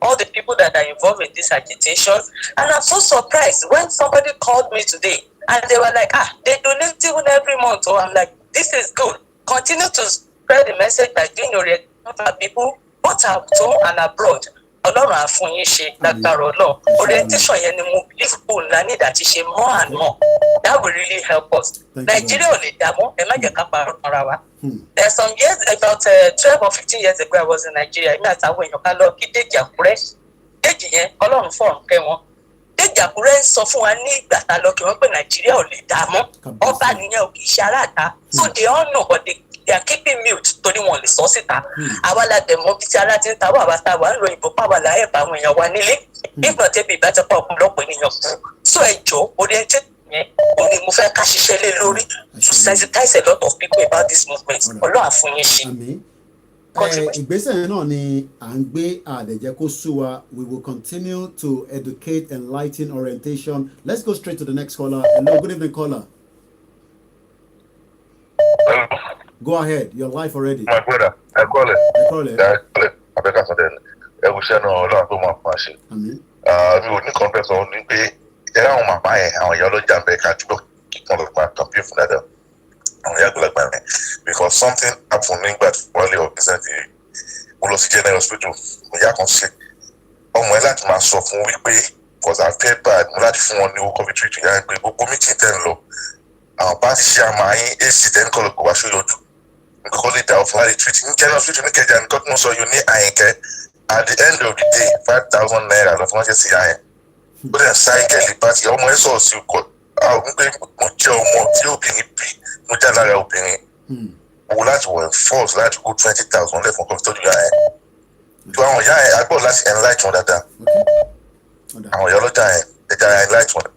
all the people that are involved in this agitation. And I'm so surprised when somebody called me today and they were like, they donate even every month. So I'm like, this is good. Continue to spread the message by doing your people, both at home and abroad. Ọlọ́run á fún yín ṣe lágbára Ọlọ́run. Orientation yẹn ni mo believe kò ńlá ní ìdájí ṣe more and more. That will really help us. Nigeria ò lè dààmú, ẹ má jẹ́ ká parọ́ ara wa. There's some years, about 12 or 15 years ago, I was in Nigeria. Èmi àtàwọn èèyàn ká lọ kí Déjì Àkúrẹ́. Déjì yẹn, Ọlọ́run fọ̀rùn kẹ́ wọn. Déjì Àkúrẹ́ ń sọ fún wa ní ìgbà tá a lọ kí wọ́n pé Nàìjíríà ò lè dààmú. Ọba nìyẹn ò kì í ṣe aráàta. So they all know, but they are keeping mute torí wọn lè sọ síta. Àwa la dẹ̀ mọ́ bí tí ara ti ń ta wà wá ta wà ń lo ìbò pàwọ́ láyé bá àwọn èèyàn wa nílé. Nígbà tẹ́bi ìbá ti pa ọ̀pọ̀lọpọ̀ ènìyàn kú. So ẹ jọ̀ọ́, orientation yẹn ò ní mo fẹ́ ká ṣiṣẹ́ lé lórí to sensitize a lot of people about this movement. Ọlọ́run á fún yín ṣe. Ìgbésẹ̀ yẹn náà ni à ń gbé àdẹ̀jẹ́ kó sú wa. We will continue to educate, enlighten, orientation. Let's go straight to the next caller. Hello, good evening, caller. Go ahead, you're live already. My brother, I call it. I beg us then. I will share no lot of my passion. Amen. We would need complex on the pay. There are my buy and yellow jump back at you. Keep on my computer for that. Because something happened, but while you're presenting, we'll see general hospital. We are concerned. Oh, my lad, my soft we pay because I feel bad. My lad, for one new COVID treaty, I will committee 10 law. Our party share my AC then call up Washu. Because it out for the treaty. In general, treaty, you can got no so you need at the end of the day, 5,000 naira. That's what you see. But then, cycle the party almost also you got. I'll be much more opinion. Much other opinion. We like to enforce, like to go 20,000 left from custody. To our young, I got last enlightenment that. Our yellow time, the guy enlightenment.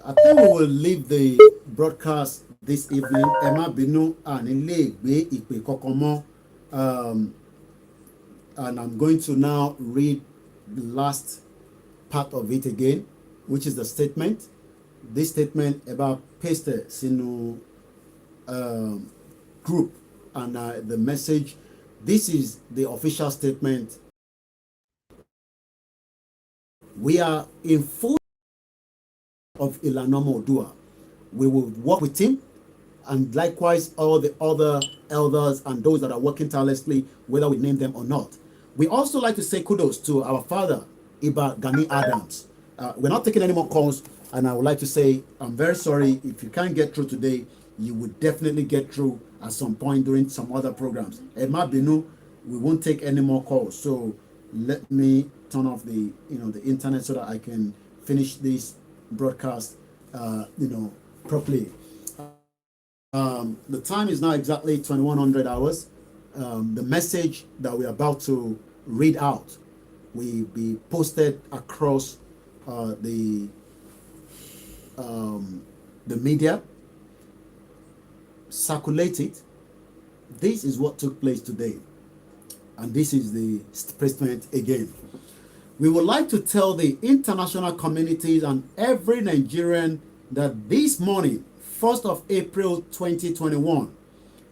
I think we will leave the broadcast this evening. Emma Binu and Ile Ipe Kokomo. And I'm going to now read the last part of it again, which is the statement. This statement about Pastor Sinu group and the message. This is the official statement. We are in full of Ilanomo Odua. We will work with him and likewise all the other elders and those that are working tirelessly, whether we name them or not. We also like to say kudos to our father, Iba Gani Adams. We're not taking any more calls, and I would like to say I'm very sorry if you can't get through today. You would definitely get through at some point during some other programs. Emma Binu, we won't take any more calls. So let me turn off the the internet so that I can finish this broadcast properly. The time is now exactly 2100 hours. The message that we're about to read out will be posted across the media, circulate it. This is what took place today, and this is the statement again. We would like to tell the international communities and every Nigerian that this morning, 1st of April 2021,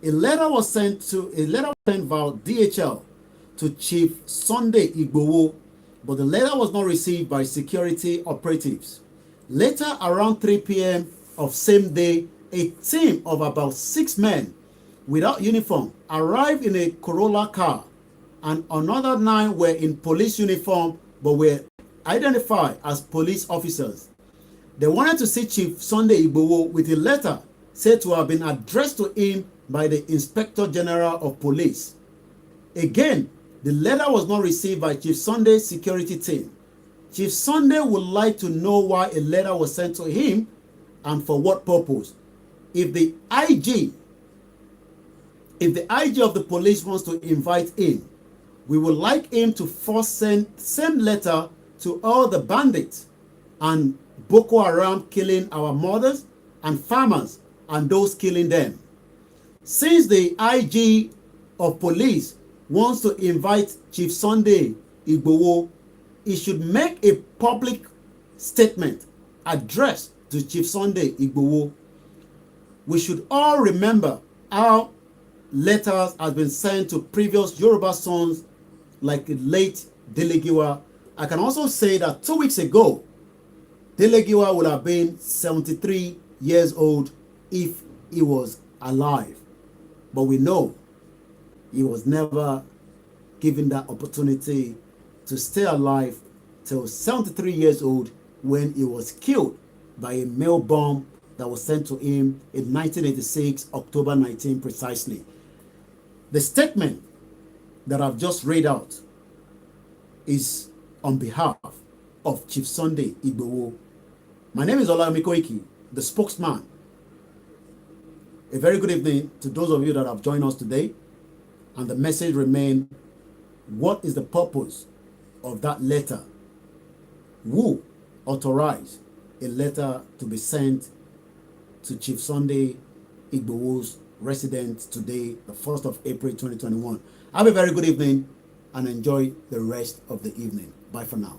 a letter was sent via DHL to Chief Sunday Igboho, but the letter was not received by security operatives. Later, around 3 p.m. of same day, a team of about 6 men without uniform arrived in a Corolla car, and another 9 were in police uniform but were identified as police officers. They wanted to see Chief Sunday Igboho with a letter said to have been addressed to him by the Inspector General of Police. Again, the letter was not received by Chief Sunday's security team. Chief Sunday would like to know why a letter was sent to him and for what purpose. If the IG of the police wants to invite him, we would like him to first send same letter to all the bandits and Boko Haram killing our mothers and farmers and those killing them. Since the IG of police wants to invite Chief Sunday Igboho, he should make a public statement addressed to Chief Sunday Igboho. We should all remember how letters have been sent to previous Yoruba sons like the late Delegiwa. I can also say that 2 weeks ago, Delegiwa would have been 73 years old if he was alive. But we know he was never given that opportunity to stay alive till 73 years old when he was killed by a mail bomb that was sent to him in 1986, October 19 precisely. The statement that I've just read out is on behalf of Chief Sunday Igboho. My name is Olayemi Koiki, the spokesman. A very good evening to those of you that have joined us today. And the message remains, what is the purpose of that letter? Who authorized a letter to be sent to Chief Sunday Igboho's residence today, the 1st of April 2021? Have a very good evening and enjoy the rest of the evening. Bye for now.